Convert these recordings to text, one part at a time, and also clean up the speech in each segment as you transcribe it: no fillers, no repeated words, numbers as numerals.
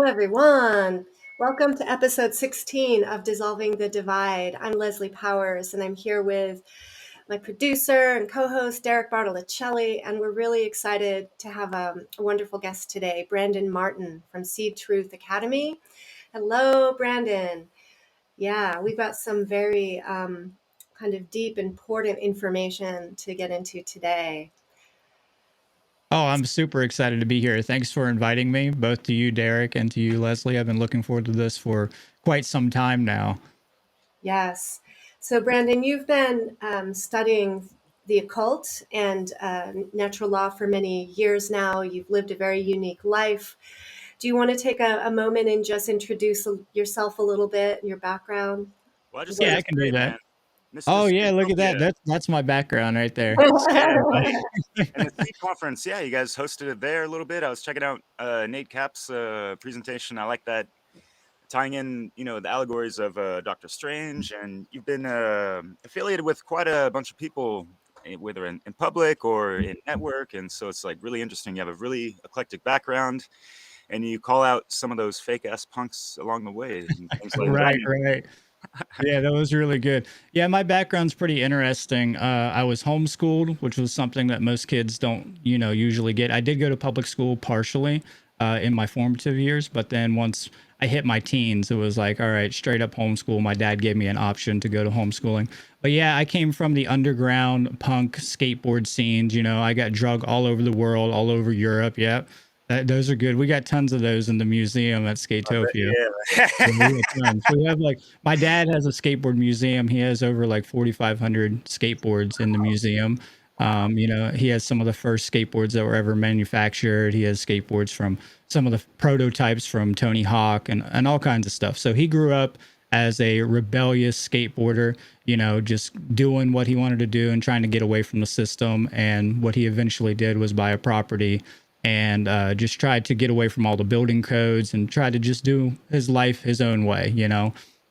everyone. Welcome to episode 16 of Dissolving the Divide. I'm Leslie Powers, and I'm here with my producer and co-host, Derek Bartolicelli, and we're really excited to have a wonderful guest today, Brandon Martin from Seed Truth Academy. Hello, Brandon. Yeah, we've got some very kind of deep, important information to get into today. Oh, I'm super excited to be here. Thanks for inviting me, both to you, Derek, and to you, Leslie. I've been looking forward to this for quite some time now. Yes. So, Brandon, you've been studying the occult and natural law for many years now. You've lived a very unique life. Do you want to take a moment and just introduce yourself a little bit and your background? Well, I just think Yeah, it I was can do great, that. man. Mr. Oh yeah, look at that. Scutopia. That's my background right there. Yeah, right. And the Seed conference, yeah, you guys hosted it there a little bit. I was checking out Nate Cap's presentation. I like that, tying in, the allegories of Doctor Strange, and you've been affiliated with quite a bunch of people, whether in public or in network, and so it's like really interesting. You have a really eclectic background, and you call out some of those fake ass punks along the way and things like Right, that. right. Yeah, that was really good. Yeah, my background's pretty interesting. I was homeschooled, which was something that most kids don't, usually get. I did go to public school partially in my formative years, but then once I hit my teens, it was like, all right, straight up homeschool. My dad gave me an option to go to homeschooling. But yeah, I came from the underground punk skateboard scenes. I got drug all over the world, all over Europe. Yeah, those are good. We got tons of those in the museum at Skatopia. Yeah, Yeah. we have tons. We have like my dad has a skateboard museum. He has over like 4,500 skateboards in the museum. He has some of the first skateboards that were ever manufactured. He has skateboards from some of the prototypes from Tony Hawk and all kinds of stuff. So he grew up as a rebellious skateboarder, just doing what he wanted to do and trying to get away from the system. And what he eventually did was buy a property and just tried to get away from all the building codes and try to just do his life his own way.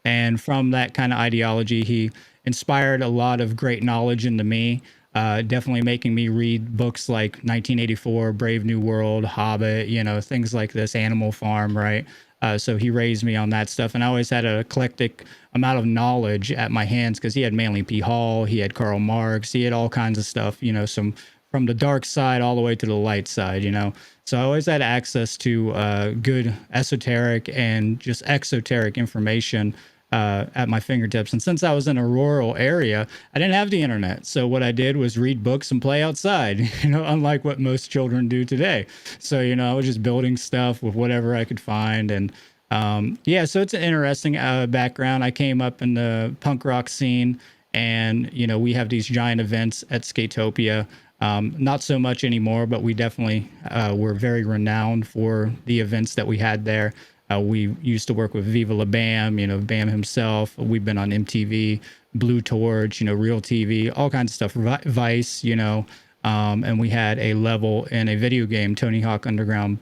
And from that kind of ideology, he inspired a lot of great knowledge into me, definitely making me read books like 1984, Brave New World, Hobbit, things like this, Animal Farm, right? So he raised me on that stuff. And I always had an eclectic amount of knowledge at my hands because he had Manly P. Hall, he had Karl Marx, he had all kinds of stuff, some from the dark side all the way to the light side. So I always had access to good esoteric and just exoteric information at my fingertips. And since I was in a rural area, I didn't have the internet. So what I did was read books and play outside, unlike what most children do today. So, I was just building stuff with whatever I could find. And yeah, so it's an interesting background. I came up in the punk rock scene, and, we have these giant events at Skatopia. Not so much anymore, but we definitely were very renowned for the events that we had there. We used to work with Viva La Bam, Bam himself. We've been on MTV, Blue Torch, Real TV, all kinds of stuff, Vice, and we had a level in a video game, Tony Hawk Underground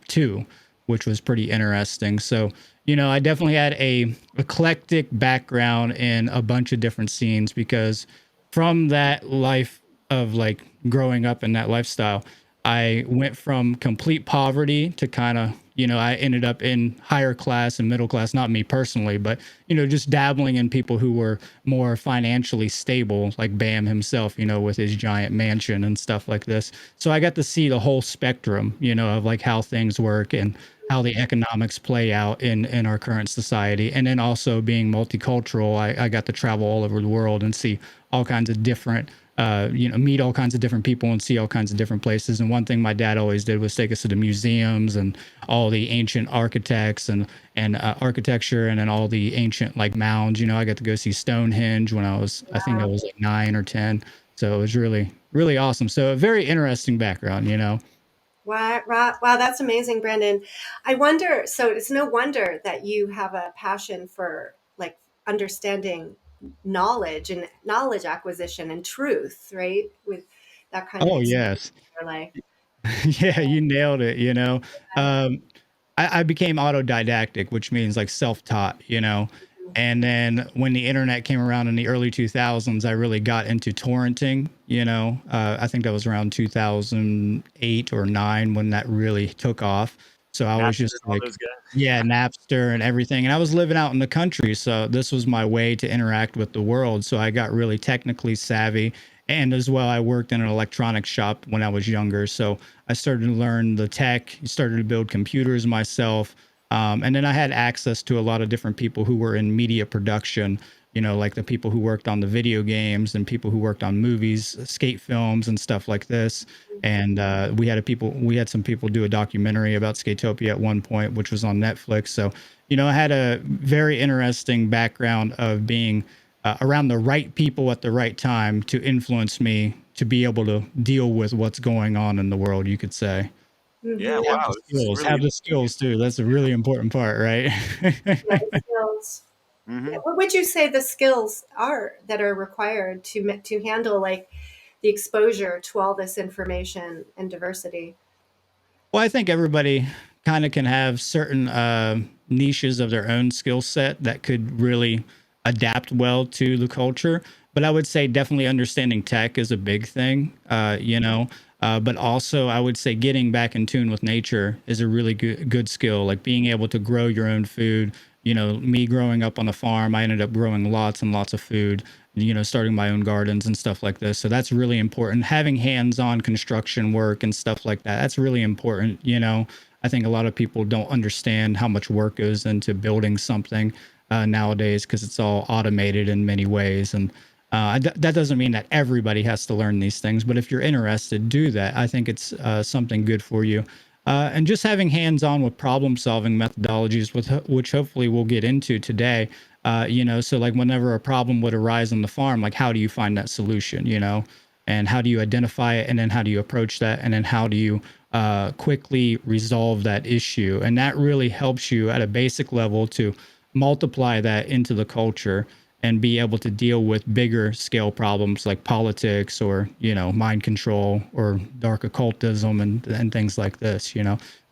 2, which was pretty interesting. So, I definitely had a eclectic background in a bunch of different scenes because from that life of like growing up in that lifestyle, I went from complete poverty to kind of, I ended up in higher class and middle class, not me personally, but, just dabbling in people who were more financially stable, like Bam himself, with his giant mansion and stuff like this. So I got to see the whole spectrum, of like how things work and how the economics play out in our current society. And then also being multicultural, I got to travel all over the world and see all kinds of different meet all kinds of different people and see all kinds of different places. And one thing my dad always did was take us to the museums and all the ancient architects and architecture, and then all the ancient like mounds. I got to go see Stonehenge when I think I was like 9 or 10. So it was really, really awesome. So a very interesting background. Wow, wow, that's amazing, Brandon. I wonder, so it's no wonder that you have a passion for like understanding knowledge and knowledge acquisition and truth, right? With that kind of Oh experience yes. in your life. Yeah, you nailed it. I became autodidactic, which means like self-taught. And then when the internet came around in the early 2000s, I really got into torrenting. I think that was around 2008 or 9 when that really took off. So I was Napster just and all like, those guys. yeah, Napster and everything. And I was living out in the country. So this was my way to interact with the world. So I got really technically savvy. And as well, I worked in an electronics shop when I was younger. So I started to learn the tech, started to build computers myself. And then I had access to a lot of different people who were in media production, like the people who worked on the video games and people who worked on movies, skate films and stuff like this. And we had some people do a documentary about Skatopia at one point, which was on Netflix. So, I had a very interesting background of being around the right people at the right time to influence me to be able to deal with what's going on in the world, you could say. Yeah, Mm-hmm. Have the wow, this is skills, really have the interesting. skills too. That's a really important part, right? Yeah, the skills. Yeah, Hmm. what would you say the skills are that are required to handle like the exposure to all this information and diversity? Well, I think everybody kind of can have certain niches of their own skill set that could really adapt well to the culture. But I would say definitely understanding tech is a big thing, but also I would say getting back in tune with nature is a really good skill, like being able to grow your own food. Me growing up on a farm, I ended up growing lots and lots of food, starting my own gardens and stuff like this. So that's really important. Having hands-on construction work and stuff like that, that's really important. I think a lot of people don't understand how much work goes into building something nowadays because it's all automated in many ways. And that doesn't mean that everybody has to learn these things, but if you're interested, do that. I think it's something good for you. And just having hands-on with problem-solving methodologies, which hopefully we'll get into today. So like whenever a problem would arise on the farm, like how do you find that solution? And how do you identify it, and then how do you approach that, and then how do you quickly resolve that issue? And that really helps you at a basic level to multiply that into the culture and be able to deal with bigger scale problems like politics or mind control or dark occultism and things like this.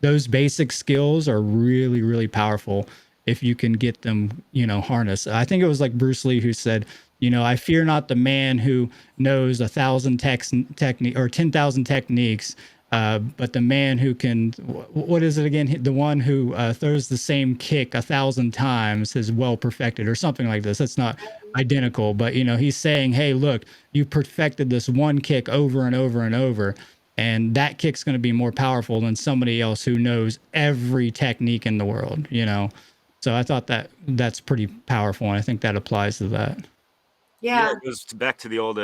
Those basic skills are really, really powerful if you can get them harnessed. I think it was like Bruce Lee who said, I fear not the man who knows 1,000 technique or 10,000 techniques, but the man who can, what is it again? The one who throws the same kick 1,000 times is well perfected, or something like this. That's not identical, but he's saying, hey, look, you perfected this one kick over and over and over, and that kick's going to be more powerful than somebody else who knows every technique in the world. So I thought that that's pretty powerful, and I think that applies to that. Yeah, Yeah. it goes back to the old,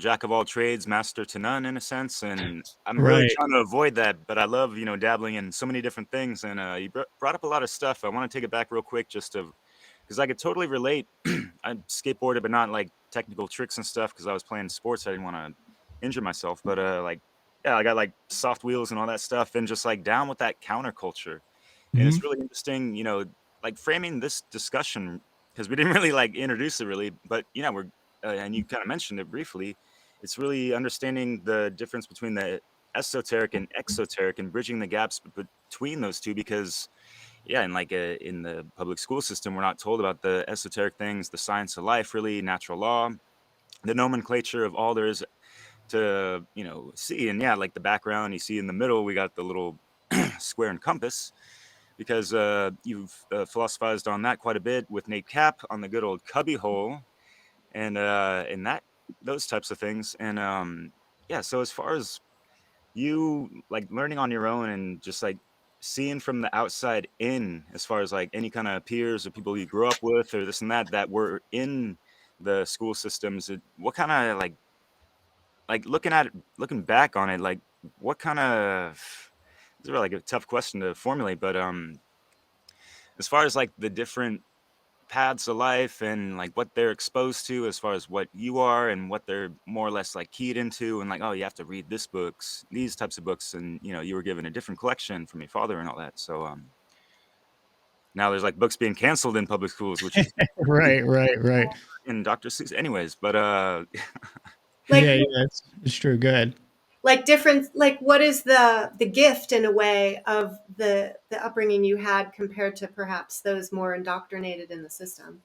jack of all trades, master to none, in a sense. And I'm really Right. trying to avoid that, but I love, dabbling in so many different things. And you brought up a lot of stuff. I want to take it back real quick, just to because I could totally relate. I skateboarded, but not like technical tricks and stuff, because I was playing sports. I didn't want to injure myself. But yeah, I got like soft wheels and all that stuff, and just like down with that counterculture. And Hmm. it's really interesting, like framing this discussion, because we didn't really like introduce it really, but we're and you kind of mentioned it briefly. It's really understanding the difference between the esoteric and exoteric, and bridging the gaps between those two, because yeah, and like in the public school system, we're not told about the esoteric things, the science of life, really, natural law, the nomenclature of all there is to see. And yeah, like the background you see in the middle, we got the little square and compass, because you've philosophized on that quite a bit with Nate Cap on the good old cubby hole, and that those types of things. And yeah, so as far as you like learning on your own and just like seeing from the outside in, as far as like any kind of peers or people you grew up with or this and that were in the school systems, what kind of like looking back on it, like what kind of, this is really like a tough question to formulate, but as far as like the different paths of life and like what they're exposed to, as far as what you are and what they're more or less like keyed into, and like, oh, you have to read these types of books, and you were given a different collection from your father and all that. So now there's like books being canceled in public schools, which is Right, right, right. in Dr. Seuss anyways, but Like Yeah, yeah, it's true. Good. different, like what is the gift in a way of the upbringing you had compared to perhaps those more indoctrinated in the system?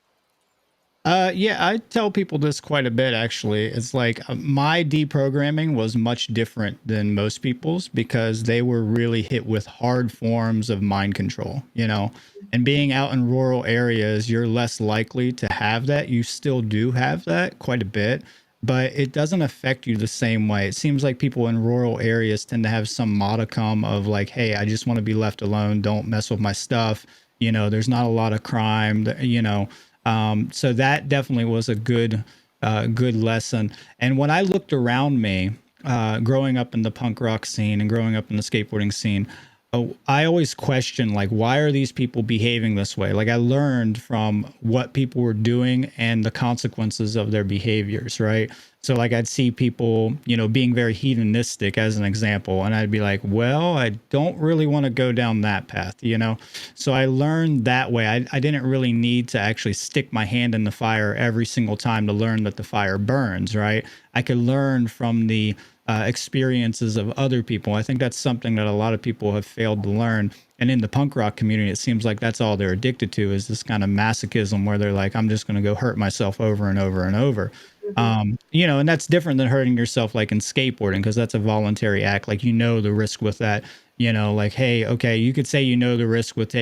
Yeah, I tell people this quite a bit actually. It's like my deprogramming was much different than most people's because they were really hit with hard forms of mind control, you know. And being out in rural areas, you're less likely to have that. You still do have that quite a bit, but it doesn't affect you the same way. It seems like people in rural areas tend to have some modicum of like, hey, I just want to be left alone. Don't mess with my stuff. You know, there's not a lot of crime, you know. So that definitely was a good lesson. And when I looked around me, growing up in the punk rock scene and growing up in the skateboarding scene, I always questioned like, why are these people behaving this way? Like I learned from what people were doing and the consequences of their behaviors, right? So like I'd see people, you know, being very hedonistic as an example, and I'd be like, well, I don't really want to go down that path, you know? So I learned that way. I didn't really need to actually stick my hand in the fire every single time to learn that the fire burns, right? I could learn from the experiences of other people. I think that's something that a lot of people have failed to learn. And in the punk rock community, it seems like that's all they're addicted to is this kind of masochism where they're like, I'm just going to go hurt myself over and over and over. Hmm. You know, and that's different than hurting yourself like in skateboarding because that's a voluntary act. Like, you know, the risk with that, you know, like, hey, okay, you could say, you know, the risk with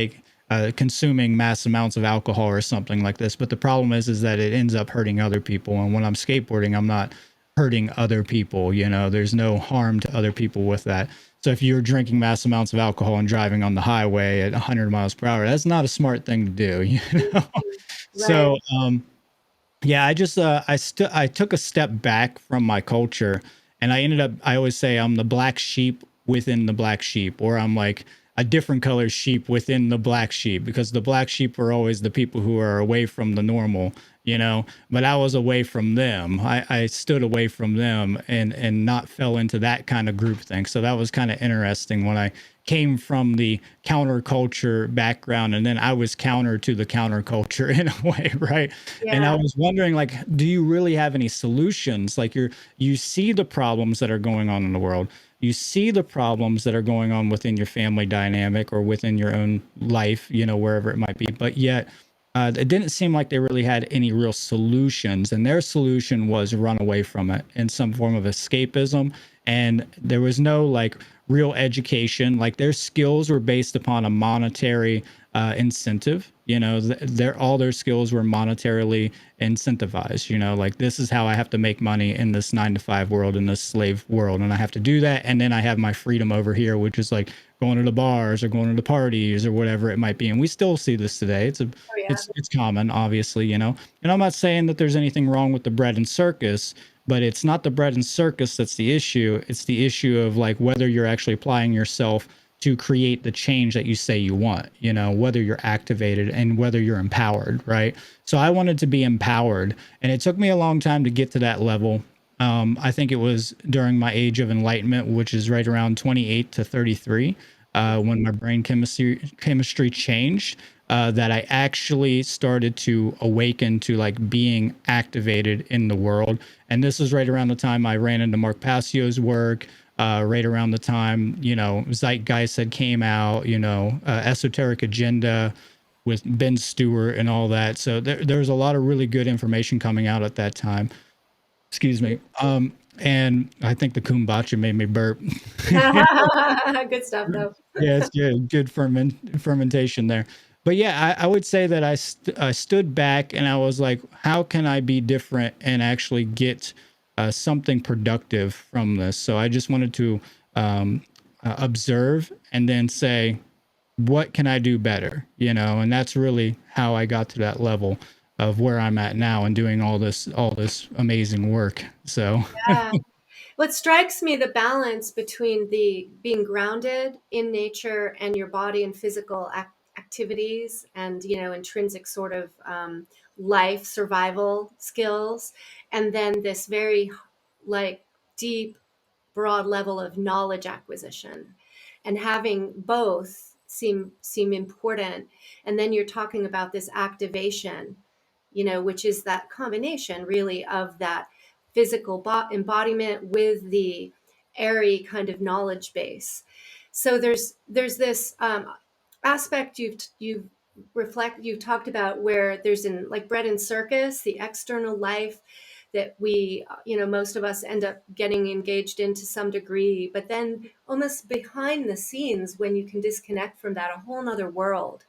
consuming mass amounts of alcohol or something like this. But the problem is that it ends up hurting other people. And when I'm skateboarding, I'm not hurting other people. You know, there's no harm to other people with that. So if you're drinking mass amounts of alcohol and driving on the highway at 100 miles per hour, that's not a smart thing to do. You know, Right. so yeah, I took a step back from my culture, and I always say I'm the black sheep within the black sheep, or I'm like a different color sheep within the black sheep, because the black sheep are always the people who are away from the normal, you know, but I was away from them. I stood away from them and not fell into that kind of group thing. So that was kind of interesting when I came from the counterculture background, and then I was counter to the counterculture in a way, right? And I Yeah. was wondering, like, do you really have any solutions? Like, you see the problems that are going on in the world. You see the problems that are going on within your family dynamic or within your own life, you know, wherever it might be. But yet, it didn't seem like they really had any real solutions. And their solution was run away from it in some form of escapism. And there was no like real education. Like their skills were based upon a monetary incentive. You know, all their skills were monetarily incentivized. You know, like this is how I have to make money in this 9 to 5 world, in this slave world, and I have to do that. And then I have my freedom over here, which is like going to the bars or going to the parties or whatever it might be. And we still see this today. Oh, yeah. It's common, obviously, you know. And I'm not saying that there's anything wrong with the bread and circus, but it's not the bread and circus that's the issue. It's the issue of like whether you're actually applying yourself to create the change that you say you want, you know, whether you're activated and whether you're empowered, right? So I wanted to be empowered, and it took me a long time to get to that level. I think it was during my age of enlightenment, which is right around 28 to 33, when my brain chemistry changed, that I actually started to awaken to like being activated in the world. And this is right around the time I ran into Mark Passio's work. Right around the time, you know, Zeitgeist had came out, you know, Esoteric Agenda with Ben Stewart and all that. So there's a lot of really good information coming out at that time. Excuse me. And I think the kombucha made me burp. Good stuff, though. Yeah, it's good fermentation there. But yeah, I would say that I stood back and I was like, how can I be different and actually get something productive from this? So I just wanted to observe and then say, what can I do better? You know, and that's really how I got to that level of where I'm at now and doing all this amazing work. So Yeah. What strikes me, the balance between the being grounded in nature and your body and physical activities and, you know, intrinsic sort of life survival skills, and then this very like deep, broad level of knowledge acquisition, and having both seem important. And then you're talking about this activation, you know, which is that combination really of that physical embodiment with the airy kind of knowledge base. So there's this aspect you've reflect, you talked about where there's in like bread and circus, the external life that we, most of us end up getting engaged in to some degree, but then almost behind the scenes, when you can disconnect from that, a whole nother world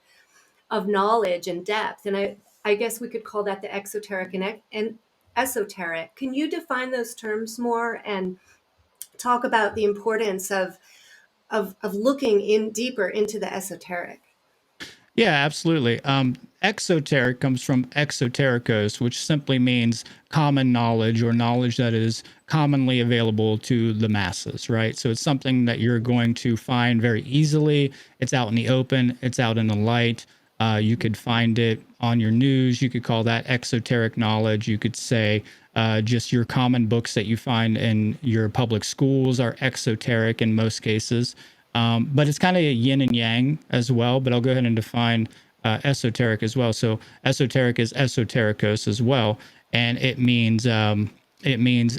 of knowledge and depth. And I guess we could call that the exoteric and esoteric. Can you define those terms more and talk about the importance of looking in deeper into the esoteric? Yeah, absolutely. Exoteric comes from exoterikos, which simply means common knowledge or knowledge that is commonly available to the masses, right? So it's something that you're going to find very easily. It's out in the open, it's out in the light. You could find it on your news. You could call that exoteric knowledge. You could say just your common books that you find in your public schools are exoteric in most cases. But it's kind of a yin and yang as well. But I'll go ahead and define esoteric as well. So esoteric is esoterikos as well, and it means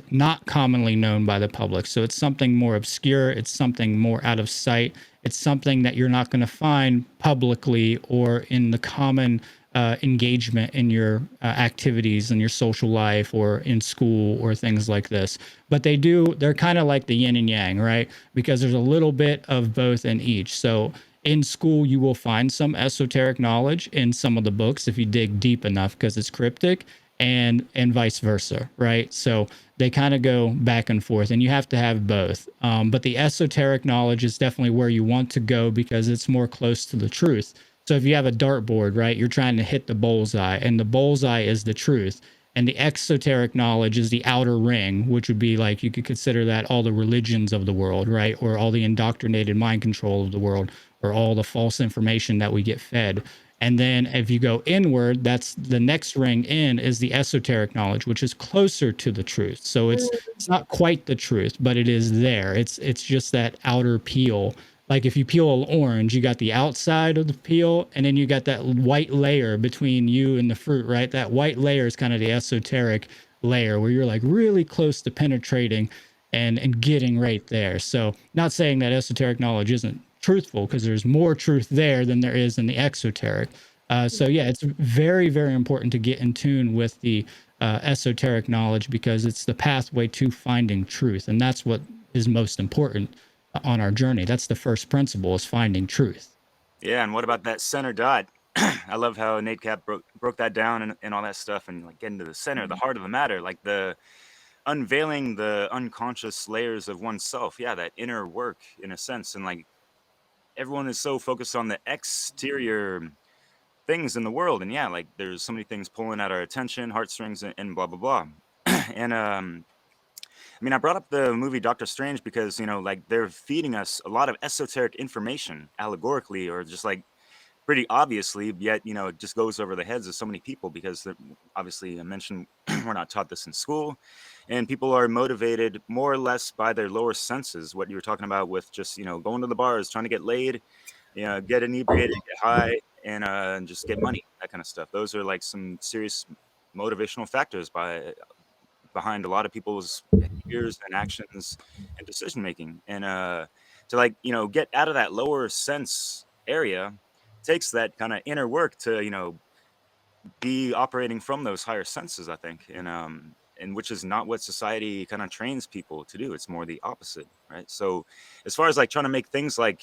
not commonly known by the public. So it's something more obscure. It's something more out of sight. It's something that you're not going to find publicly or in the common engagement in your activities in your social life or in school or things like this. But they're kind of like the yin and yang, right? Because there's a little bit of both in each. So in school, you will find some esoteric knowledge in some of the books if you dig deep enough because it's cryptic, and vice versa, right? So they kind of go back and forth, and you have to have both. But the esoteric knowledge is definitely where you want to go because it's more close to the truth. So if you have a dartboard, right, you're trying to hit the bullseye, and the bullseye is the truth. And the exoteric knowledge is the outer ring, which would be like you could consider that all the religions of the world, right? Or all the indoctrinated mind control of the world, or all the false information that we get fed. And then if you go inward, that's the next ring in is the esoteric knowledge, which is closer to the truth. So it's not quite the truth, but it is there. It's just that outer peel. Like if you peel an orange, you got the outside of the peel, and then you got that white layer between you and the fruit, right? That white layer is kind of the esoteric layer where you're like really close to penetrating and getting right there. So not saying that esoteric knowledge isn't truthful, because there's more truth there than there is in the exoteric. So yeah, it's very, very important to get in tune with the esoteric knowledge because it's the pathway to finding truth, and that's what is most important on our journey. That's the first principle, is finding truth. Yeah, and what about that center dot? I love how Nate Cap broke that down and all that stuff, and like getting to the center, the heart of the matter, like the unveiling the unconscious layers of oneself. Yeah, that inner work in a sense. And like everyone is so focused on the exterior things in the world, and yeah, like there's so many things pulling at our attention, heartstrings, and blah blah blah. And I mean, I brought up the movie Doctor Strange because, like they're feeding us a lot of esoteric information allegorically or just like pretty obviously, yet, it just goes over the heads of so many people because obviously I mentioned we're not taught this in school, and people are motivated more or less by their lower senses. What you were talking about with just, going to the bars, trying to get laid, get inebriated, get high, and just get money, that kind of stuff. Those are like some serious motivational factors behind a lot of people's behaviors and actions and decision making. And to like, get out of that lower sense area takes that kind of inner work to, be operating from those higher senses, I think. And which is not what society kind of trains people to do. It's more the opposite, right? So as far as like trying to make things like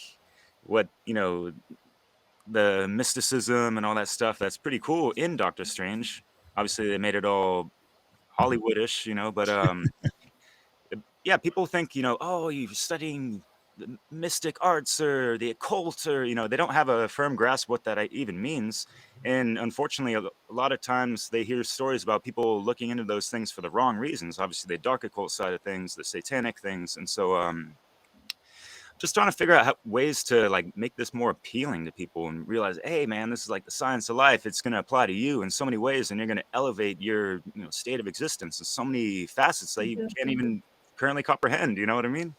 what, the mysticism and all that stuff, that's pretty cool in Doctor Strange. Obviously they made it all Hollywoodish, but yeah, people think, oh, you're studying the mystic arts or the occult, or, they don't have a firm grasp what that even means. And unfortunately, a lot of times they hear stories about people looking into those things for the wrong reasons. Obviously, the dark occult side of things, the satanic things. And so, just trying to figure out ways to like make this more appealing to people and realize, hey, man, this is like the science of life. It's going to apply to you in so many ways, and you're going to elevate your state of existence in so many facets that you can't even currently comprehend. You know what I mean?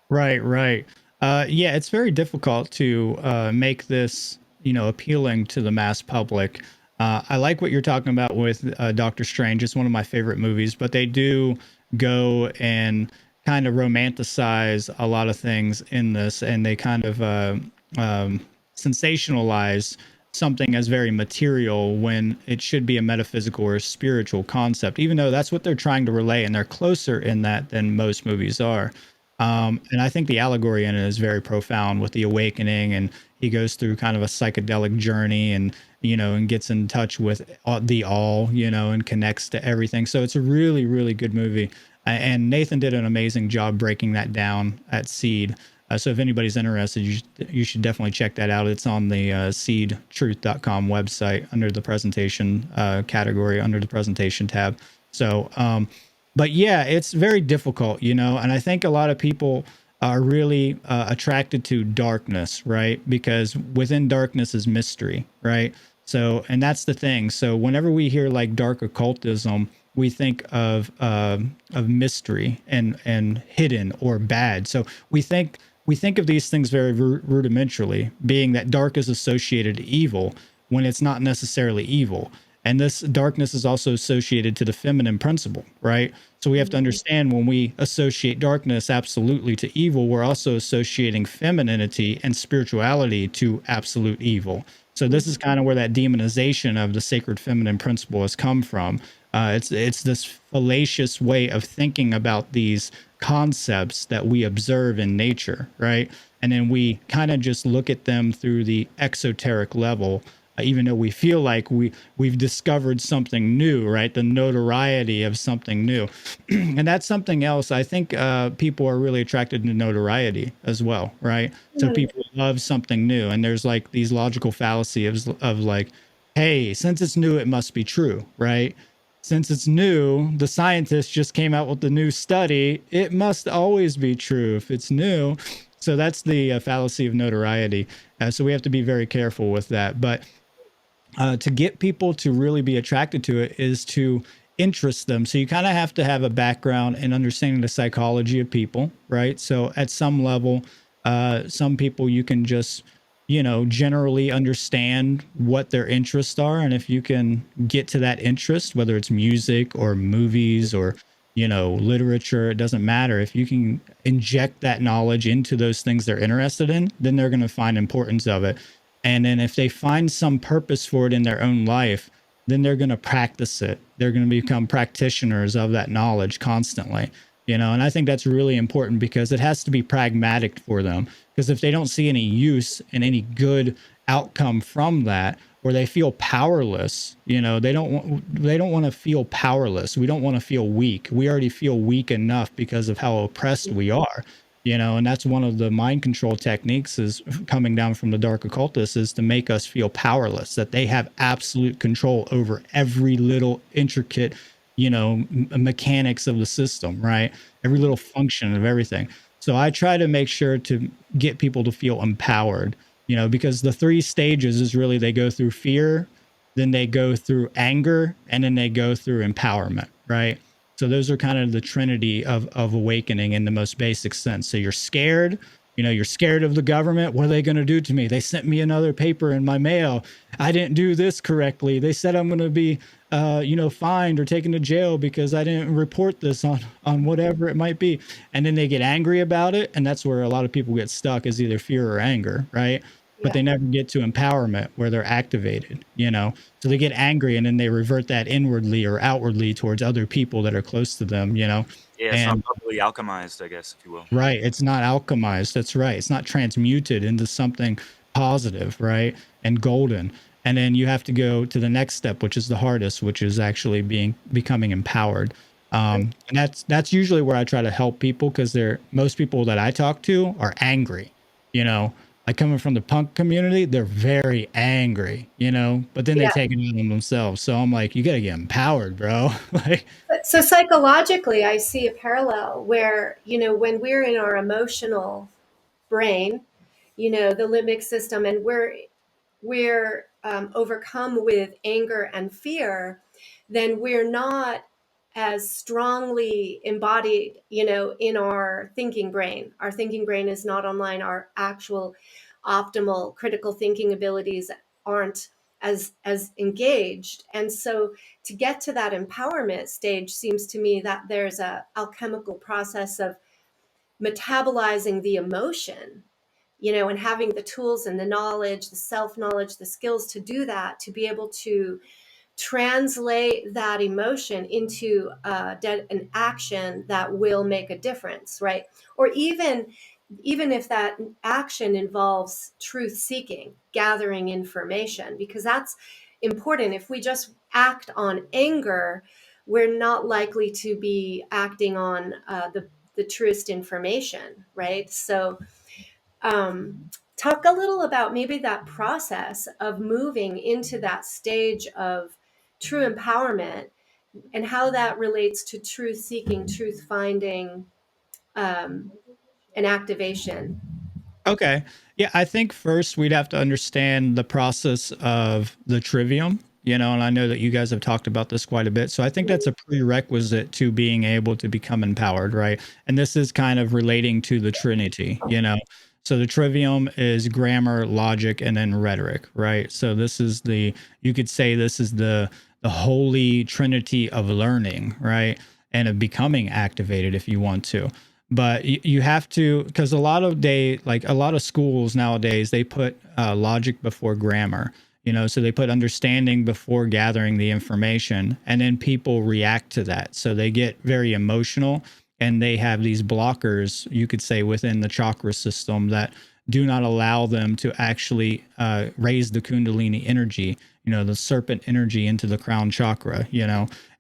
Right, right. Yeah, it's very difficult to make this, appealing to the mass public. I like what you're talking about with Doctor Strange. It's one of my favorite movies, but they do go and kind of romanticize a lot of things in this, and they kind of sensationalize something as very material when it should be a metaphysical or spiritual concept, even though that's what they're trying to relay, and they're closer in that than most movies are. And I think the allegory in it is very profound with the awakening, and he goes through kind of a psychedelic journey, and and gets in touch with the all, and connects to everything. So it's a really, really good movie. And Nathan did an amazing job breaking that down at Seed. So if anybody's interested, you should definitely check that out. It's on the seedtruth.com website under the presentation category, under the presentation tab. So, but yeah, it's very difficult, and I think a lot of people are really attracted to darkness, right? Because within darkness is mystery, right? So, and that's the thing. So whenever we hear like dark occultism, we think of mystery and hidden or bad. So we think of these things very rudimentarily, being that dark is associated to evil when it's not necessarily evil. And this darkness is also associated to the feminine principle, right? So we have to understand when we associate darkness absolutely to evil, we're also associating femininity and spirituality to absolute evil. So this is kind of where that demonization of the sacred feminine principle has come from. It's this fallacious way of thinking about these concepts that we observe in nature, right? And then we kind of just look at them through the exoteric level, even though we feel like we've discovered something new, right? The notoriety of something new, and that's something else. I think people are really attracted to notoriety as well, right? So people love something new, and there's like these logical fallacy of like, hey, since it's new, it must be true, right? Since it's new, the scientists just came out with the new study. It must always be true if it's new. So that's the fallacy of notoriety. So we have to be very careful with that. But to get people to really be attracted to it is to interest them. So you kind of have to have a background in understanding the psychology of people, right? So at some level, some people you can just generally understand what their interests are. And if you can get to that interest, whether it's music or movies or, literature, it doesn't matter. If you can inject that knowledge into those things they're interested in, then they're going to find importance of it. And then if they find some purpose for it in their own life, then they're going to practice it. They're going to become practitioners of that knowledge constantly. And I think that's really important because it has to be pragmatic for them. Because if they don't see any use and any good outcome from that, or they feel powerless, they don't want to feel powerless. We don't want to feel weak. We already feel weak enough because of how oppressed we are. And that's one of the mind control techniques is coming down from the dark occultists, is to make us feel powerless, that they have absolute control over every little intricate mechanics of the system, right? Every little function of everything. So I try to make sure to get people to feel empowered, because the 3 stages is really, they go through fear, then they go through anger, and then they go through empowerment, right? So those are kind of the trinity of awakening in the most basic sense. So you're scared, you're scared of the government. What are they going to do to me? They sent me another paper in my mail. I didn't do this correctly. They said I'm going to be, fined or taken to jail because I didn't report this on whatever it might be. And then they get angry about it. And that's where a lot of people get stuck, is either fear or anger, right? But they never get to empowerment where they're activated, So they get angry and then they revert that inwardly or outwardly towards other people that are close to them, Yeah, it's not And properly alchemized, I guess, if you will. right, it's not alchemized. That's right. It's not transmuted into something positive, right? And golden. And then you have to go to the next step, which is the hardest, which is actually becoming empowered. And that's usually where I try to help people, because most people that I talk to are angry, like coming from the punk community, they're very angry, but then they Yeah. take it on themselves. So I'm like, you got to get empowered, bro. Like, So psychologically, I see a parallel where, when we're in our emotional brain, the limbic system, and we're overcome with anger and fear, then we're not as strongly embodied, in our thinking brain. Our thinking brain is not online. Our actual optimal critical thinking abilities aren't as engaged. And so to get to that empowerment stage seems to me that there's a alchemical process of metabolizing the emotion, and having the tools and the knowledge, the self-knowledge, the skills to do that, to be able to translate that emotion into an action that will make a difference, right? Or even if that action involves truth seeking, gathering information, because that's important. If we just act on anger, we're not likely to be acting on the truest information, right? So talk a little about maybe that process of moving into that stage of true empowerment and how that relates to truth seeking, truth finding, and activation. Okay. Yeah, I think first we'd have to understand the process of the trivium, and I know that you guys have talked about this quite a bit. So I think that's a prerequisite to being able to become empowered, right? And this is kind of relating to the Trinity. So the trivium is grammar, logic, and then rhetoric, right? So you could say this is the holy trinity of learning, right? And of becoming activated if you want to. But you have to, because a lot of schools nowadays, they put logic before grammar. So they put understanding before gathering the information, and then people react to that, so they get very emotional, and they have these blockers, you could say, within the chakra system that do not allow them to actually raise the kundalini energy, the serpent energy, into the crown chakra.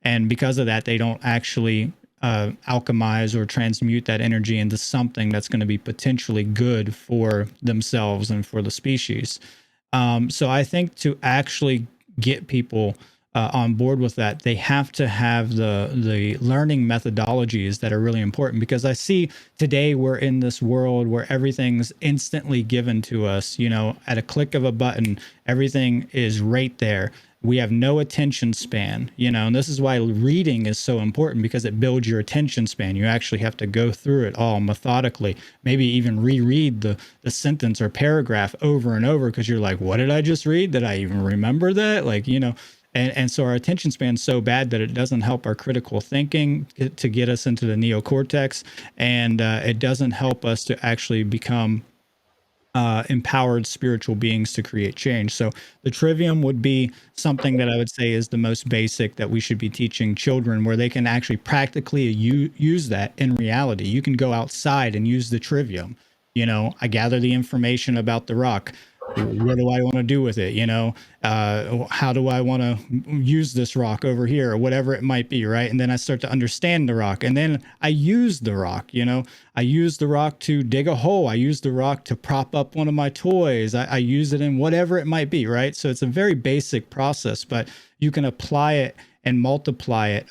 And because of that, they don't actually alchemize or transmute that energy into something that's going to be potentially good for themselves and for the species. So I think to actually get people on board with that, they have to have the learning methodologies that are really important, because I see today we're in this world where everything's instantly given to us, at a click of a button. Everything is right there. We have no attention span, and this is why reading is so important, because it builds your attention span. You actually have to go through it all methodically, maybe even reread the sentence or paragraph over and over, because you're like, what did I just read? Did I even remember that? And so our attention span is so bad that it doesn't help our critical thinking to get us into the neocortex, and it doesn't help us to actually become empowered spiritual beings to create change. So the trivium would be something that I would say is the most basic that we should be teaching children, where they can actually practically use that in reality. You can go outside and use the trivium. I gather the information about the rock. What do I want to do with it? How do I want to use this rock over here, or whatever it might be, right? And then I start to understand the rock, and then I use the rock. I use the rock to dig a hole. I use the rock to prop up one of my toys. I use it in whatever it might be, right? So it's a very basic process, but you can apply it and multiply it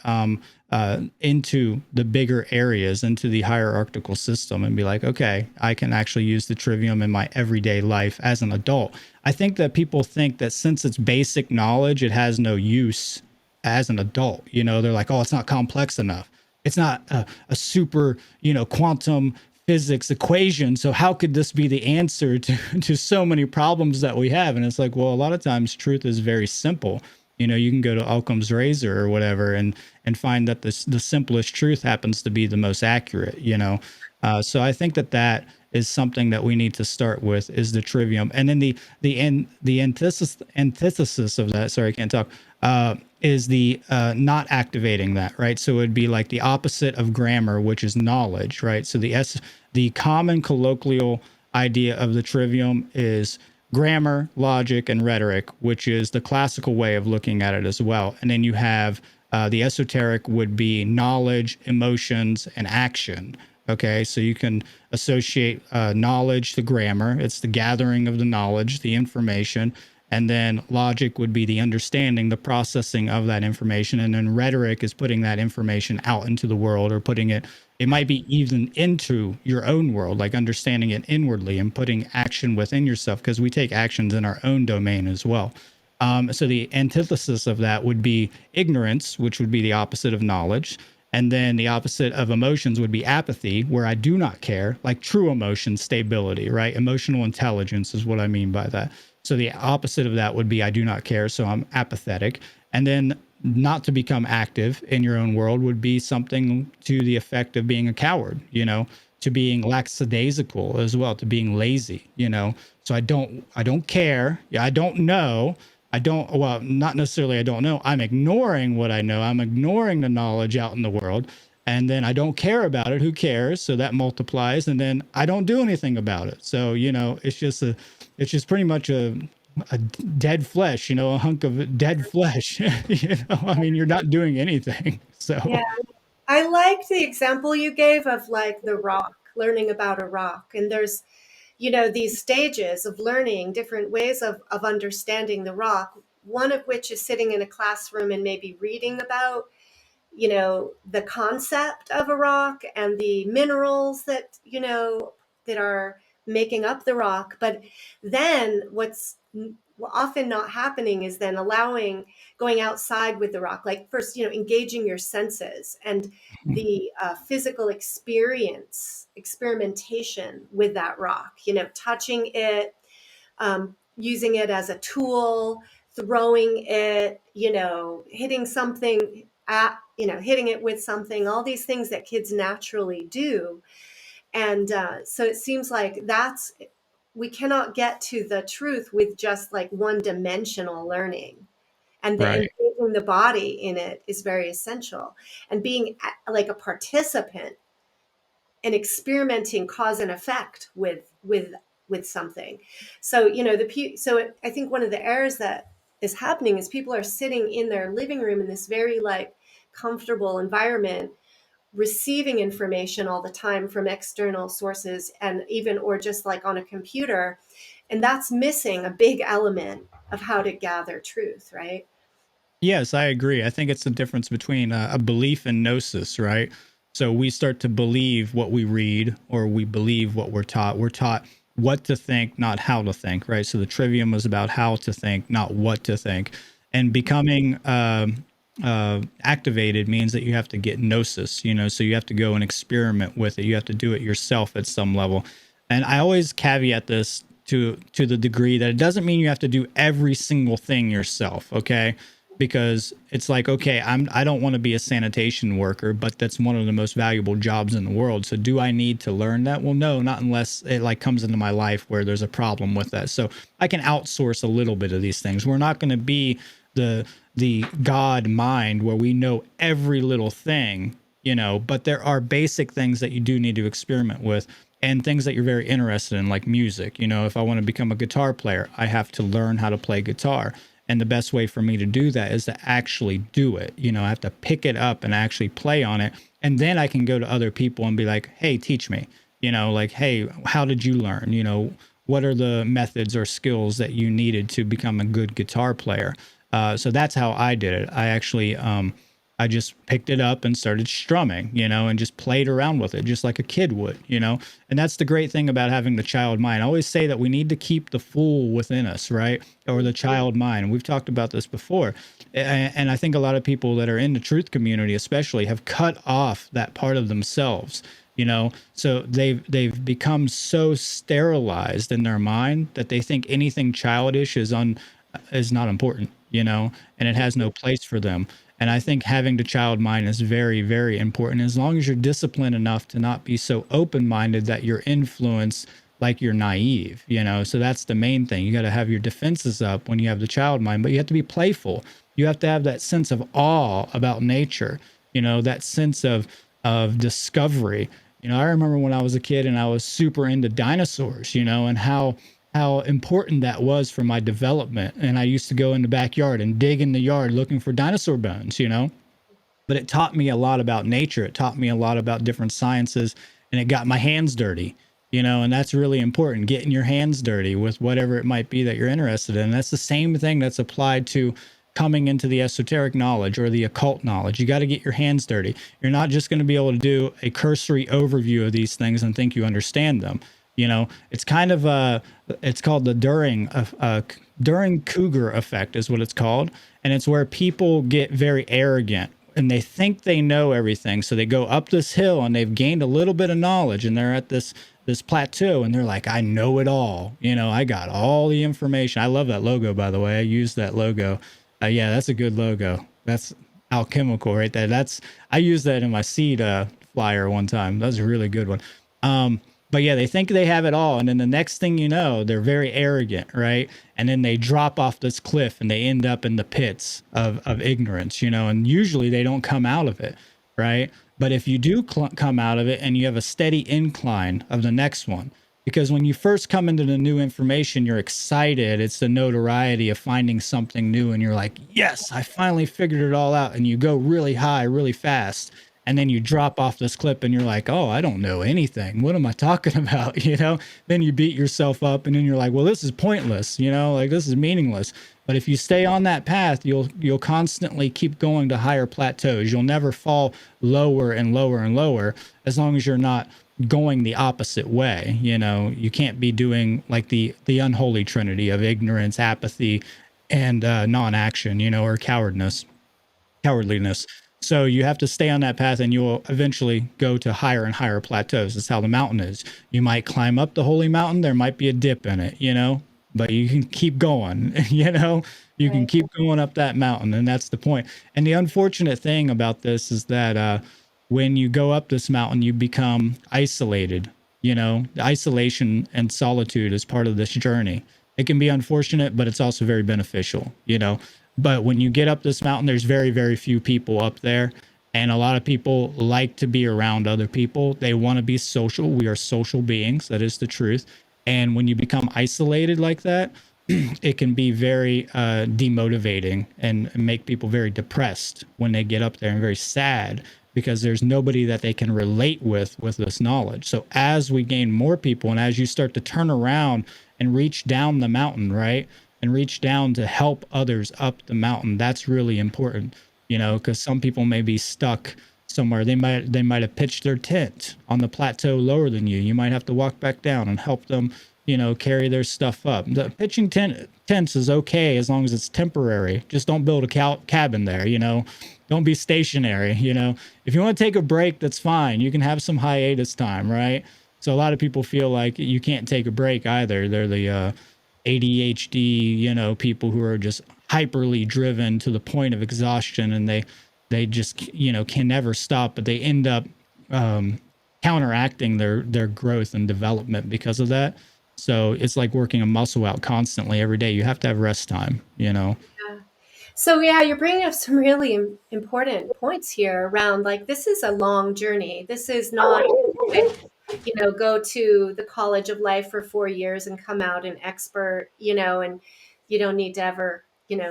into the bigger areas, into the hierarchical system, and be like, okay, I can actually use the trivium in my everyday life as an adult. I think that people think that since it's basic knowledge, it has no use as an adult. They're like, oh, it's not complex enough. It's not a super, quantum physics equation. So how could this be the answer to so many problems that we have? And it's like, well, a lot of times truth is very simple. You can go to Occam's razor or whatever and find that the simplest truth happens to be the most accurate. So I think that is something that we need to start with, is the trivium. And then the antithesis of that, sorry, I can't talk, is the not activating that, right? So it'd be like the opposite of grammar, which is knowledge, right? So the common colloquial idea of the trivium is grammar, logic, and rhetoric, which is the classical way of looking at it as well. And then you have the esoteric would be knowledge, emotions, and action. Okay, so you can associate knowledge to grammar. It's the gathering of the knowledge, the information. And then logic would be the understanding, the processing of that information. And then rhetoric is putting that information out into the world, or it might be even into your own world, like understanding it inwardly and putting action within yourself, because we take actions in our own domain as well. So the antithesis of that would be ignorance, which would be the opposite of knowledge. And then the opposite of emotions would be apathy, where I do not care, like true emotion, stability, right? Emotional intelligence is what I mean by that. So the opposite of that would be I do not care, so I'm apathetic. And then not to become active in your own world would be something to the effect of being a coward, to being lackadaisical as well, to being lazy, you know. So I don't care. Yeah, I don't know. I don't, well, not necessarily I don't know. I'm ignoring what I know. I'm ignoring the knowledge out in the world. And then I don't care about it. Who cares? So that multiplies. And then I don't do anything about it. So, you know, it's just pretty much a dead flesh, you know, a hunk of dead flesh. You know, I mean, you're not doing anything. Yeah, So, I like the example you gave of like the rock, learning about a rock. And there's, these stages of learning, different ways of understanding the rock, one of which is sitting in a classroom and maybe reading about, the concept of a rock and the minerals that, that are making up the rock. But then what's often not happening is then going outside with the rock, like first, engaging your senses and the physical experimentation with that rock, touching it, using it as a tool, throwing it, hitting something hitting it with something, all these things that kids naturally do. And so it seems like we cannot get to the truth with just like one dimensional learning. And the right. engaging the body in it is very essential. And being like a participant and experimenting cause and effect with something. So I think one of the errors that is happening is people are sitting in their living room in this very like comfortable environment, receiving information all the time from external sources, and even or just like on a computer, and that's missing a big element of how to gather truth, right? Yes, I agree. I think it's the difference between a belief and gnosis, right? So we start to believe what we read, or we believe what we're taught. We're taught what to think, not how to think, right? So the trivium was about how to think, not what to think. And becoming activated means that you have to get gnosis, you know, so you have to go and experiment with it. You have to do it yourself at some level. And I always caveat this to the degree that it doesn't mean you have to do every single thing yourself, okay? Because it's like, okay, I don't want to be a sanitation worker, but that's one of the most valuable jobs in the world. So do I need to learn that? Well, no, not unless it like comes into my life where there's a problem with that. So I can outsource a little bit of these things. We're not going to be the God mind where we know every little thing, you know, but there are basic things that you do need to experiment with, and things that you're very interested in, like music. You know, if I want to become a guitar player, I have to learn how to play guitar. And the best way for me to do that is to actually do it. You know, I have to pick it up and actually play on it. And then I can go to other people and be like, hey, teach me. You know, like, hey, how did you learn? You know, what are the methods or skills that you needed to become a good guitar player? So that's how I did it. I just picked it up and started strumming, you know, and just played around with it just like a kid would, you know. And that's the great thing about having the child mind. I always say that we need to keep the fool within us, right? Or the child mind. And we've talked about this before. And I think a lot of people that are in the truth community especially have cut off that part of themselves, you know. So they've become so sterilized in their mind that they think anything childish is not important, you know, and it has no place for them. And I think having the child mind is very, very important, as long as you're disciplined enough to not be so open minded that you're influenced like you're naive, you know. So that's the main thing. You got to have your defenses up when you have the child mind, but you have to be playful. You have to have that sense of awe about nature, you know, that sense of discovery. You know, I remember when I was a kid and I was super into dinosaurs, you know, and how important that was for my development. And I used to go in the backyard and dig in the yard looking for dinosaur bones, you know. But it taught me a lot about nature. It taught me a lot about different sciences, and it got my hands dirty, you know. And that's really important, getting your hands dirty with whatever it might be that you're interested in. And that's the same thing that's applied to coming into the esoteric knowledge or the occult knowledge. You got to get your hands dirty. You're not just going to be able to do a cursory overview of these things and think you understand them. You know, it's kind of it's called the During Cougar effect is what it's called. And it's where people get very arrogant and they think they know everything. So they go up this hill and they've gained a little bit of knowledge and they're at this plateau and they're like, I know it all. You know, I got all the information. I love that logo, by the way. I use that logo. Yeah, that's a good logo. That's alchemical right there. I used that in my seed flyer one time. That was a really good one. But yeah, they think they have it all, and then the next thing you know, they're very arrogant, right? And then they drop off this cliff and they end up in the pits of ignorance, and usually they don't come out of it, right? But if you do come out of it and you have a steady incline of the next one, because when you first come into the new information, you're excited. It's the notoriety of finding something new, and you're like, yes, I finally figured it all out. And you go really high, really fast. And then you drop off this clip and you're like, oh, I don't know anything. What am I talking about? Then you beat yourself up and then you're like, well, this is pointless, like this is meaningless. But if you stay on that path, you'll constantly keep going to higher plateaus. You'll never fall lower and lower and lower, as long as you're not going the opposite way. You can't be doing like the unholy trinity of ignorance, apathy, and non-action, or cowardliness. So you have to stay on that path, and you will eventually go to higher and higher plateaus. That's how the mountain is. You might climb up the holy mountain. There might be a dip in it, but you can keep going. You can Right. keep going up that mountain, and that's the point. And the unfortunate thing about this is that when you go up this mountain, you become isolated. The isolation and solitude is part of this journey. It can be unfortunate, but it's also very beneficial. But when you get up this mountain, there's very, very few people up there. And a lot of people like to be around other people. They want to be social. We are social beings. That is the truth. And when you become isolated like that, it can be very demotivating and make people very depressed when they get up there, and very sad, because there's nobody that they can relate with this knowledge. So as we gain more people, and as you start to turn around and reach down the mountain, right? And reach down to help others up the mountain. That's really important, because some people may be stuck somewhere. They might have pitched their tent on the plateau lower than you. You might have to walk back down and help them, carry their stuff up. The pitching tents is okay as long as it's temporary. Just don't build a cabin there, Don't be stationary, If you want to take a break, that's fine. You can have some hiatus time, right? So a lot of people feel like you can't take a break either. They're the ADHD, people who are just hyperly driven to the point of exhaustion, and they just, can never stop, but they end up counteracting their growth and development because of that. So it's like working a muscle out constantly every day. You have to have rest time. Yeah. So yeah, you're bringing up some really important points here around, like, this is a long journey. This is not quick, go to the college of life for 4 years and come out an expert, and you don't need to ever,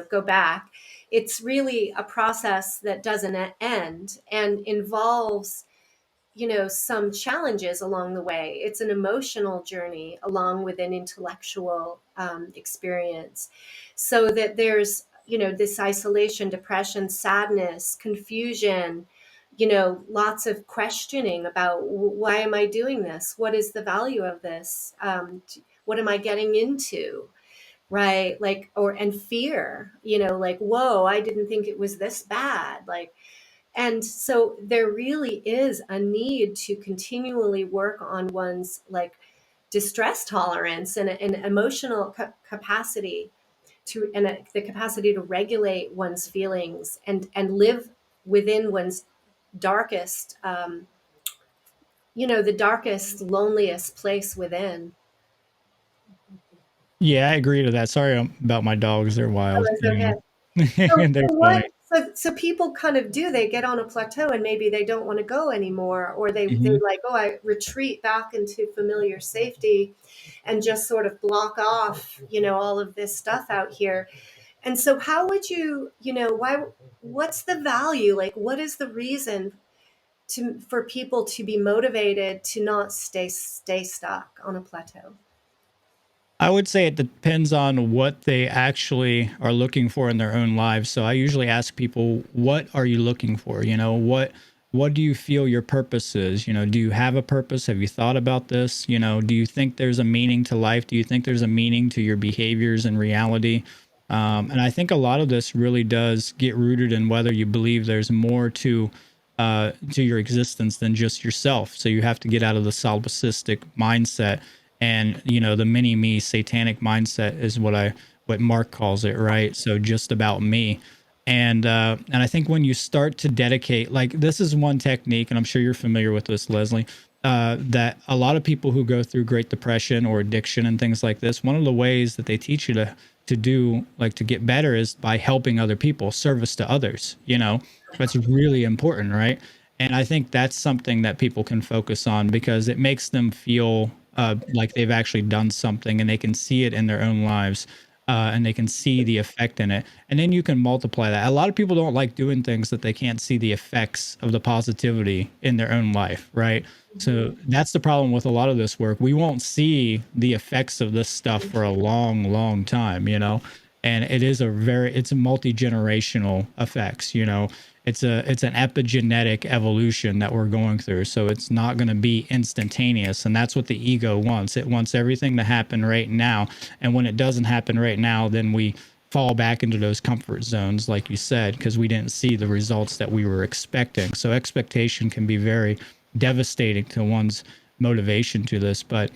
go back. It's really a process that doesn't end and involves, some challenges along the way. It's an emotional journey along with an intellectual experience, so that there's, this isolation, depression, sadness, confusion, lots of questioning about, why am I doing this? What is the value of this? What am I getting into? Right. Like, and fear, like, whoa, I didn't think it was this bad. Like, and so there really is a need to continually work on one's, like, distress tolerance and an emotional capacity to, and the capacity to regulate one's feelings and live within one's darkest, the darkest, loneliest place within. Yeah, I agree to that. Sorry about my dogs. They're Oh, wild. that's okay. So, They're so funny. what? So people kind of do. They get on a plateau and maybe they don't want to go anymore, or they're Mhm. like, oh, I retreat back into familiar safety, and just sort of block off, all of this stuff out here. And so, how would you, why? What's the value? Like, what is the reason for people to be motivated to not stay stuck on a plateau? I would say it depends on what they actually are looking for in their own lives. So I usually ask people, what are you looking for? What do you feel your purpose is? Do you have a purpose? Have you thought about this? Do you think there's a meaning to life? Do you think there's a meaning to your behaviors and reality? And I think a lot of this really does get rooted in whether you believe there's more to your existence than just yourself. So you have to get out of the solipsistic mindset, and the mini me satanic mindset is what Mark calls it, right? So just about me. And I think when you start to dedicate, like, this is one technique, and I'm sure you're familiar with this, Leslie. that a lot of people who go through Great Depression or addiction and things like this, one of the ways that they teach you to do, like, to get better is by helping other people, service to others. You know, that's really important, right? And I think that's something that people can focus on because it makes them feel like they've actually done something and they can see it in their own lives. And they can see the effect in it. And then you can multiply that. A lot of people don't like doing things that they can't see the effects of the positivity in their own life, right? So that's the problem with a lot of this work. We won't see the effects of this stuff for a long, long time, you know. And it's a multi-generational effects, you know. It's an epigenetic evolution that we're going through. So it's not going to be instantaneous, and that's what the ego wants. It wants everything to happen right now, and when it doesn't happen right now, then we fall back into those comfort zones, like you said, because we didn't see the results that we were expecting. So expectation can be very devastating to one's motivation to this. But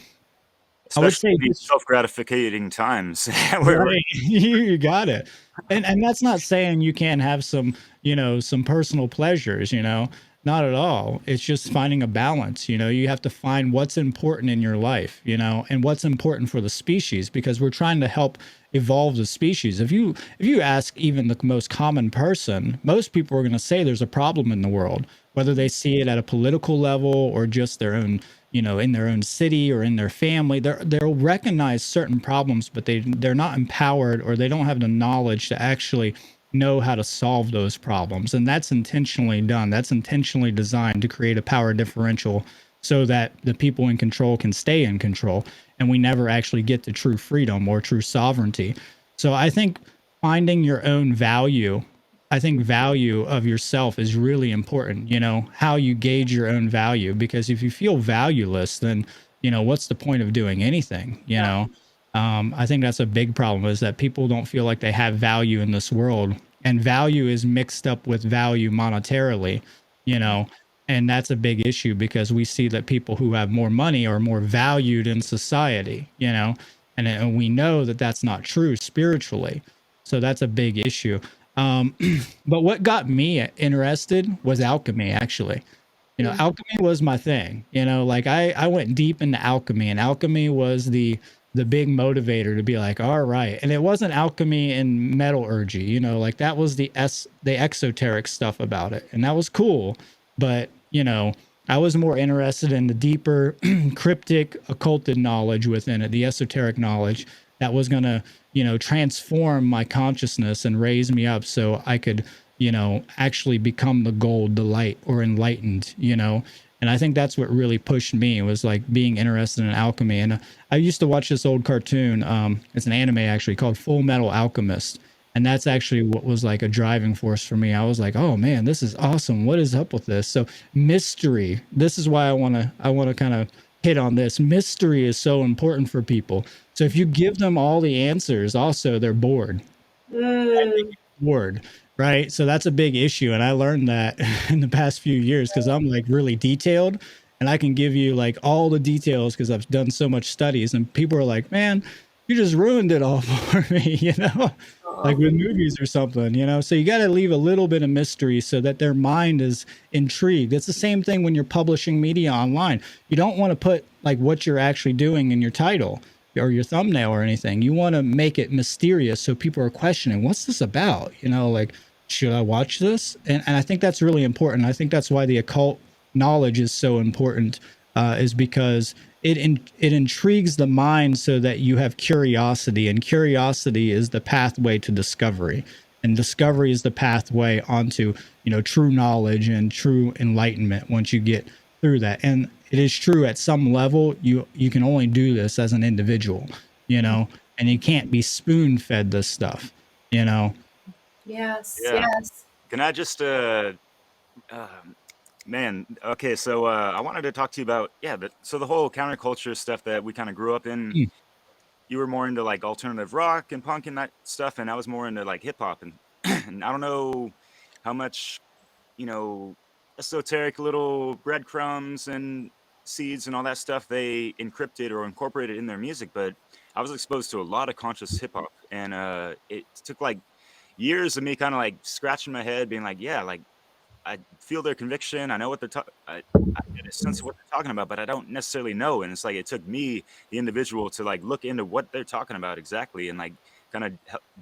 I would especially say in these this, self-gratifying times. right? You got it. And that's not saying you can't have some, you know, some personal pleasures, you know, not at all. It's just finding a balance. You know, you have to find what's important in your life, you know, and what's important for the species, because we're trying to help evolve the species. If you ask even the most common person, most people are going to say there's a problem in the world, whether they see it at a political level or just their own, you know, in their own city or in their family. They'll recognize certain problems, but they're not empowered, or they don't have the knowledge to actually know how to solve those problems. And that's intentionally done. That's intentionally designed to create a power differential so that the people in control can stay in control, and we never actually get to true freedom or true sovereignty. So I think finding your own value, I think value of yourself is really important, you know, how you gauge your own value. Because if you feel valueless, then, you know, what's the point of doing anything, you Yeah. know? I think that's a big problem, is that people don't feel like they have value in this world. And value is mixed up with value monetarily, you know, and that's a big issue because we see that people who have more money are more valued in society, you know, and we know that that's not true spiritually. So that's a big issue. Um, but what got me interested was alchemy, actually. You know, Mm. alchemy was my thing. You know, like I went deep into alchemy, and alchemy was the big motivator to be like, all right. And it wasn't alchemy and metallurgy, you know, like that was the exoteric stuff about it. And that was cool. But, you know, I was more interested in the deeper cryptic occulted knowledge within it, the esoteric knowledge that was going to, you know, transform my consciousness and raise me up so I could, you know, actually become the gold, the light, or enlightened, you know. And I think that's what really pushed me, was like being interested in alchemy. And I used to watch this old cartoon. It's an anime actually called Full Metal Alchemist. And that's actually what was like a driving force for me. I was like, oh man, this is awesome. What is up with this? So mystery. This is why I want to kind of hit on this. Mystery is so important for people. So if you give them all the answers, also they're bored. Mm. Bored, right? So that's a big issue. And I learned that in the past few years because I'm like really detailed, and I can give you like all the details because I've done so much studies, and people are like, man, you just ruined it all for me, you know, like Aw. with movies or something, you know? So you got to leave a little bit of mystery so that their mind is intrigued. It's the same thing when you're publishing media online. You don't want to put like what you're actually doing in your title or your thumbnail or anything. You want to make it mysterious so people are questioning, what's this about? You know, like, should I watch this? And I think that's really important. I think that's why the occult knowledge is so important, is because it intrigues the mind so that you have curiosity, and curiosity is the pathway to discovery, and discovery is the pathway onto, you know, true knowledge and true enlightenment once you get through that. And it is true, at some level you can only do this as an individual, you know, and you can't be spoon fed this stuff, you know. Yes, Yeah. yes. Can I just um, man, okay, so I wanted to talk to you about, yeah, so the whole counterculture stuff that we kind of grew up in. Mm. You were more into like alternative rock and punk and that stuff, and I was more into like hip hop, and and I don't know how much, you know, esoteric little breadcrumbs and seeds and all that stuff they encrypted or incorporated in their music, but I was exposed to a lot of conscious hip hop, and it took like years of me kind of like scratching my head, being like, yeah, like I feel their conviction. I know what they're I get a sense of what they're talking about, but I don't necessarily know. And it's like it took me, the individual, to like look into what they're talking about exactly, and like kind of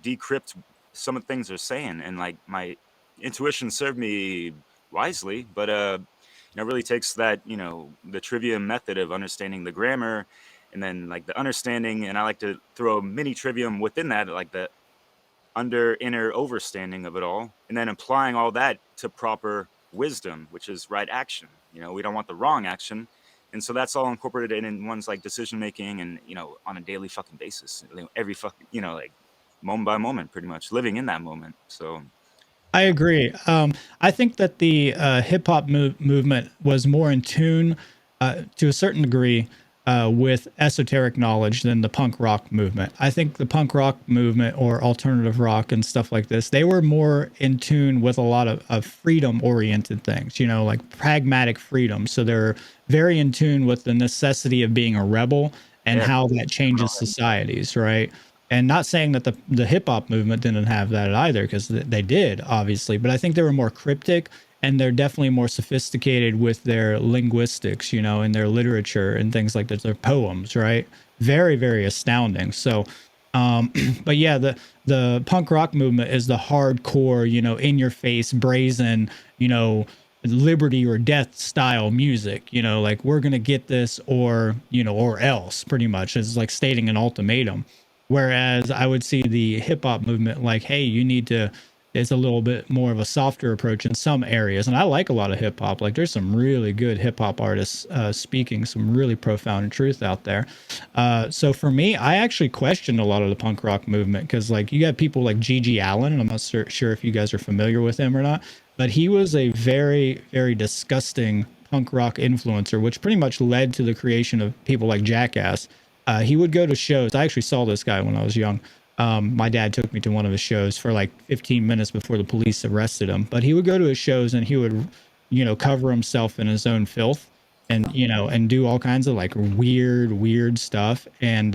decrypt some of the things they're saying. And like my intuition served me wisely, but really takes that, the trivia method of understanding the grammar, and then like the understanding, and I like to throw a mini trivium within that, like the inner overstanding of it all, and then applying all that to proper wisdom, which is right action. We don't want the wrong action. And so that's all incorporated in one's like decision making, and on a daily fucking basis, every fucking, like moment by moment, pretty much living in that moment. So I agree. I think that the hip hop movement was more in tune to a certain degree with esoteric knowledge than the punk rock movement. I think the punk rock movement or alternative rock and stuff like this, they were more in tune with a lot of freedom oriented things, like pragmatic freedom. So they're very in tune with the necessity of being a rebel and yeah, how that changes societies, right? And not saying that the hip hop movement didn't have that either, because they did, obviously. But I think they were more cryptic, and they're definitely more sophisticated with their linguistics, and their literature and things like that. Their poems, right? Very, very astounding. So, but yeah, the punk rock movement is the hardcore, in your face, brazen, liberty or death style music. Like we're gonna get this, or else, pretty much. It's like stating an ultimatum. Whereas I would see the hip hop movement like, hey, you need to, it's a little bit more of a softer approach in some areas. And I like a lot of hip hop. Like there's some really good hip hop artists speaking some really profound truth out there. So for me, I actually questioned a lot of the punk rock movement because like you got people like Gigi Allen, and I'm not sure if you guys are familiar with him or not, but he was a very, very disgusting punk rock influencer, which pretty much led to the creation of people like Jackass. He would go to shows. I actually saw this guy when I was young. My dad took me to one of his shows for like 15 minutes before the police arrested him. But he would go to his shows and he would, cover himself in his own filth and, and do all kinds of like weird stuff. And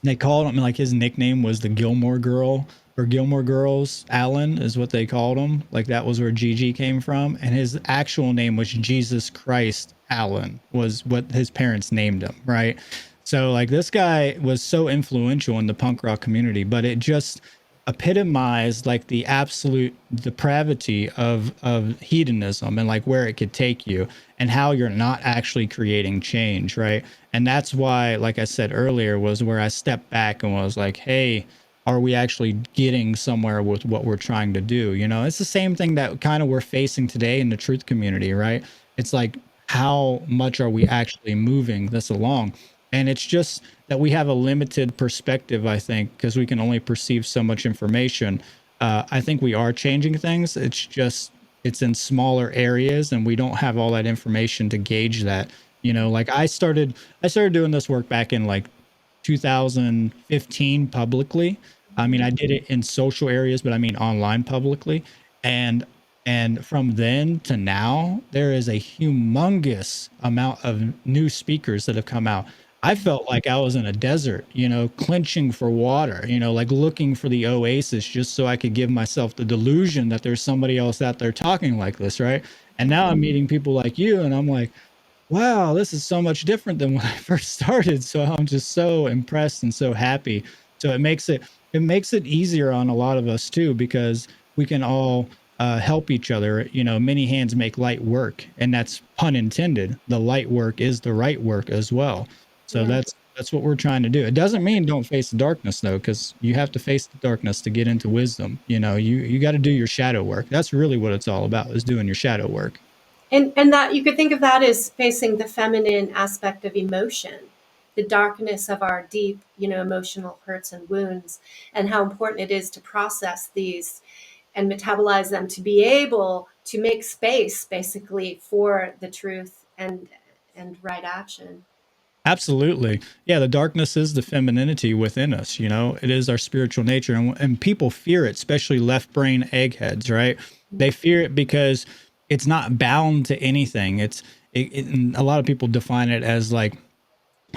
they called him, like his nickname was the Gilmore Girl or Gilmore Girls. Allen is what they called him. Like that was where Gigi came from. And his actual name was Jesus Christ Allen, was what his parents named him, right? So like this guy was so influential in the punk rock community, but it just epitomized like the absolute depravity of hedonism and like where it could take you and how you're not actually creating change, right? And that's why, like I said earlier, was where I stepped back and was like, hey, are we actually getting somewhere with what we're trying to do? It's the same thing that kind of we're facing today in the truth community, right? It's like, how much are we actually moving this along? And it's just that we have a limited perspective, I think, because we can only perceive so much information. I think we are changing things. It's just, it's in smaller areas and we don't have all that information to gauge that. Like I started doing this work back in like 2015 publicly. I mean, I did it in social areas, but I mean online publicly. And from then to now, there is a humongous amount of new speakers that have come out. I felt like I was in a desert, clenching for water, like looking for the oasis just so I could give myself the delusion that there's somebody else out there talking like this, right? And now I'm meeting people like you, and I'm like, wow, this is so much different than when I first started. So I'm just so impressed and so happy. So it makes it easier on a lot of us too, because we can all help each other. Many hands make light work, and that's pun intended. The light work is the right work as well. So Yeah. that's what we're trying to do. It doesn't mean don't face the darkness though, because you have to face the darkness to get into wisdom. You got to do your shadow work. That's really what it's all about, is doing your shadow work. And that you could think of that as facing the feminine aspect of emotion, the darkness of our deep, emotional hurts and wounds, and how important it is to process these and metabolize them to be able to make space basically for the truth and right action. Absolutely. Yeah, the darkness is the femininity within us, It is our spiritual nature, and people fear it, especially left brain eggheads, right? They fear it because it's not bound to anything. And a lot of people define it as like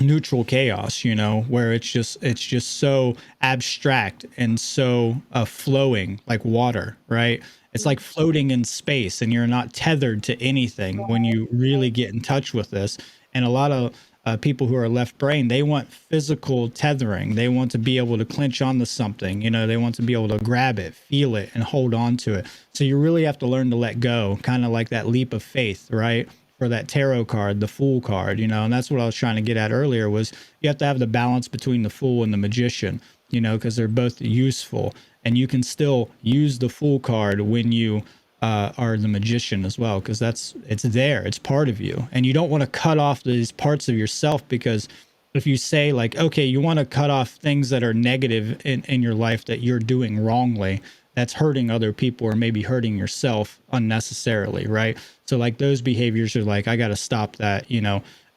neutral chaos, where it's just so abstract and so flowing like water, right? It's like floating in space and you're not tethered to anything when you really get in touch with this. And a lot of people who are left brain, they want physical tethering. They want to be able to clinch onto something, they want to be able to grab it, feel it, and hold on to it. So you really have to learn to let go, kind of like that leap of faith, right? For that tarot card, the Fool card, and that's what I was trying to get at earlier was you have to have the balance between the Fool and the Magician, because they're both useful, and you can still use the Fool card when you are the Magician as well, because it's there, it's part of you, and you don't want to cut off these parts of yourself, because if you say like, okay, you want to cut off things that are negative in your life that you're doing wrongly, that's hurting other people or maybe hurting yourself unnecessarily, right? So like those behaviors are like, I got to stop that,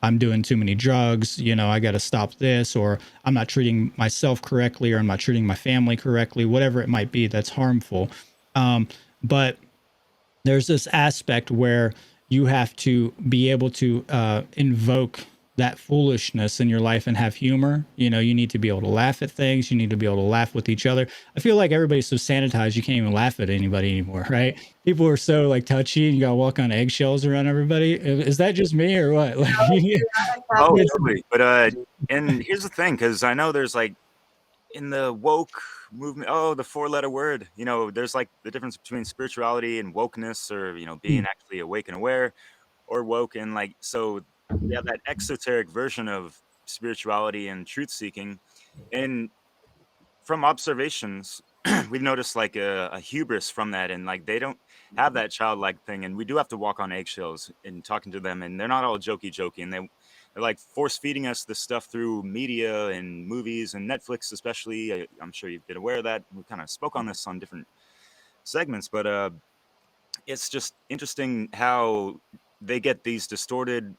I'm doing too many drugs, I got to stop this, or I'm not treating myself correctly, or I'm not treating my family correctly, whatever it might be that's harmful. But there's this aspect where you have to be able to invoke that foolishness in your life and have humor. You need to be able to laugh at things. You need to be able to laugh with each other. I feel like everybody's so sanitized you can't even laugh at anybody anymore, right? People are so like touchy and you gotta walk on eggshells around everybody. Is that just me or what? Like, Oh, totally. But and here's the thing, because I know there's like in the woke movement, the four-letter word, there's like the difference between spirituality and wokeness, or being actually awake and aware, or woke, and like so we have that exoteric version of spirituality and truth seeking. And from observations, we've noticed like a hubris from that, and like they don't have that childlike thing, and we do have to walk on eggshells in talking to them, and they're not all jokey, and they're like force feeding us this stuff through media and movies and Netflix, especially. I'm sure you've been aware of that. We kind of spoke on this on different segments, but it's just interesting how they get these distorted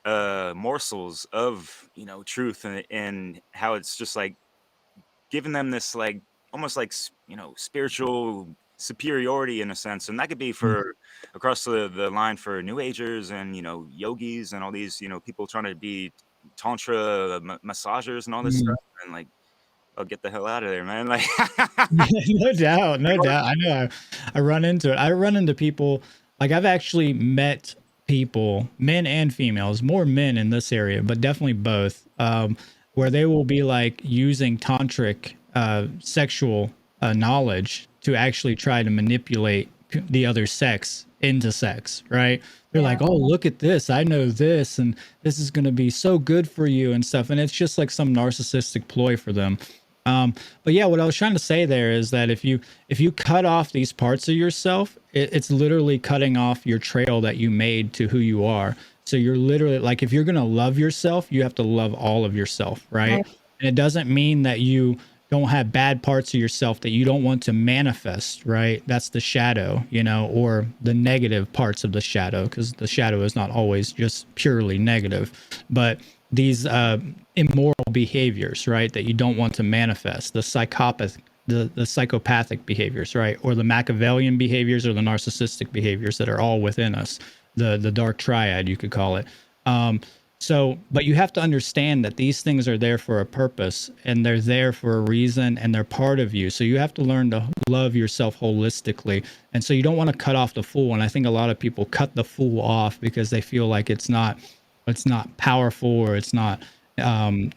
morsels of truth, and how it's just like giving them this like almost like spiritual superiority in a sense, and that could be for across the line for new agers and yogis and all these people trying to be tantra massagers and all this stuff, and like, oh, get the hell out of there, man. Like No doubt, no doubt. I know I run into it. I run into people, like I've actually met people, men and females, more men in this area, but definitely both, where they will be like using tantric sexual knowledge to actually try to manipulate the other sex into sex, right? They're like, oh, look at this. I know this, and this is going to be so good for you and stuff. And it's just like some narcissistic ploy for them. But yeah, what I was trying to say there is that if you cut off these parts of yourself, it's literally cutting off your trail that you made to who you are. So you're literally like, if you're gonna love yourself, you have to love all of yourself, right? And it doesn't mean that you don't have bad parts of yourself that you don't want to manifest, right? That's the shadow, or the negative parts of the shadow, because the shadow is not always just purely negative. But these immoral behaviors, right, that you don't want to manifest, the psychopathic behaviors, right, or the Machiavellian behaviors, or the narcissistic behaviors that are all within us, the dark triad, you could call it. But you have to understand that these things are there for a purpose, and they're there for a reason, and they're part of you. So you have to learn to love yourself holistically. And so you don't want to cut off the fool. And I think a lot of people cut the fool off because they feel like it's not powerful, or it's not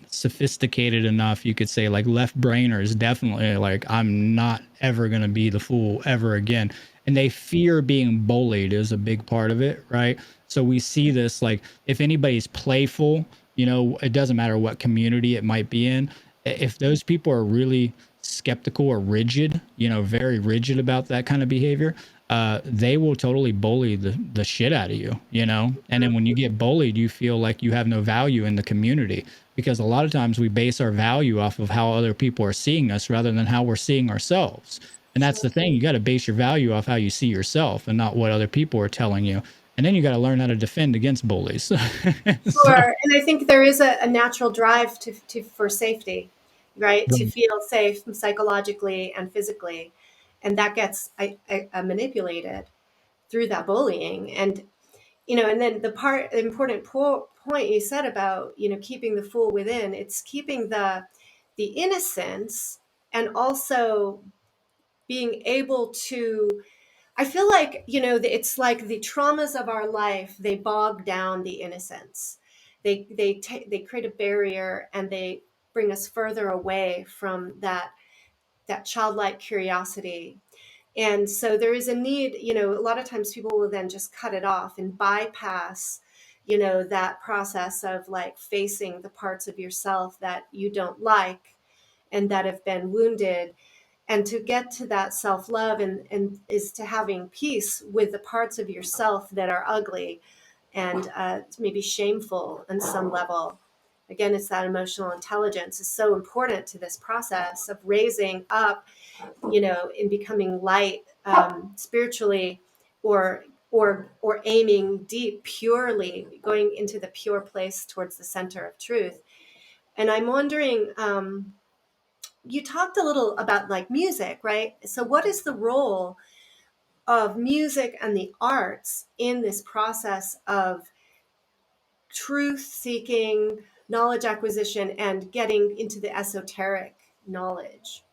sophisticated enough. You could say like left brainers definitely like, I'm not ever going to be the fool ever again. And they fear being bullied is a big part of it, right? So we see this, like if anybody's playful, it doesn't matter what community it might be in. If those people are really skeptical or rigid, very rigid about that kind of behavior, they will totally bully the shit out of you, And then when you get bullied, you feel like you have no value in the community, because a lot of times we base our value off of how other people are seeing us rather than how we're seeing ourselves. And that's the thing. You got to base your value off how you see yourself and not what other people are telling you. And then you got to learn how to defend against bullies. Sure. And I think there is a natural drive for safety, right? To feel safe psychologically and physically. And that gets manipulated through that bullying. And and then the important point you said about, keeping the fool within, it's keeping the innocence, and also being able to, I feel like, it's like the traumas of our life, they bog down the innocence. They create a barrier, and they bring us further away from that childlike curiosity. And so there is a need, a lot of times people will then just cut it off and bypass, that process of like facing the parts of yourself that you don't like and that have been wounded. And to get to that self-love, and is to having peace with the parts of yourself that are ugly and maybe shameful on some level. Again, it's that emotional intelligence is so important to this process of raising up, in becoming light, spiritually, or aiming deep, purely going into the pure place towards the center of truth. And I'm wondering, you talked a little about like music, right? So what is the role of music and the arts in this process of truth seeking, knowledge acquisition, and getting into the esoteric knowledge?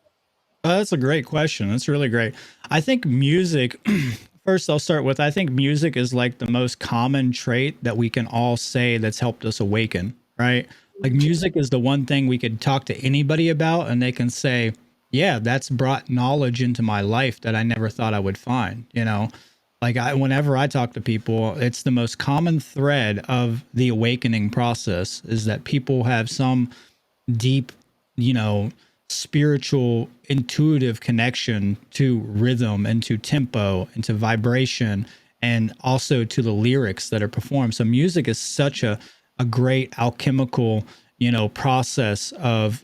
That's a great question. That's really great. I think music, first, I'll start with I think music is like the most common trait that we can all say that's helped us awaken, right? Like music is the one thing we could talk to anybody about and they can say, yeah, that's brought knowledge into my life that I never thought I would find, you know? Like whenever I talk to people, it's the most common thread of the awakening process is that people have some deep, you know, spiritual, intuitive connection to rhythm and to tempo and to vibration and also to the lyrics that are performed. So music is such a great alchemical, you know, process of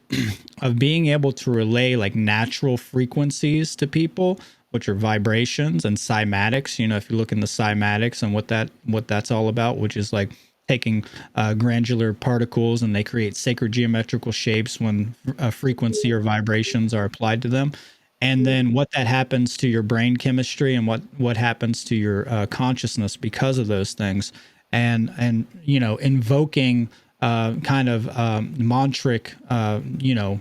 of being able to relay like natural frequencies to people, which are vibrations and cymatics. You know, if you look in the cymatics and what that's all about, which is like taking granular particles and they create sacred geometrical shapes when a frequency or vibrations are applied to them. And then what that happens to your brain chemistry and what happens to your consciousness because of those things. And you know, invoking kind of mantric, you know,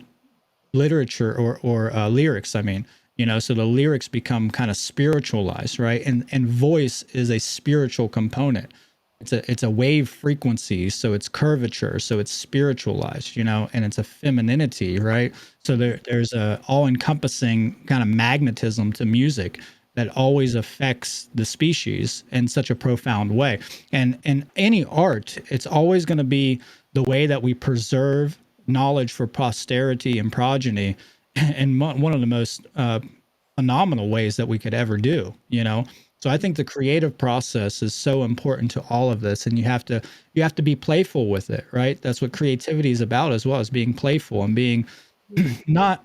literature or lyrics. I mean, you know, so the lyrics become kind of spiritualized, right? And voice is a spiritual component. It's a wave frequency, so it's curvature, so it's spiritualized, you know, and it's a femininity, right? So there's a all-encompassing kind of magnetism to music that always affects the species in such a profound way. And in any art, it's always going to be the way that we preserve knowledge for posterity and progeny, and one of the most phenomenal ways that we could ever do, you know. So I think the creative process is so important to all of this, and you have to be playful with it, right? That's what creativity is about as well, as being playful and being not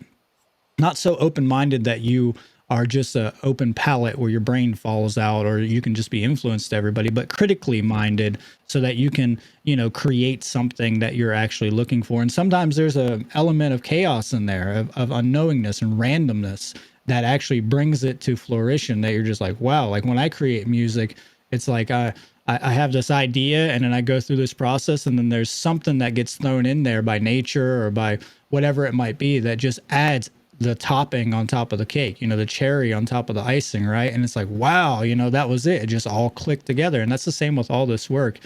not so open-minded that you are just a open palette where your brain falls out or you can just be influenced to everybody, but critically minded so that you can, you know, create something that you're actually looking for. And sometimes there's a element of chaos in there, of unknowingness and randomness that actually brings it to flourish. That you're just like, wow, like when I create music, it's like I have this idea and then I go through this process and then there's something that gets thrown in there by nature or by whatever it might be that just adds the topping on top of the cake, you know, the cherry on top of the icing, right? And it's like, wow, you know, that was it. It just all clicked together. And that's the same with all this work.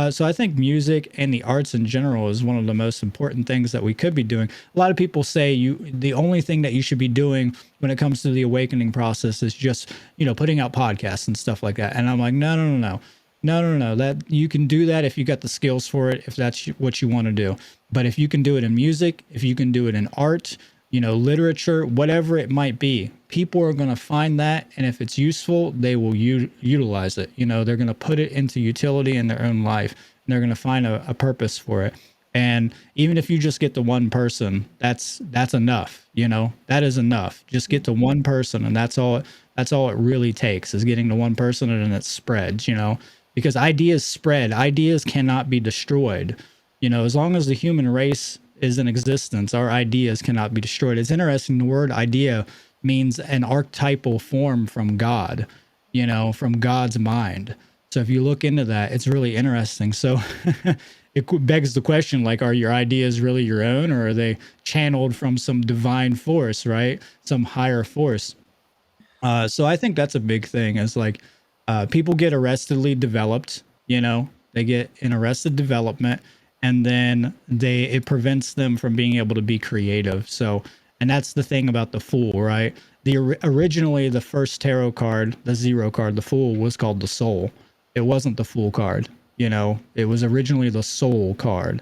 So I think music and the arts in general is one of the most important things that we could be doing. A lot of people say the only thing that you should be doing when it comes to the awakening process is just, you know, putting out podcasts and stuff like that. And I'm like, no, no, no, no. No, no, no. That you can do that if you got the skills for it, if that's what you want to do. But if you can do it in music, if you can do it in art, you know, literature, whatever it might be, people are going to find that. And if it's useful, they will utilize it. You know, they're going to put it into utility in their own life and they're going to find a purpose for it. And even if you just get to one person, that's enough. You know, that is enough. Just get to one person. And that's all it really takes is getting to one person and then it spreads, you know, because ideas spread, ideas cannot be destroyed. You know, as long as the human race is in existence, our ideas cannot be destroyed. It's interesting. The word idea means an archetypal form from God, you know, from God's mind. So if you look into that, it's really interesting. So it begs the question, like, are your ideas really your own, or are they channeled from some divine force, right? Some higher force. So I think that's a big thing is like people get arrestedly developed, you know, they get in arrested development, and then it prevents them from being able to be creative. So, and that's the thing about the Fool, right? Originally the first tarot card, the zero card, the Fool, was called the Soul. It wasn't the Fool card, you know, it was originally the Soul card.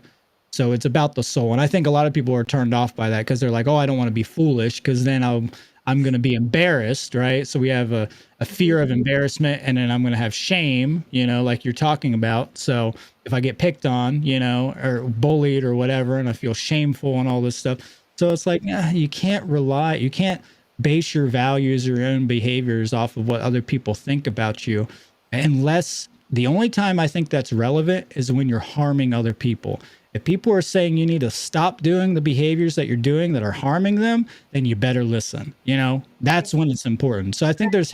So it's about the soul. And I think a lot of people are turned off by that because they're like, oh, I don't want to be foolish because then I'm going to be embarrassed, right? So we have a fear of embarrassment, and then I'm going to have shame, you know, like you're talking about. So if I get picked on, you know, or bullied or whatever, and I feel shameful and all this stuff. So it's like, you can't base your values or your own behaviors off of what other people think about you, unless the only time I think that's relevant is when you're harming other people. If people are saying you need to stop doing the behaviors that you're doing that are harming them, then you better listen. You know, that's when it's important. So I think there's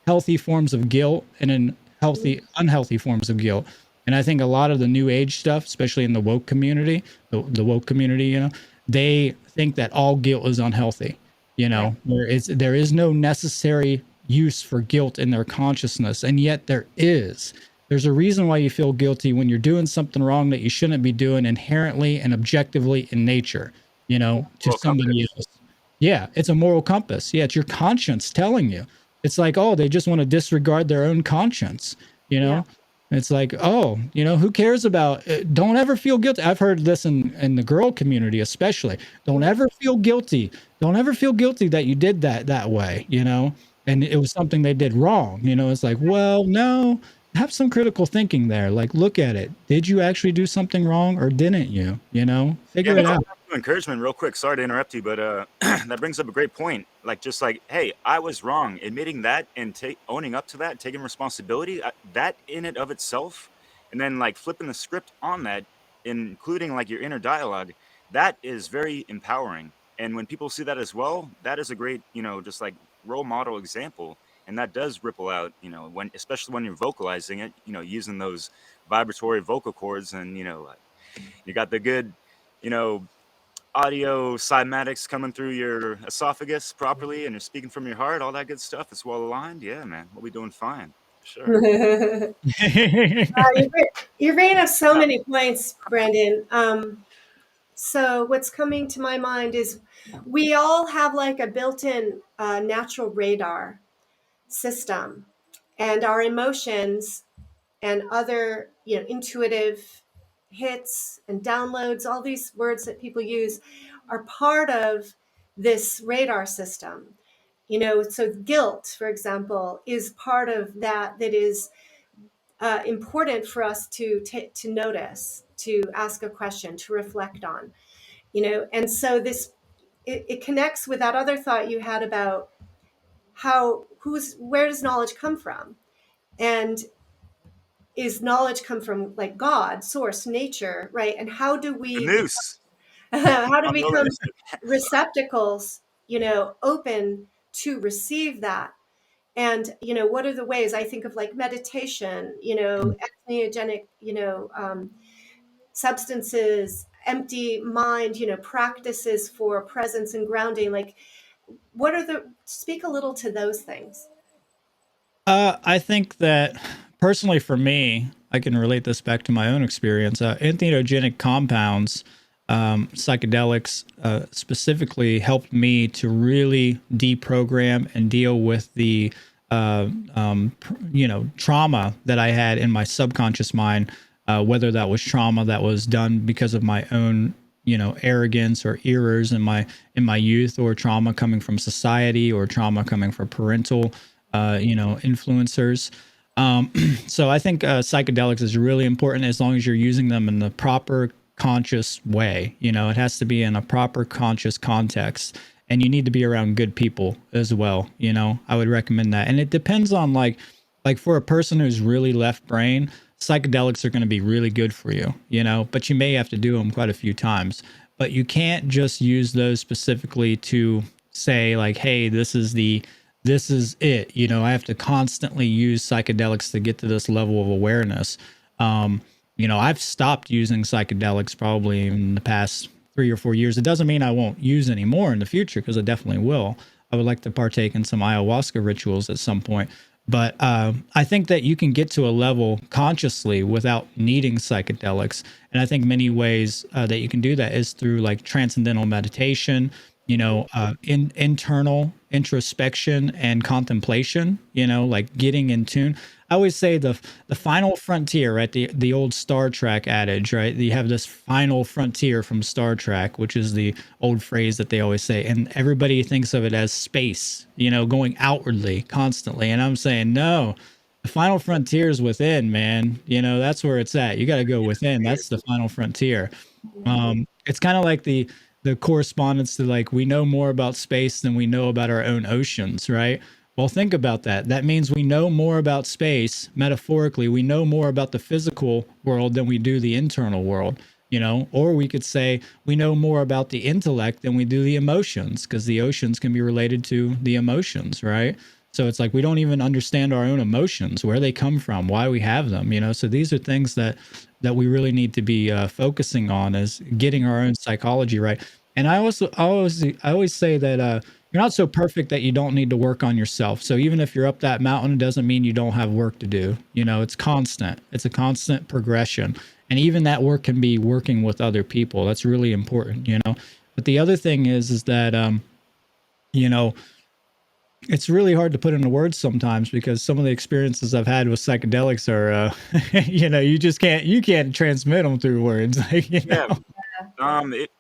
healthy forms of guilt and then unhealthy forms of guilt. And I think a lot of the new age stuff, especially in the woke community, the woke community, you know, they think that all guilt is unhealthy. You know, there is no necessary use for guilt in their consciousness, and yet there is. There's a reason why you feel guilty when you're doing something wrong that you shouldn't be doing inherently and objectively in nature, you know, to Moral somebody compass. else. Yeah, it's a moral compass. Yeah, it's your conscience telling you. It's like, oh, they just want to disregard their own conscience, you Yeah. know? It's like, oh, you know, who cares about don't ever feel guilty. I've heard this in the girl community, especially. Don't ever feel guilty. Don't ever feel guilty that you did that way, you know? And it was something they did wrong. You know, it's like, well, no, have some critical thinking there. Like, look at it. Did you actually do something wrong or didn't you? You know, Yeah, figure it going out. back to encouragement real quick. Sorry to interrupt you, but that brings up a great point. Like, just like, hey, I was wrong. Admitting that and owning up to that, taking responsibility, that in it of itself, and then like flipping the script on that, including like your inner dialogue, that is very empowering. And when people see that as well, that is a great, you know, just like role model example. And that does ripple out, you know, when especially when you're vocalizing it, you know, using those vibratory vocal cords, and you know, you got the good, you know, audio cymatics coming through your esophagus properly, and you're speaking from your heart, all that good stuff. It's well aligned. Yeah, man, we'll be doing fine. Sure. You're bringing up so many points, Brandon. So what's coming to my mind is we all have like a built-in natural radar system, and our emotions and other, you know, intuitive hits and downloads, all these words that people use, are part of this radar system. You know, so guilt, for example, is part of that. That is important for us to notice, to ask a question, to reflect on. You know, and so this it connects with that other thought you had about where does knowledge come from, and is knowledge come from like God, source, nature, right? And how do The we noose. how do we Unrelated. become receptacles, you know, open to receive that? And you know, what are the ways? I think of like meditation, you know, entheogenic, you know, substances, empty mind, you know, practices for presence and grounding. Like, what are the speak a little to those things? I think that personally for me, I can relate this back to my own experience. Entheogenic compounds, psychedelics specifically helped me to really deprogram and deal with the, you know, trauma that I had in my subconscious mind, whether that was trauma that was done because of my own, you know, arrogance or errors in my youth, or trauma coming from society, or trauma coming from parental you know, influencers. So I think psychedelics is really important as long as you're using them in the proper conscious way. You know, it has to be in a proper conscious context, and you need to be around good people as well. You know, I would recommend that. And it depends on like for a person who's really left brain, psychedelics are going to be really good for you, you know, but you may have to do them quite a few times. But you can't just use those specifically to say like, hey, this is this is it. You know, I have to constantly use psychedelics to get to this level of awareness. Um, you know, I've stopped using psychedelics probably in the past 3 or 4 years. It doesn't mean I won't use any more in the future, because I definitely will. I would like to partake in some ayahuasca rituals at some point. But I think that you can get to a level consciously without needing psychedelics. And I think many ways that you can do that is through like transcendental meditation, you know, internal introspection and contemplation, you know, like getting in tune. I always say the final frontier, right? The old Star Trek adage, right? You have this final frontier from Star Trek, which is the old phrase that they always say, and everybody thinks of it as space, you know, going outwardly constantly. And I'm saying, no, the final frontier is within, man. You know, that's where it's at. You got to go within. That's the final frontier. It's kind of like the correspondence to, like, we know more about space than we know about our own oceans, right? Well, think about that. That means we know more about space, metaphorically. We know more about the physical world than we do the internal world, you know? Or we could say we know more about the intellect than we do the emotions, because the oceans can be related to the emotions, right? So it's like we don't even understand our own emotions, where they come from, why we have them, you know? So these are things that we really need to be focusing on, is getting our own psychology right. And I always say that you're not so perfect that you don't need to work on yourself. So even if you're up that mountain, it doesn't mean you don't have work to do. You know, it's constant. It's a constant progression. And even that work can be working with other people. That's really important, you know. But the other thing is that you know, it's really hard to put into words sometimes, because some of the experiences I've had with psychedelics are, you know, you can't transmit them through words. Like, you Yeah. know?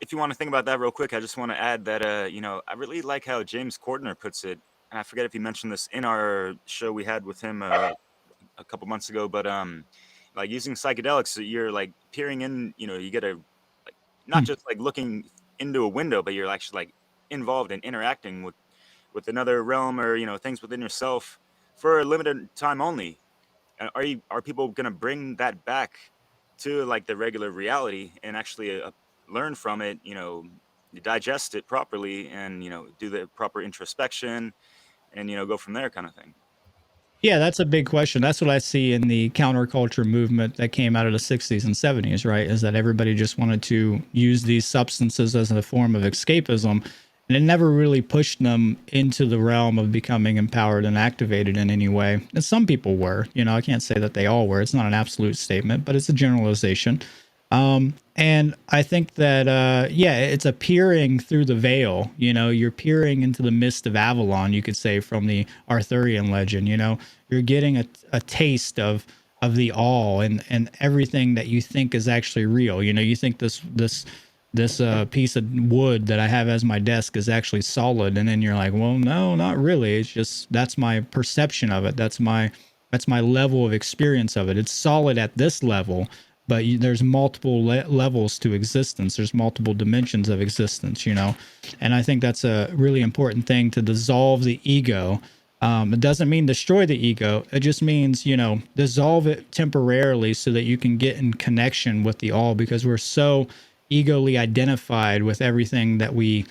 If you want to think about that real quick, I just want to add that you know, I really like how James Cordner puts it, and I forget if he mentioned this in our show we had with him a couple months ago, but like using psychedelics, you're like peering in, you know, you get a like not Hmm. just like looking into a window, but you're actually like involved in interacting with another realm, or you know, things within yourself for a limited time only. Are people going to bring that back to like the regular reality and actually learn from it, you know, digest it properly, and you know, do the proper introspection, and you know, go from there, kind of thing. Yeah, that's a big question. That's what I see in the counterculture movement that came out of the 60s and 70s, right? Is that everybody just wanted to use these substances as a form of escapism, and it never really pushed them into the realm of becoming empowered and activated in any way. And some people were, you know, I can't say that they all were. It's not an absolute statement, but it's a generalization. And I think that, yeah, it's a peering through the veil. You know, you're peering into the mist of Avalon, you could say, from the Arthurian legend. You know, you're getting a taste of the all, and everything that you think is actually real. You know, you think this piece of wood that I have as my desk is actually solid, and then you're like, well, no, not really. It's just, that's my perception of it. That's my level of experience of it. It's solid at this level, but there's multiple levels to existence. There's multiple dimensions of existence, you know. And I think that's a really important thing, to dissolve the ego. It doesn't mean destroy the ego. It just means, you know, dissolve it temporarily so that you can get in connection with the all, because we're so egoly identified with everything that we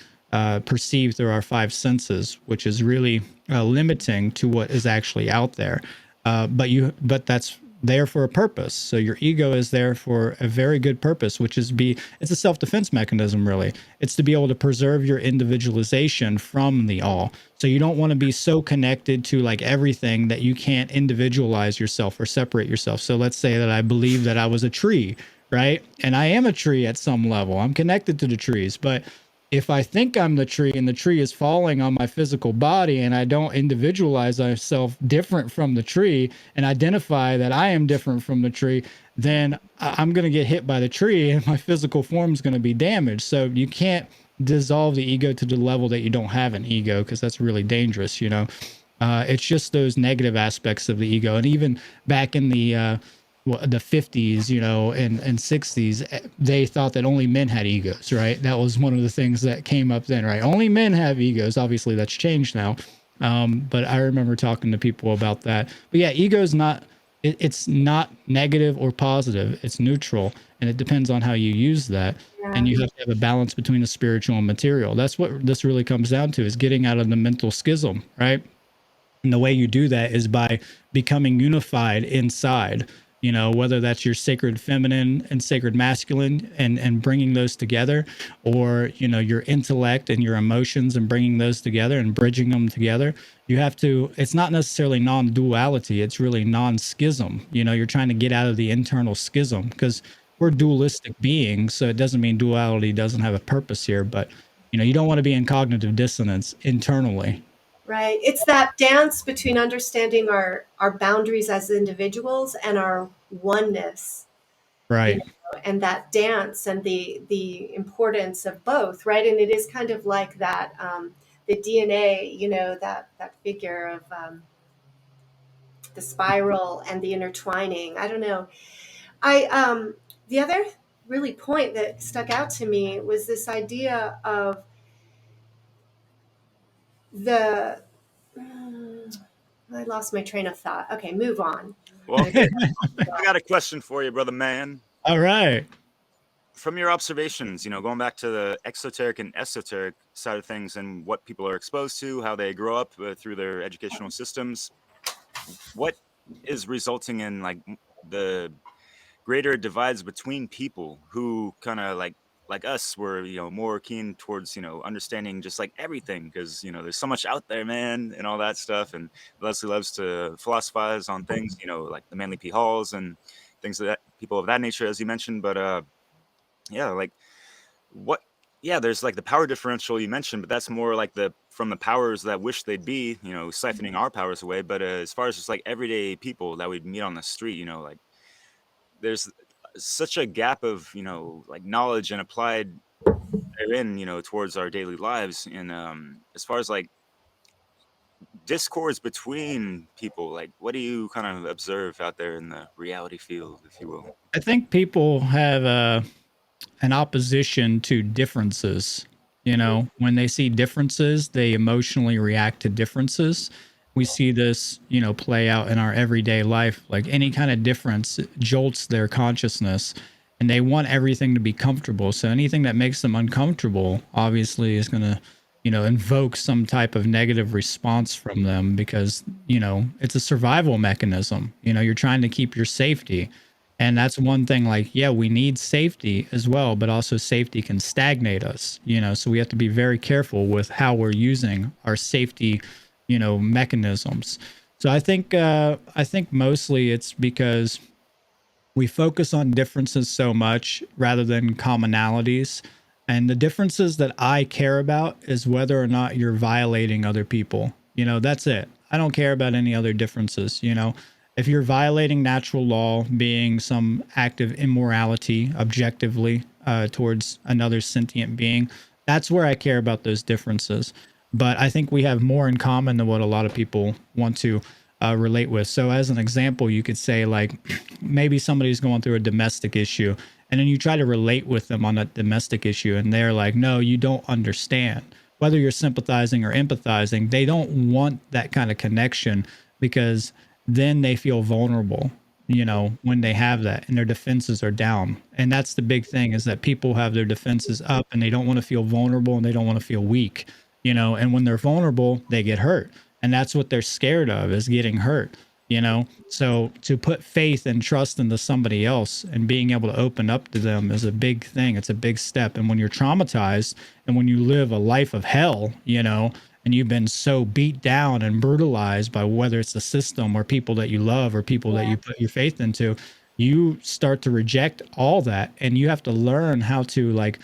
perceive through our five senses, which is really limiting to what is actually out there. But that's there for a purpose. So your ego is there for a very good purpose, which is it's a self-defense mechanism, really. It's to be able to preserve your individualization from the all. So you don't want to be so connected to like everything that you can't individualize yourself or separate yourself. So let's say that I believe that I was a tree, right? And I am a tree at some level. I'm connected to the trees, but if I think I'm the tree and the tree is falling on my physical body, and I don't individualize myself different from the tree and identify that I am different from the tree, then I'm going to get hit by the tree and my physical form is going to be damaged. So you can't dissolve the ego to the level that you don't have an ego, because that's really dangerous, you know. It's just those negative aspects of the ego. And even back in the 50s, you know, and 60s, they thought that only men had egos, right? That was one of the things that came up then, right? Only men have egos. Obviously, that's changed now. But I remember talking to people about that. But yeah, ego is not, it's not negative or positive. It's neutral, and it depends on how you use that. And Yeah. you have to have a balance between the spiritual and material. That's what this really comes down to, is getting out of the mental schism, right? And the way you do that is by becoming unified inside, you know, whether that's your sacred feminine and sacred masculine, and bringing those together, or, you know, your intellect and your emotions and bringing those together and bridging them together. You have to, it's not necessarily non-duality, it's really non-schism. You know, you're trying to get out of the internal schism, because we're dualistic beings. So it doesn't mean duality doesn't have a purpose here, but, you know, you don't want to be in cognitive dissonance internally. Right. It's that dance between understanding our boundaries as individuals and our oneness, you Right. know, and that dance and the importance of both, right? And it is kind of like that, the DNA, you know, that figure of the spiral and the intertwining. I don't know. I The other really point that stuck out to me was this idea of the I lost my train of thought. Okay, move on. Well, okay, I got a question for you, brother man. All right. From your observations, you know, going back to the exoteric and esoteric side of things and what people are exposed to, how they grow up through their educational systems, what is resulting in like the greater divides between people who kind of like us were, you know, more keen towards, you know, understanding just like everything, because, you know, there's so much out there, man, and all that stuff. And Leslie loves to philosophize on things, you know, like the Manly P. Halls and things that people of that nature, as you mentioned. But yeah, like what, yeah, there's like the power differential you mentioned, but that's more like the from the powers that wish they'd be, you know, siphoning our powers away. But as far as just like everyday people that we'd meet on the street, you know, like there's such a gap of, you know, like knowledge and applied therein, you know, towards our daily lives. And as far as like discords between people, like what do you kind of observe out there in the reality field, if you will? I think people have an opposition to differences. You know, when they see differences, they emotionally react to differences. We see this, you know, play out in our everyday life. Like any kind of difference jolts their consciousness, and they want everything to be comfortable. So anything that makes them uncomfortable obviously is going to, you know, invoke some type of negative response from them, because, you know, it's a survival mechanism. You know, you're trying to keep your safety. And that's one thing, like, yeah, we need safety as well, but also safety can stagnate us, you know, so we have to be very careful with how we're using our safety, you know, mechanisms. So I think mostly it's because we focus on differences so much rather than commonalities. And the differences that I care about is whether or not you're violating other people. You know, that's it. I don't care about any other differences. You know, if you're violating natural law, being some act of immorality objectively towards another sentient being, that's where I care about those differences. But I think we have more in common than what a lot of people want to relate with. So, as an example, you could say, like, maybe somebody's going through a domestic issue, and then you try to relate with them on that domestic issue, and they're like, no, you don't understand. Whether you're sympathizing or empathizing, they don't want that kind of connection, because then they feel vulnerable, you know, when they have that and their defenses are down. And that's the big thing, is that people have their defenses up and they don't want to feel vulnerable and they don't want to feel weak, you know, and when they're vulnerable, they get hurt. And that's what they're scared of, is getting hurt, you know. So to put faith and trust into somebody else and being able to open up to them is a big thing. It's a big step. And when you're traumatized and when you live a life of hell, you know, and you've been so beat down and brutalized by whether it's the system or people that you love or people that you put your faith into, you start to reject all that, and you have to learn how to, like,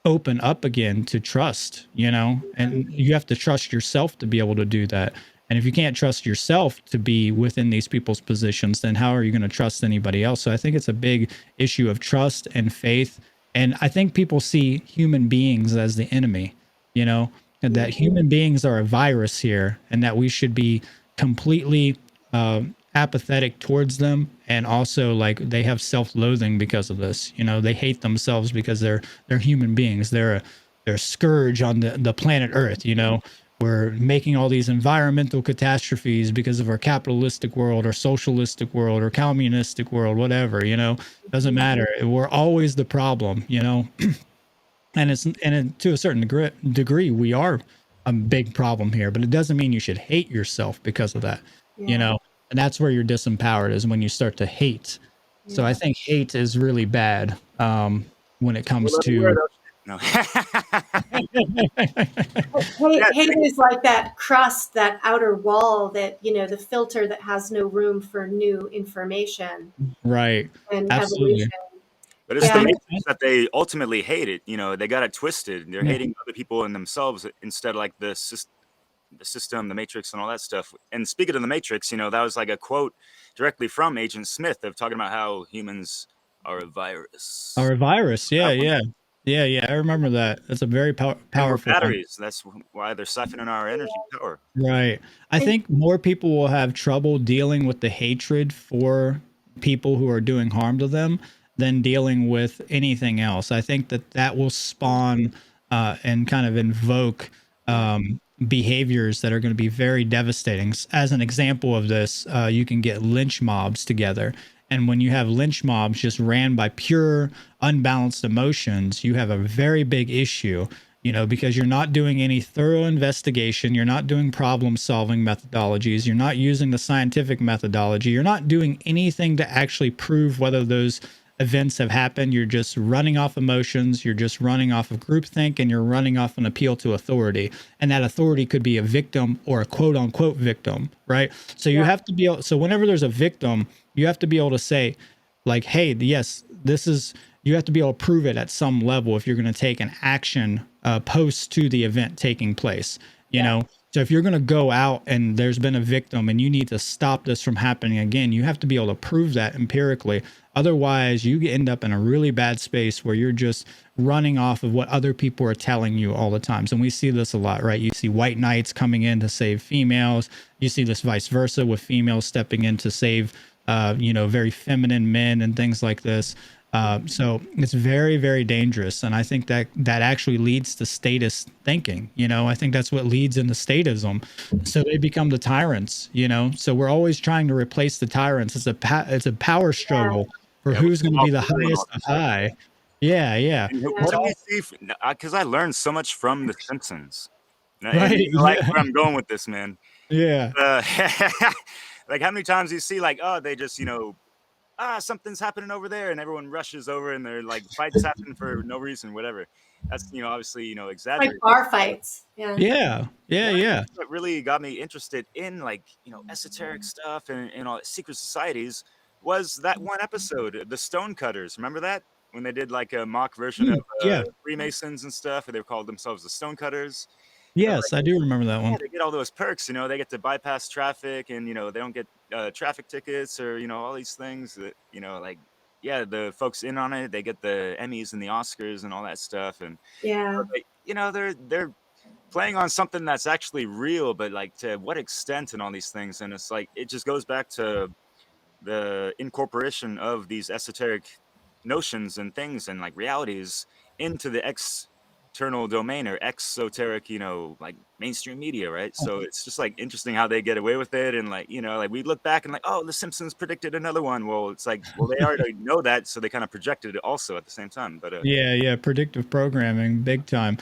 open up again to trust, you know, and you have to trust yourself to be able to do that. And if you can't trust yourself to be within these people's positions, then how are you going to trust anybody else? So I think it's a big issue of trust and faith. And I think people see human beings as the enemy, you know, and that human beings are a virus here, and that we should be completely apathetic towards them. And also, like, they have self-loathing because of this. You know, they hate themselves because they're human beings. They're a scourge on the planet Earth. You know, we're making all these environmental catastrophes because of our capitalistic world or socialistic world or communistic world, whatever. You know, doesn't matter. We're always the problem. You know, and to a certain degree we are a big problem here, but it doesn't mean you should hate yourself because of that, you Yeah. know, and that's where you're disempowered is when you start to hate. So I Yeah. think hate is really bad when it comes Four-letter word, to. oh, shit. No. Hate, Yeah, hate is like that crust, that outer wall, that, the filter that has no room for new information Right. and Absolutely. evolution. but it's I the Yeah. think. matrix that they ultimately hate it. They got it twisted. They're Yeah. hating other people and themselves instead of like the system, the matrix, and all that stuff. And speaking of the matrix, that was like a quote directly from Agent Smith of talking about how humans are a virus. Or a virus. Yeah. Yeah. Yeah. Yeah. I remember that. That's a very And we're powerful one. batteries. That's why they're siphoning our energy power. Right. I And think more people will have trouble dealing with the hatred for people who are doing harm to them than dealing with anything else. I think that that will spawn and kind of invoke yeah. behaviors that are going to be very devastating. As an example of this, you can get lynch mobs together. And when you have lynch mobs just ran by pure, unbalanced emotions, you have a very big issue, because you're not doing any thorough investigation. You're not doing problem solving methodologies. You're not using the scientific methodology. You're not doing anything to actually prove whether those events have happened. You're just running off emotions. You're just running off of groupthink, and you're running off an appeal to authority. And that authority could be a victim or a quote unquote victim, right? So you Yeah. have to be able, so whenever there's a victim, you have to be able to say, like, hey, yes, this is, you have to be able to prove it at some level if you're going to take an action post to the event taking place, you Yeah. know? So if you're going to go out and there's been a victim and you need to stop this from happening again, you have to be able to prove that empirically. Otherwise, you end up in a really bad space where you're just running off of what other people are telling you all the time. And we see this a lot, right? You see white knights coming in to save females. You see this vice versa with females stepping in to save very feminine men and things like this. So it's very, very dangerous. And I think that that actually leads to status thinking. I think that's what leads into statism. So they become the tyrants. So we're always trying to replace the tyrants. It's a power struggle for Yeah, with who's going to be the small and all highest that of stuff. high. Yeah, yeah. And Yeah. what It's do we all see? Because I learned so much from The Simpsons. And right. you like Yeah. where I'm going with this, man. Yeah. Uh, like how many times you see like, oh, they just, something's happening over there, and everyone rushes over, and they're like fights happen for no reason, whatever. That's obviously Like exaggerated. bar fights. Yeah. Yeah. Yeah. One of the Yeah. things that really got me interested in like esoteric stuff and all secret societies was that one episode, the Stonecutters. Remember that when they did like a mock version of Yeah. Freemasons and stuff, and they called themselves the Stonecutters. They're Yes, I do remember that yeah, one. they get all those perks, they get to bypass traffic and, they don't get traffic tickets or, all these things that, like, yeah, the folks in on it, they get the Emmys and the Oscars and all that stuff. And, Yeah. they're playing on something that's actually real, but like to what extent and all these things. And it's like, it just goes back to the incorporation of these esoteric notions and things and like realities into the external domain or exoteric, like mainstream media, right? So it's just like interesting how they get away with it. And like, like we look back and like, oh, The Simpsons predicted another one. Well, it's like, well, they already know that. So they kind of projected it also at the same time. But Yeah, yeah, predictive programming, big time.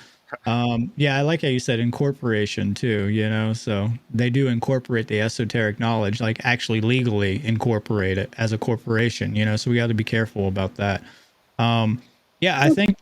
Yeah, I like how you said incorporation too, so they do incorporate the esoteric knowledge, like actually legally incorporate it as a corporation, so we got to be careful about that. Yeah, I think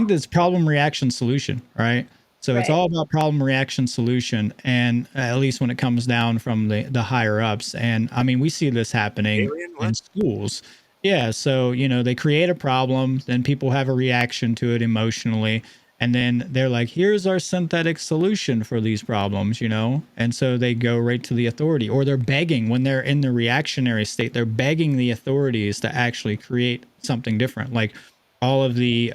that's problem reaction solution, right? So it's Right. all about problem reaction solution, and at least when it comes down from the higher ups. And I mean, we see this happening alien, in what? schools. Yeah, so they create a problem, then people have a reaction to it emotionally, and then they're like, "Here's our synthetic solution for these problems," and so they go right to the authority, or they're begging when they're in the reactionary state. They're begging the authorities to actually create something different, like all of the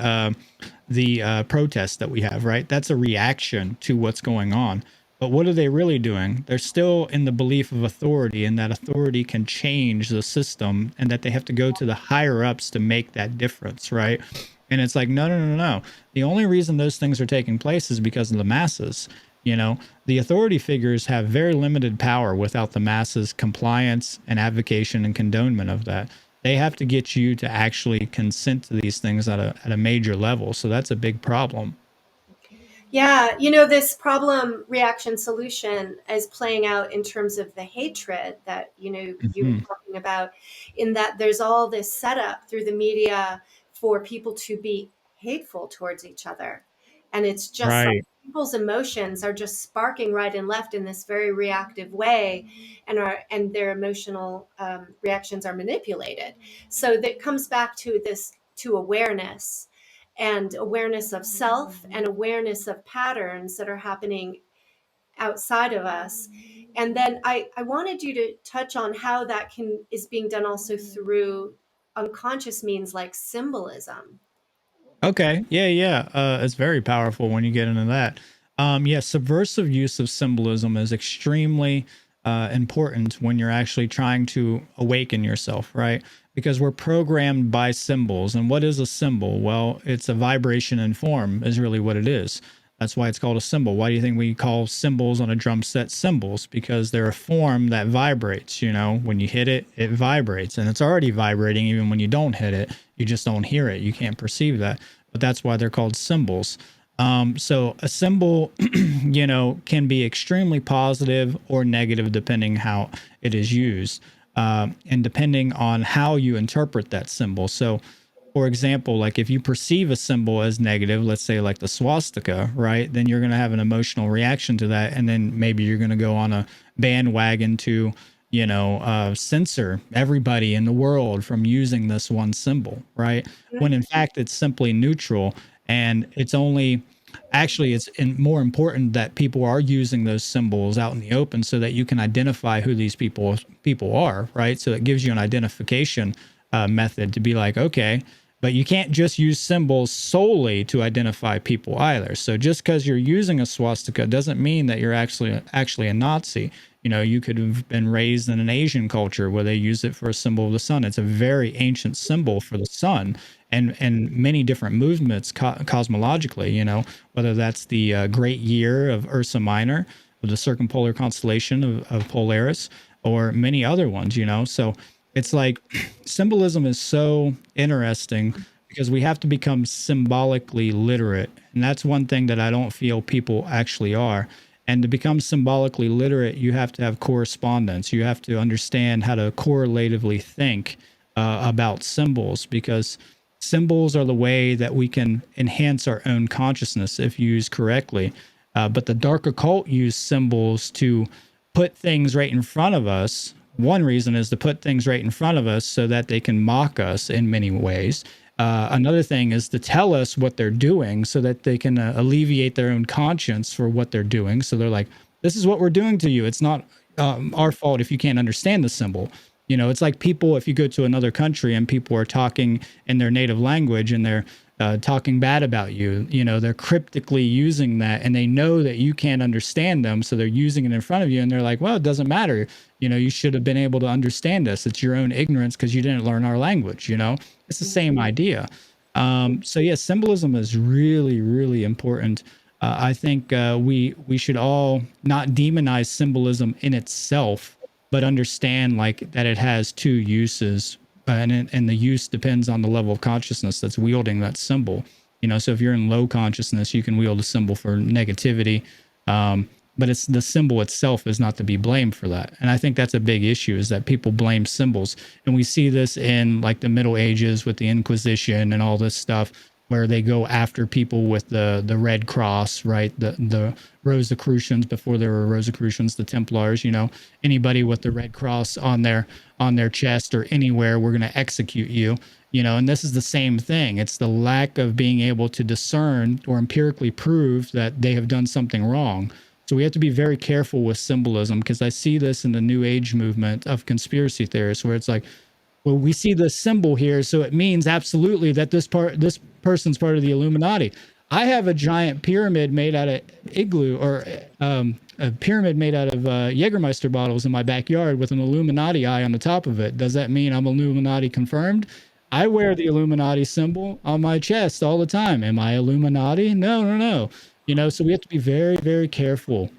protests that we have, right? That's a reaction to what's going on. But what are they really doing? They're still in the belief of authority, and that authority can change the system, and that they have to go to the higher ups to make that difference, right? And it's like, no, no, no, no. The only reason those things are taking place is because of the masses. The authority figures have very limited power without the masses' compliance and advocation and condonement of that. They have to get you to actually consent to these things at a major level. So that's a big problem. Yeah, this problem reaction solution is playing out in terms of the hatred that, you were Mhm. talking about, in that there's all this setup through the media for people to be hateful towards each other. And it's just like Right. people's emotions are just sparking right and left in this very reactive way, and their emotional reactions are manipulated. So that comes back to this, to awareness, and awareness of self and awareness of patterns that are happening outside of us. And then I wanted you to touch on how that is being done also through unconscious means like symbolism. Okay. Yeah, yeah. It's very powerful when you get into that. Yeah, subversive use of symbolism is extremely important when you're actually trying to awaken yourself, right? Because we're programmed by symbols. And what is a symbol? Well, it's a vibration in form, is really what it is. That's why it's called a symbol. Why do you think we call symbols on a drum set symbols? Because they're a form that vibrates. When you hit it, it vibrates, and it's already vibrating even when you don't hit it. You just don't hear it. You can't perceive that, but that's why they're called symbols. So a symbol, can be extremely positive or negative depending how it is used, and depending on how you interpret that symbol. So, for example, like if you perceive a symbol as negative, let's say like the swastika, right? Then you're going to have an emotional reaction to that, and then maybe you're going to go on a bandwagon to, censor everybody in the world from using this one symbol, right? When in fact it's simply neutral, and it's only actually more important that people are using those symbols out in the open so that you can identify who these people are, right? So it gives you an identification method to be like, okay, but you can't just use symbols solely to identify people either. So just because you're using a swastika doesn't mean that you're actually a Nazi. You could have been raised in an Asian culture where they use it for a symbol of the sun. It's a very ancient symbol for the sun, and many different movements cosmologically. Whether that's the Great Year of Ursa Minor, or the circumpolar constellation of Polaris, or many other ones. So it's like symbolism is so interesting because we have to become symbolically literate. And that's one thing that I don't feel people actually are. And to become symbolically literate, you have to have correspondence. You have to understand how to correlatively think about symbols, because symbols are the way that we can enhance our own consciousness if used correctly. But the dark occult use symbols to put things right in front of us. One reason is to put things right in front of us so that they can mock us in many ways. Another thing is to tell us what they're doing so that they can alleviate their own conscience for what they're doing. So they're like, this is what we're doing to you. It's not our fault if you can't understand the symbol. It's like people, if you go to another country and people are talking in their native language and they're talking bad about you, they're cryptically using that, and they know that you can't understand them. So they're using it in front of you, and they're like, well, it doesn't matter. You should have been able to understand us. It's your own ignorance because you didn't learn our language. It's the same idea. So yeah, symbolism is really, really important. I think we should all not demonize symbolism in itself, but understand like that it has two uses, and the use depends on the level of consciousness that's wielding that symbol. So if you're in low consciousness, you can wield a symbol for negativity, but it's the symbol itself is not to be blamed for that. And I think that's a big issue, is that people blame symbols, and we see this in like the Middle Ages with the Inquisition and all this stuff, where they go after people with the Red Cross, right? The Rosicrucians, before there were Rosicrucians, the Templars. Anybody with the Red Cross on their chest or anywhere, we're going to execute you. And this is the same thing. It's the lack of being able to discern or empirically prove that they have done something wrong. So we have to be very careful with symbolism, because I see this in the New Age movement of conspiracy theorists, where it's like, well, we see the symbol here, so it means absolutely that this person's part of the Illuminati. I have a giant pyramid made out of igloo, or a pyramid made out of Jägermeister bottles in my backyard with an Illuminati eye on the top of it. Does that mean I'm Illuminati confirmed? I wear the Illuminati symbol on my chest all the time. Am I Illuminati? No, no, no. So we have to be very, very careful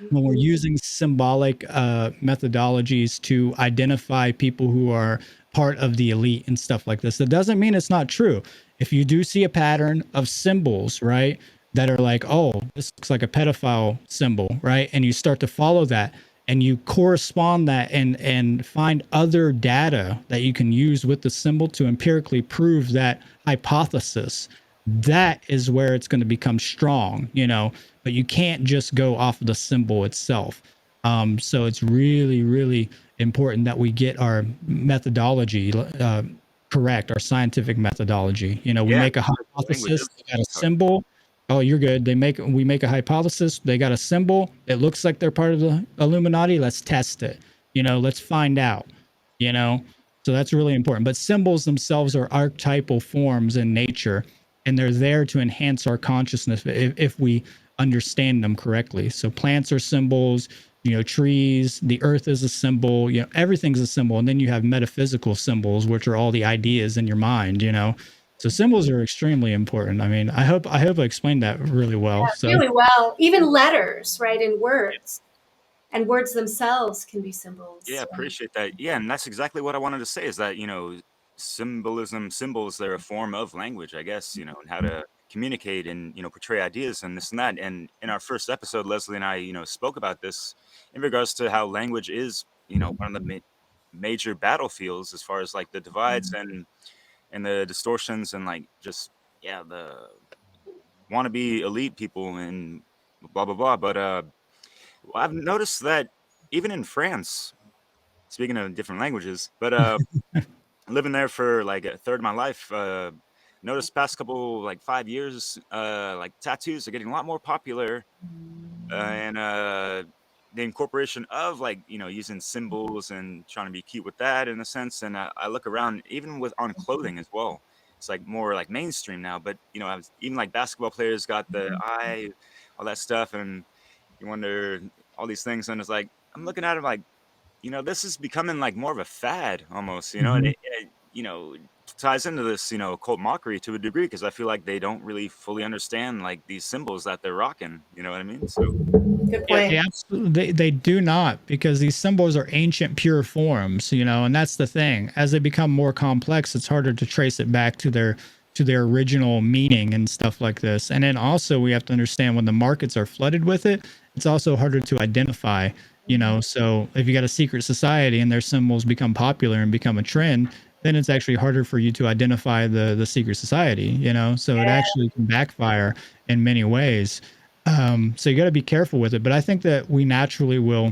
when we're using symbolic methodologies to identify people who are part of the elite and stuff like this. That doesn't mean it's not true. If you do see a pattern of symbols, right? that are like, oh, this looks like a pedophile symbol, right? And you start to follow that and you correspond that and find other data that you can use with the symbol to empirically prove that hypothesis. That is where it's going to become strong, you know, but you can't just go off of the symbol itself. So it's really, really important that we get our methodology correct, our scientific methodology. You know, we Yeah, make a the language hypothesis, of we got a sorry. symbol. Oh, you're good. We make a hypothesis. They got a symbol. It looks like they're part of the Illuminati. Let's test it. You know, let's find out. You know, so that's really important. But symbols themselves are archetypal forms in nature, and they're there to enhance our consciousness if we understand them correctly. So plants are symbols, you know, trees, the earth is a symbol, you know, everything's a symbol. And then you have metaphysical symbols, which are all the ideas in your mind, you know. So symbols are extremely important. I mean, I hope I explained that really well. So Really well. Even letters, right, in words, and words themselves can be Yeah, symbols. Right? appreciate that. Yeah, and that's exactly what I wanted to say is that, symbols, they're a form of language, I guess, and how to communicate and, portray ideas and this and that. And in our first episode, Leslie and I, spoke about this in regards to how language is, one of the major battlefields as far as like the divides and the distortions and like just, yeah, the wannabe elite people and blah, blah, blah. But I've noticed that even in France, speaking of different languages, but living there for like a third of my life, noticed past couple like 5 years, like tattoos are getting a lot more popular, and the incorporation of like using symbols and trying to be cute with that in a sense. And I look around even with on clothing as well. It's like more like mainstream now, but I was even like basketball players got the eye, all that stuff, and you wonder all these things, and it's like I'm looking at it like this is becoming like more of a fad almost, and mhm. it ties into this, occult mockery to a degree because I feel like they don't really fully understand like these symbols that they're rocking. You know what I mean? So Good yeah, They point. absolutely they do not, because these symbols are ancient pure forms, you know, and that's the thing. As they become more complex, it's harder to trace it back to their original meaning and stuff like this. And then also we have to understand when the markets are flooded with it, it's also harder to identify, you know. So if you got a secret society and their symbols become popular and become a trend, then it's actually harder for you to identify the secret society, you know. So it actually can backfire in many ways. So you got to be careful with it. But I think that we naturally will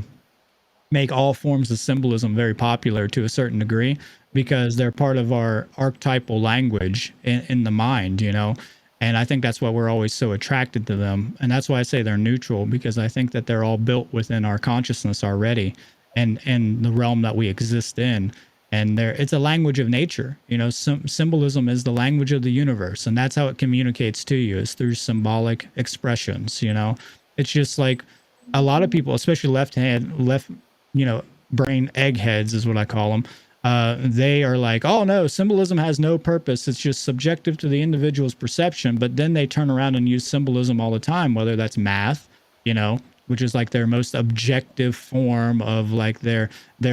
make all forms of symbolism very popular to a certain degree because they're part of our archetypal language in the mind, you know. And I think that's why we're always so attracted to them. And that's why I say they're neutral, because I think that they're all built within our consciousness already and the realm that we exist in. And there, it's a language of nature. You know, symbolism is the language of the universe, and that's how it communicates to you, is through symbolic expressions. You know, it's just like a lot of people, especially left, you know, brain eggheads is what I call them. They are like, oh no, symbolism has no purpose. It's just subjective to the individual's perception. But then they turn around and use symbolism all the time, whether that's math, you know, which is like their most objective form of like their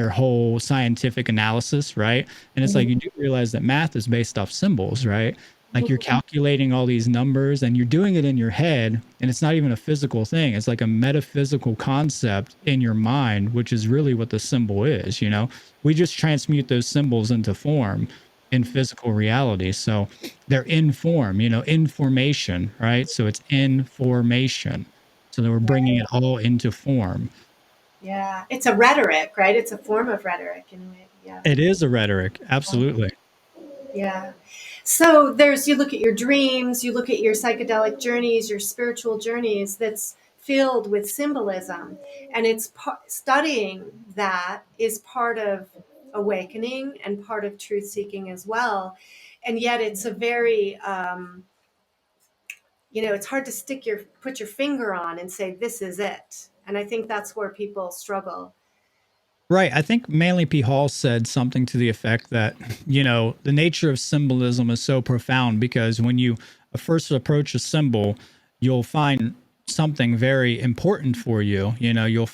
whole scientific analysis, right? And it's like you do realize that math is based off symbols, right? Like you're calculating all these numbers and you're doing it in your head, and it's not even a physical thing. It's like a metaphysical concept in your mind, which is really what the symbol is, you know. We just transmute those symbols into form in physical reality. So they're in form, you know, information, right? So it's information. So that we're bringing it all into form. Yeah, it's a rhetoric, right? It's a form of rhetoric in a way. Yeah. It is a rhetoric, absolutely. Yeah. So there's, you look at your dreams, you look at your psychedelic journeys, your spiritual journeys, that's filled with symbolism. And studying that is part of awakening and part of truth seeking as well. And yet it's a very, it's hard to put your finger on and say, this is it. And I think that's where people struggle. Right. I think Manly P. Hall said something to the effect that, you know, the nature of symbolism is so profound because when you first approach a symbol, you'll find something very important for you. You know, you'll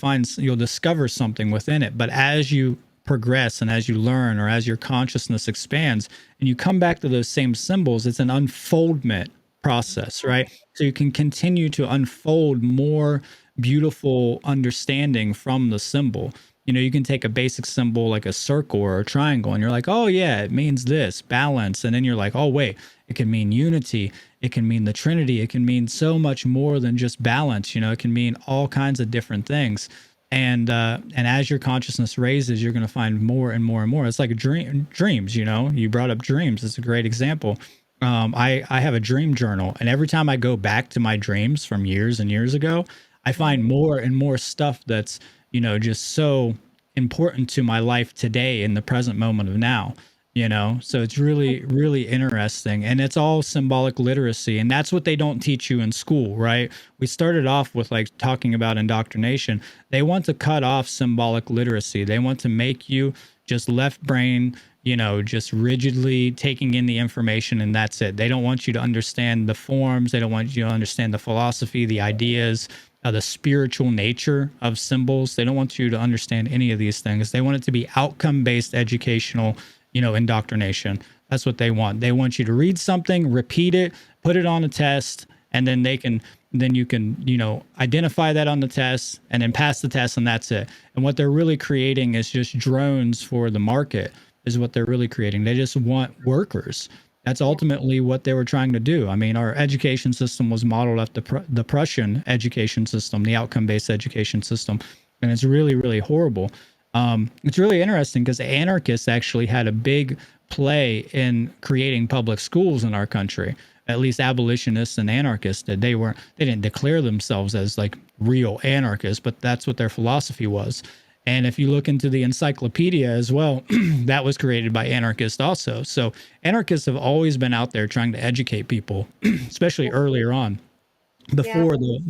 discover something within it. But as you progress and as you learn or as your consciousness expands and you come back to those same symbols, it's an unfoldment process, right? So you can continue to unfold more beautiful understanding from the symbol. You know, you can take a basic symbol like a circle or a triangle, and you're like, oh, yeah, it means this balance. And then you're like, oh, wait, it can mean unity. It can mean the Trinity. It can mean so much more than just balance. You know, it can mean all kinds of different things. And as your consciousness raises, you're going to find more and more and more. It's like dreams. You know, you brought up dreams. It's a great example. I have a dream journal, and every time I go back to my dreams from years and years ago, I find more and more stuff that's, you know, just so important to my life today in the present moment of now. You know, so it's really, really interesting, and it's all symbolic literacy, and that's what they don't teach you in school, right? We started off with like talking about indoctrination. They want to cut off symbolic literacy. They want to make you just left brain, you know, just rigidly taking in the information, and that's it. They don't want you to understand the forms. They don't want you to understand the philosophy, the ideas, the spiritual nature of symbols. They don't want you to understand any of these things. They want it to be outcome based educational, you know, indoctrination. That's what they want. They want you to read something, repeat it, put it on a test, and then you can, you know, identify that on the test and then pass the test, and that's it. And what they're really creating is just drones for the market, is what they're really creating. They just want workers. That's ultimately what they were trying to do. I mean, our education system was modeled after the Prussian education system, the outcome-based education system, and it's really, really horrible. It's really interesting because anarchists actually had a big play in creating public schools in our country. At least abolitionists and anarchists did. They didn't declare themselves as like real anarchists, but that's what their philosophy was. And if you look into the encyclopedia as well, that was created by anarchists also. So anarchists have always been out there trying to educate people, especially earlier on, Yeah.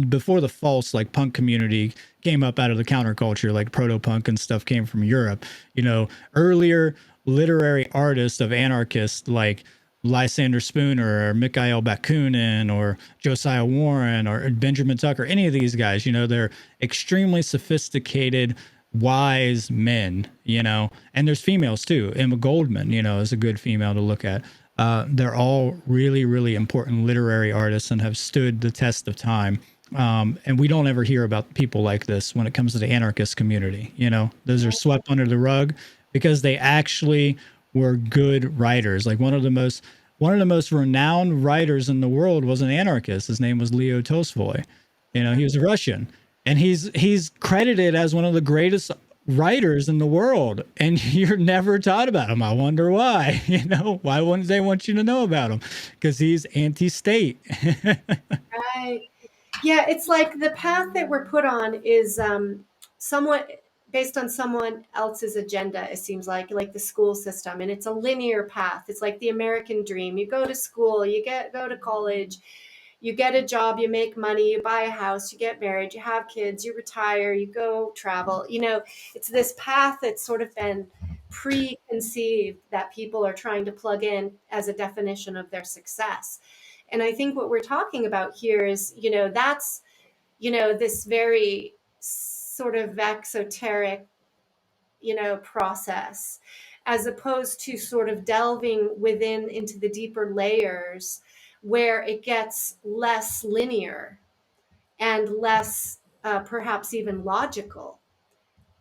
before the false like punk community came up out of the counterculture, like proto punk and stuff came from Europe. You know, earlier literary artists of anarchists like Lysander Spooner or Mikhail Bakunin or Josiah Warren or Benjamin Tucker, any of these guys, you know, they're extremely sophisticated, wise men, you know, and there's females too. Emma Goldman, you know, is a good female to look at. They're all really, really important literary artists and have stood the test of time. And we don't ever hear about people like this when it comes to the anarchist community. You know, those are swept under the rug because they actually were good writers. Like one of the most renowned writers in the world was an anarchist. His name was Leo Tolstoy. You know, he was a Russian, and he's credited as one of the greatest writers in the world, and you're never taught about him. I wonder why. You know, why wouldn't they want you to know about him? Because he's anti-state. Right. Yeah, it's like the path that we're put on is somewhat based on someone else's agenda, it seems like the school system. And it's a linear path. It's like the American dream. You go to school, go to college, you get a job, you make money, you buy a house, you get married, you have kids, you retire, you go travel. You know, it's this path that's sort of been preconceived that people are trying to plug in as a definition of their success. And I think what we're talking about here is, that's, this very sort of exoteric, process, as opposed to sort of delving within into the deeper layers where it gets less linear and less perhaps even logical.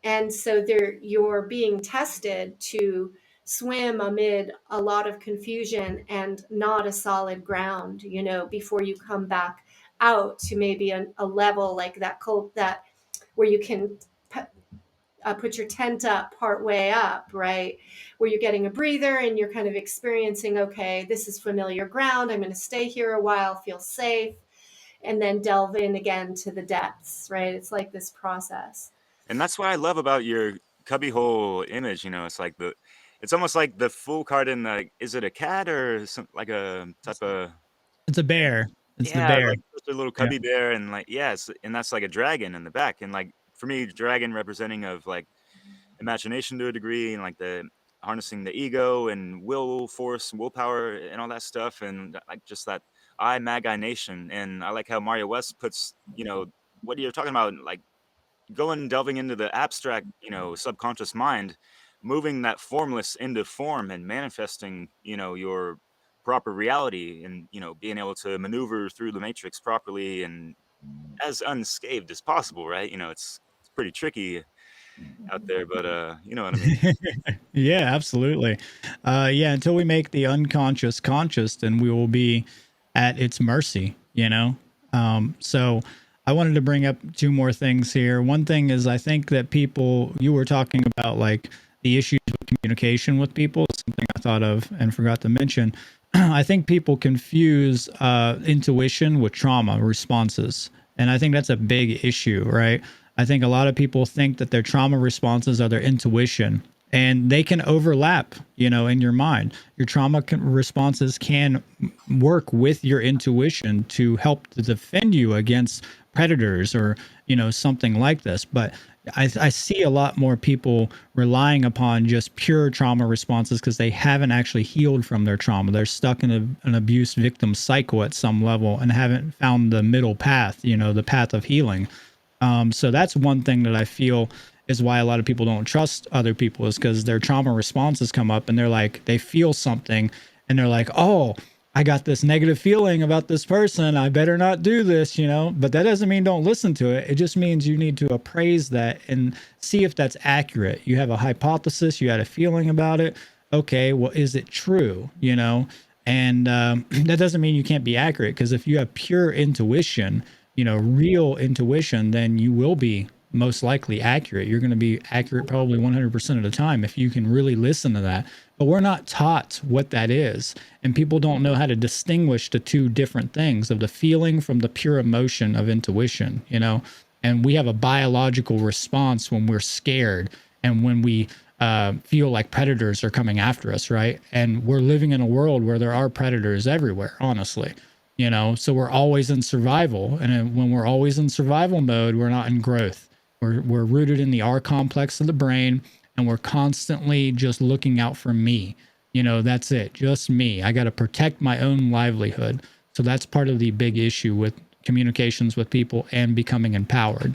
And so you're being tested to swim amid a lot of confusion and not a solid ground, before you come back out to maybe a level like that where you can put your tent up part way up, right? Where you're getting a breather and you're kind of experiencing, okay, this is familiar ground. I'm going to stay here a while, feel safe, and then delve in again to the depths, right? It's like this process. And that's what I love about your cubbyhole image. You know, it's almost like the fool card in like, is it a cat or some like a type of It's a bear. It's the yeah, bear. like just a little Yeah. cubby bear, and like yes, and that's like a dragon in the back, and like for me, dragon representing of like imagination to a degree, and like the harnessing the ego and will force, willpower, and all that stuff, and like just that I Magi Nation, and I like how Mario West puts what you're talking about, like going delving into the abstract, subconscious mind, moving that formless into form and manifesting, your proper reality, and being able to maneuver through the matrix properly and as unscathed as possible, right? It's pretty tricky out there, but you know what I mean. Yeah, absolutely. Yeah, until we make the unconscious conscious, then we will be at its mercy, you know? So I wanted to bring up two more things here. One thing is, I think that people, you were talking about like the issues with communication with people, something I thought of and forgot to mention. I think people confuse intuition with trauma responses. And I think that's a big issue, right? I think a lot of people think that their trauma responses are their intuition, and they can overlap, in your mind. Your responses can work with your intuition to help to defend you against predators or, something like this. But I see a lot more people relying upon just pure trauma responses because they haven't actually healed from their trauma. They're stuck in an abuse victim cycle at some level and haven't found the middle path, the path of healing. So that's one thing that I feel is why a lot of people don't trust other people, is because their trauma responses come up and they're like, they feel something and they're like, oh, I got this negative feeling about this person. I better not do this, but that doesn't mean don't listen to it. It just means you need to appraise that and see if that's accurate. You have a hypothesis, you had a feeling about it. Okay, well, is it true? And that doesn't mean you can't be accurate, because if you have pure intuition, real intuition, then you will be most likely accurate. You're going to be accurate probably 100% of the time if you can really listen to that. But we're not taught what that is. And people don't know how to distinguish the two different things of the feeling from the pure emotion of intuition, And we have a biological response when we're scared and when we feel like predators are coming after us, right? And we're living in a world where there are predators everywhere, honestly. So we're always in survival. And when we're always in survival mode, we're not in growth. We're rooted in the R complex of the brain, and we're constantly just looking out for me. That's it. Just me. I got to protect my own livelihood. So that's part of the big issue with communications with people and becoming empowered.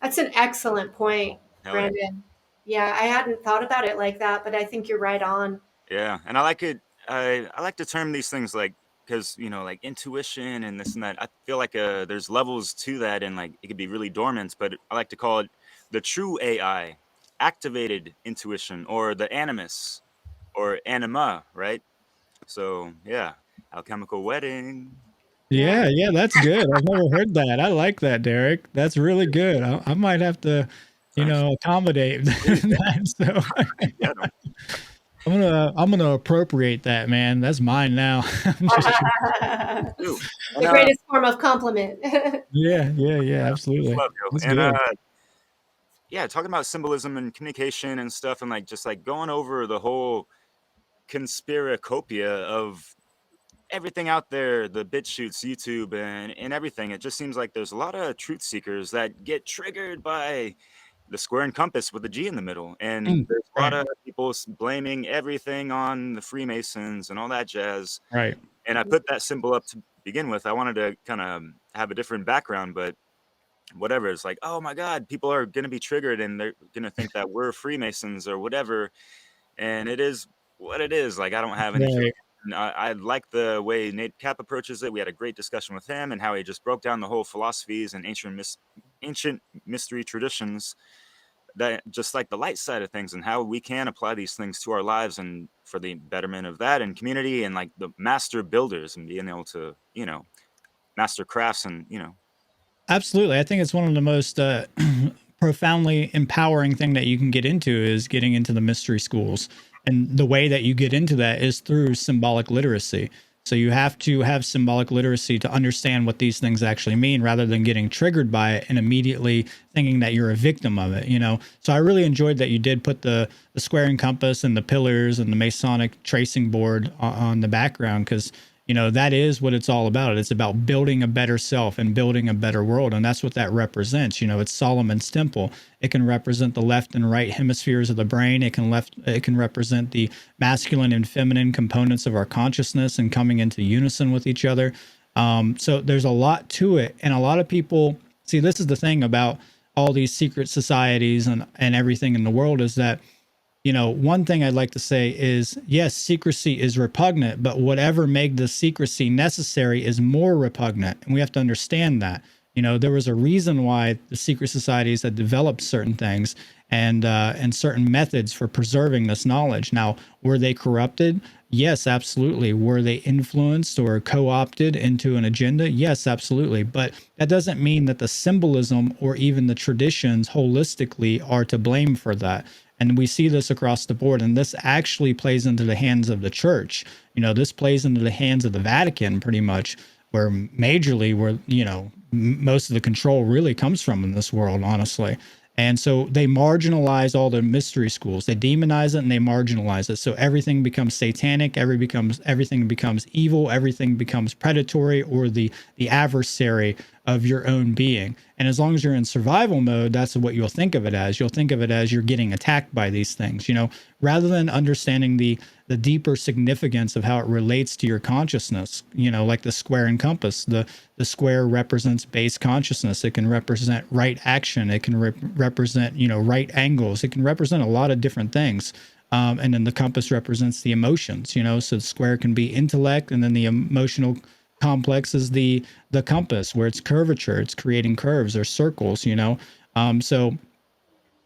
That's an excellent point, Hell yeah. Brandon. Yeah, I hadn't thought about it like that, but I think you're right on. Yeah, and I like it. I like to term these things like, because like intuition and this and that. I feel like there's levels to that, and like it could be really dormant. But I like to call it the true AI, activated intuition, or the animus, or anima, right? So yeah, alchemical wedding. Yeah. Yeah, that's good. I've never heard that. I like that, Derek. That's really good. I might have to, Thanks. accommodate Please, yeah, that. So yeah, don't- I'm gonna appropriate that, man. That's mine now. I'm just kidding. do. And The greatest form of compliment. Yeah, absolutely. love you. That's And good. yeah, talking about symbolism and communication and stuff, and like just like going over the whole conspiracopia of everything out there, the bit shoots, YouTube, and everything. It just seems like there's a lot of truth seekers that get triggered by the square and compass with the G in the middle. And there's a lot Right, of people blaming everything on the Freemasons and all that jazz. right. And I put that symbol up to begin with. I wanted to kind of have a different background, but whatever. It's like, oh my God, people are going to be triggered and they're going to think that we're Freemasons or whatever. And it is what it is. Like, I don't have any Right. feeling. I like the way Nate Cap approaches it. We had a great discussion with him and how he just broke down the whole philosophies and ancient mystery traditions, that just like the light side of things and how we can apply these things to our lives and for the betterment of that and community and like the master builders and being able to, master crafts and, Absolutely. I think it's one of the most profoundly empowering thing that you can get into is getting into the mystery schools. And the way that you get into that is through symbolic literacy. So you have to have symbolic literacy to understand what these things actually mean rather than getting triggered by it and immediately thinking that you're a victim of it. So I really enjoyed that you did put the square and compass and the pillars and the Masonic tracing board on the background, because that is what it's all about. It's about building a better self and building a better world. And that's what that represents. It's Solomon's temple. It can represent the left and right hemispheres of the brain. It can represent the masculine and feminine components of our consciousness and coming into unison with each other. So there's a lot to it. And a lot of people see, this is the thing about all these secret societies and everything in the world, is that one thing I'd like to say is, yes, secrecy is repugnant, but whatever made the secrecy necessary is more repugnant. And we have to understand that. There was a reason why the secret societies had developed certain things and certain methods for preserving this knowledge. Now, were they corrupted? Yes, absolutely. Were they influenced or co-opted into an agenda? Yes, absolutely. But that doesn't mean that the symbolism or even the traditions holistically are to blame for that. And we see this across the board. And this actually plays into the hands of the church. This plays into the hands of the Vatican pretty much, where majorly where, most of the control really comes from in this world, honestly. And so they marginalize all the mystery schools. They demonize it and they marginalize it. So everything becomes satanic, everything becomes evil, everything becomes predatory or the adversary of your own being. And as long as you're in survival mode, that's what you'll think of it as. You'll think of it as you're getting attacked by these things, rather than understanding the deeper significance of how it relates to your consciousness, like the square and compass. The square represents base consciousness. It can represent right action. It can represent, right angles. It can represent a lot of different things. And then the compass represents the emotions, so the square can be intellect, and then the emotional complex is the compass, where it's curvature, it's creating curves or circles, so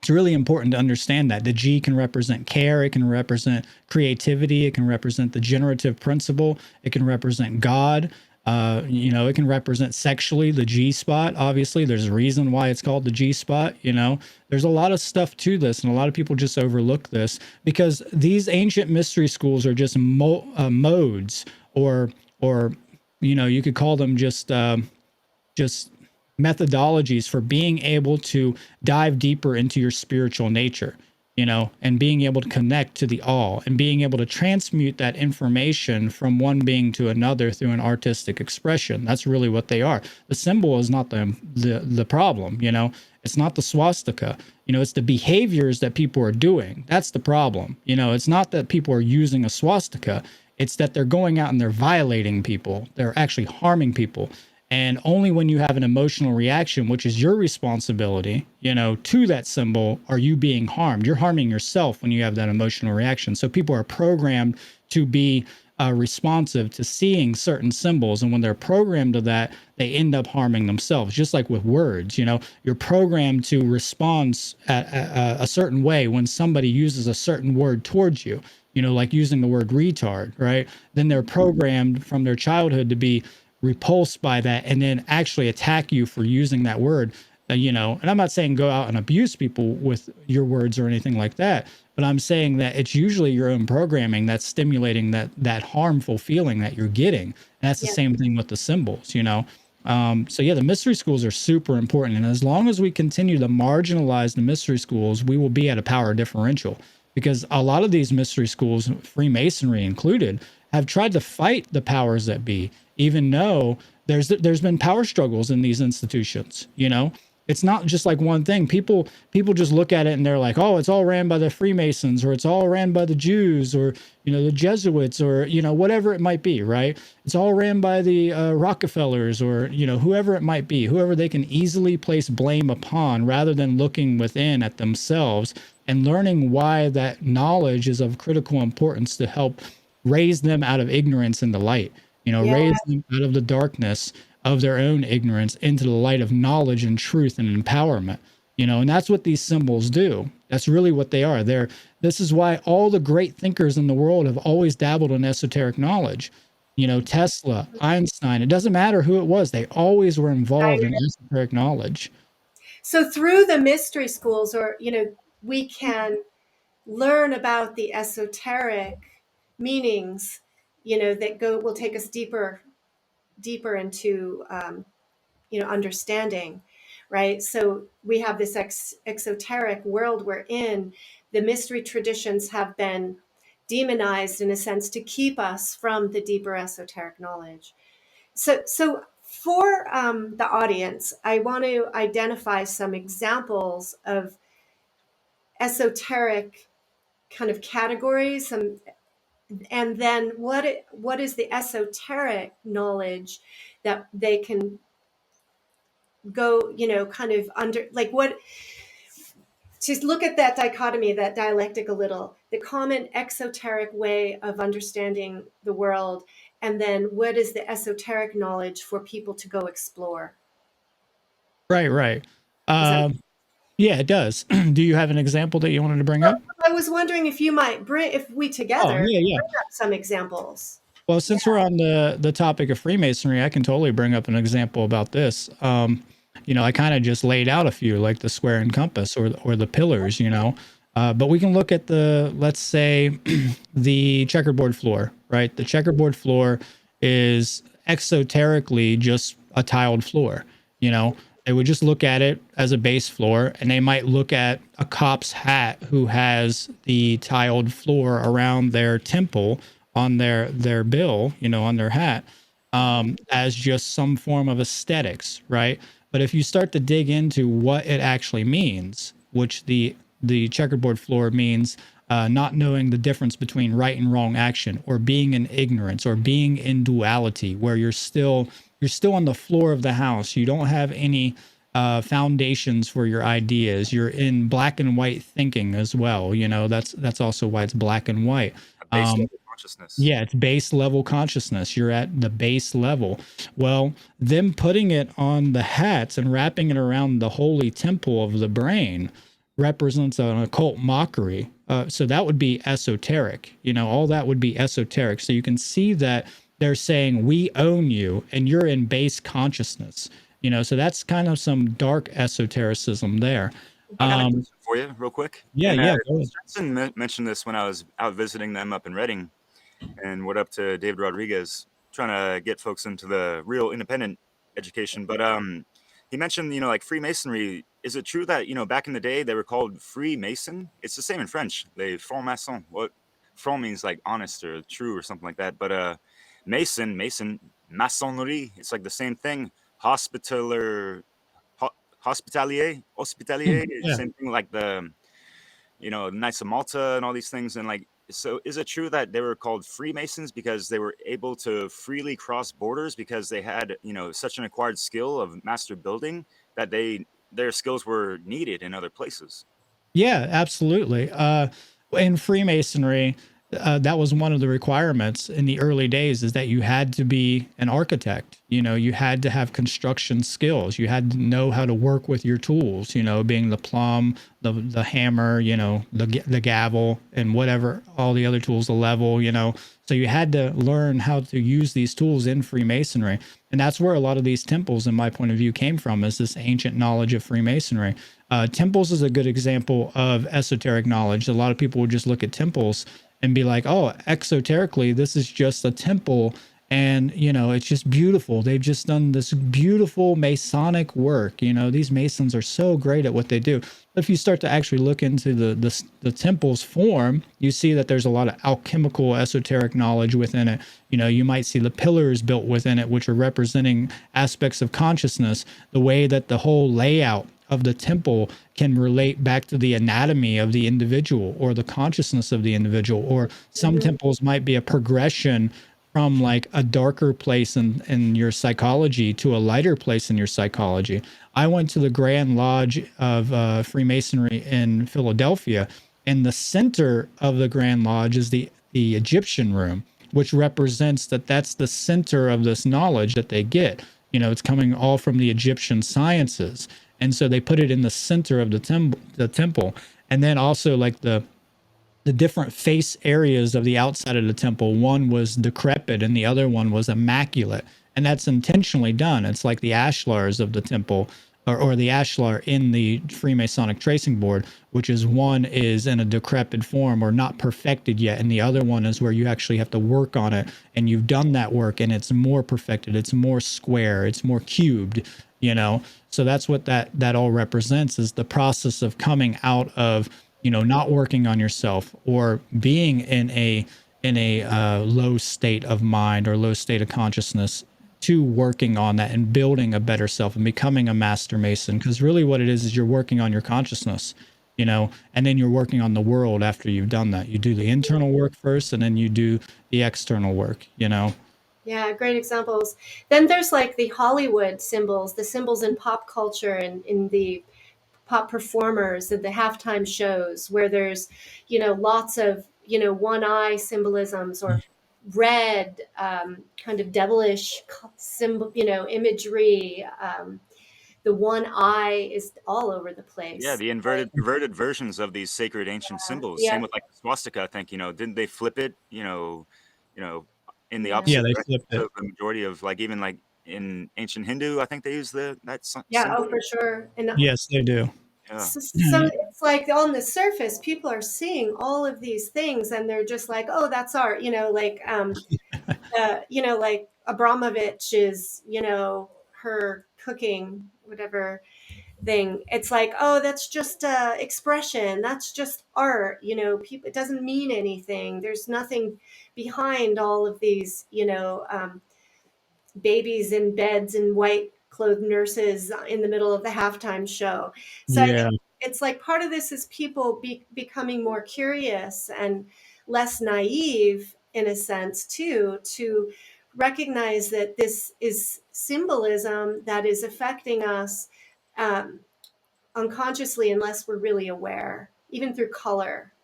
it's really important to understand that the G can represent care, it can represent creativity, it can represent the generative principle, it can represent God, it can represent sexually the G spot. Obviously, there's a reason why it's called the G spot. There's a lot of stuff to this, and a lot of people just overlook this because these ancient mystery schools are just modes, or you could call them just methodologies for being able to dive deeper into your spiritual nature, and being able to connect to the all and being able to transmute that information from one being to another through an artistic expression. That's really what they are. The symbol is not the problem, it's not the swastika, it's the behaviors that people are doing. That's the problem. It's not that people are using a swastika. It's that they're going out and they're violating people. They're actually harming people. And only when you have an emotional reaction, which is your responsibility, to that symbol, are you being harmed. You're harming yourself when you have that emotional reaction. So people are programmed to be responsive to seeing certain symbols. And when they're programmed to that, they end up harming themselves. Just like with words, you're programmed to respond a certain way when somebody uses a certain word towards you, like using the word retard, right? Then they're programmed from their childhood to be repulsed by that and then actually attack you for using that word, and I'm not saying go out and abuse people with your words or anything like that, but I'm saying that it's usually your own programming that's stimulating that harmful feeling that you're getting. And that's the same thing with the symbols, so yeah, the mystery schools are super important. And as long as we continue to marginalize the mystery schools, we will be at a power differential, because a lot of these mystery schools, Freemasonry included, have tried to fight the powers that be, even though there's been power struggles in these institutions. It's not just like one thing. People just look at it and they're like, oh, it's all ran by the Freemasons, or it's all ran by the Jews, or the Jesuits, or whatever it might be, right? It's all ran by the Rockefellers, or whoever it might be, whoever they can easily place blame upon, rather than looking within at themselves and learning why that knowledge is of critical importance to help raise them out of ignorance into light, raise them out of the darkness of their own ignorance into the light of knowledge and truth and empowerment, and that's what these symbols do. That's really what they are. This is why all the great thinkers in the world have always dabbled in esoteric knowledge. Tesla, Einstein, it doesn't matter who it was. They always were involved in esoteric knowledge. So through the mystery schools, or, we can learn about the esoteric meanings, that will take us deeper into, understanding, right? So we have this exoteric world we're in. The mystery traditions have been demonized in a sense to keep us from the deeper esoteric knowledge. So for the audience, I want to identify some examples of esoteric kind of categories, and then what is the esoteric knowledge that they can go, kind of under, like, what to look at that dichotomy, that dialectic a little, the common exoteric way of understanding the world, and then what is the esoteric knowledge for people to go explore. Right. Does that Yeah, it does. Do you have an example that you wanted to bring up? I was wondering if you might bring, if we Oh, together yeah. bring up some examples. Well, since we're on the topic of Freemasonry, I can totally bring up an example about this. I kind of just laid out a few, like the square and compass or the pillars, but we can look at let's say, the checkerboard floor, right? The checkerboard floor is exoterically just a tiled floor. They would just look at it as a base floor, and they might look at a cop's hat who has the tiled floor around their temple on their bill, on their hat, as just some form of aesthetics, right? But if you start to dig into what it actually means, which the checkerboard floor means, not knowing the difference between right and wrong action, or being in ignorance, or being in duality, where you're still on the floor of the house. You don't have any foundations for your ideas. You're in black and white thinking as well. That's also why it's black and white. A base Um, level consciousness. yeah, it's base level consciousness. You're at the base level. Well, them putting it on the hats and wrapping it around the holy temple of the brain represents an occult mockery. So that would be esoteric. All that would be esoteric. So you can see that they're saying, we own you and you're in base consciousness. So that's kind of some dark esotericism there. I got a question for you, real quick. Yeah, And yeah. Go ahead. Jensen mentioned this when I was out visiting them up in Reading, and what up to David Rodriguez, trying to get folks into the real independent education. But he mentioned, like Freemasonry. Is it true that back in the day they were called Freemason? It's the same in French, les francs-maçons. What franc means, like honest or true or something like that. But Mason, maçonnerie. It's like the same thing. Hospitaler, hospitalier. Yeah. Same thing, like the Knights of Malta and all these things. And like, so is it true that they were called Freemasons because they were able to freely cross borders because they had, such an acquired skill of master building that their skills were needed in other places? Yeah, absolutely. In Freemasonry, that was one of the requirements in the early days, is that you had to be an architect. You had to have construction skills. You had to know how to work with your tools. Being the plumb, the hammer, the gavel, and whatever all the other tools, the level. So you had to learn how to use these tools in Freemasonry, and that's where a lot of these temples, in my point of view, came from. Is this ancient knowledge of Freemasonry? Temples is a good example of esoteric knowledge. A lot of people would just look at temples and be like, oh, exoterically, this is just a temple. And, it's just beautiful. They've just done this beautiful Masonic work. These Masons are so great at what they do. But if you start to actually look into the temple's form, you see that there's a lot of alchemical esoteric knowledge within it. You might see the pillars built within it, which are representing aspects of consciousness, the way that the whole layout of the temple can relate back to the anatomy of the individual or the consciousness of the individual. Or some temples might be a progression from like a darker place in your psychology to a lighter place in your psychology. I went to the Grand Lodge of Freemasonry in Philadelphia, and the center of the Grand Lodge is the Egyptian room, which represents that's the center of this knowledge that they get. It's coming all from the Egyptian sciences. And so they put it in the center of the temple. And then also like the different face areas of the outside of the temple. One was decrepit and the other one was immaculate. And that's intentionally done. It's like the ashlars of the temple, or the ashlar in the Freemasonic tracing board, which is one is in a decrepit form or not perfected yet. And the other one is where you actually have to work on it. And you've done that work and it's more perfected. It's more square. It's more cubed, So that's what that all represents, is the process of coming out of, not working on yourself, or being in a low state of mind or low state of consciousness, to working on that and building a better self and becoming a master mason. Because really what it is you're working on your consciousness, and then you're working on the world after you've done that. You do the internal work first, and then you do the external work. Yeah, great examples. Then there's like the Hollywood symbols, the symbols in pop culture and in the pop performers at the halftime shows where there's, lots of, one eye symbolisms or red, kind of devilish symbol, imagery. The one eye is all over the Yeah, place. the inverted versions of these sacred ancient symbols. Same Yeah, with like the swastika. I think, didn't they flip it? In the yeah, Yeah, opposite they direction. flipped it. So the majority of like even like in ancient Hindu, I think they use yeah. Oh, symbol. for sure. And Yes, they do. Yeah, so it's like on the surface, people are seeing all of these things, and they're just like, "Oh, that's art," like, like Abramovich is, her cooking, whatever thing. It's like, oh, that's just expression. That's just art. People. It doesn't mean anything. There's nothing behind all of these, babies in beds and white clothed nurses in the middle of the halftime show. So I Yeah, think it's like part of this is people becoming more curious and less naive in a sense too, to recognize that this is symbolism that is affecting us, um, unconsciously unless we're really aware, even through color,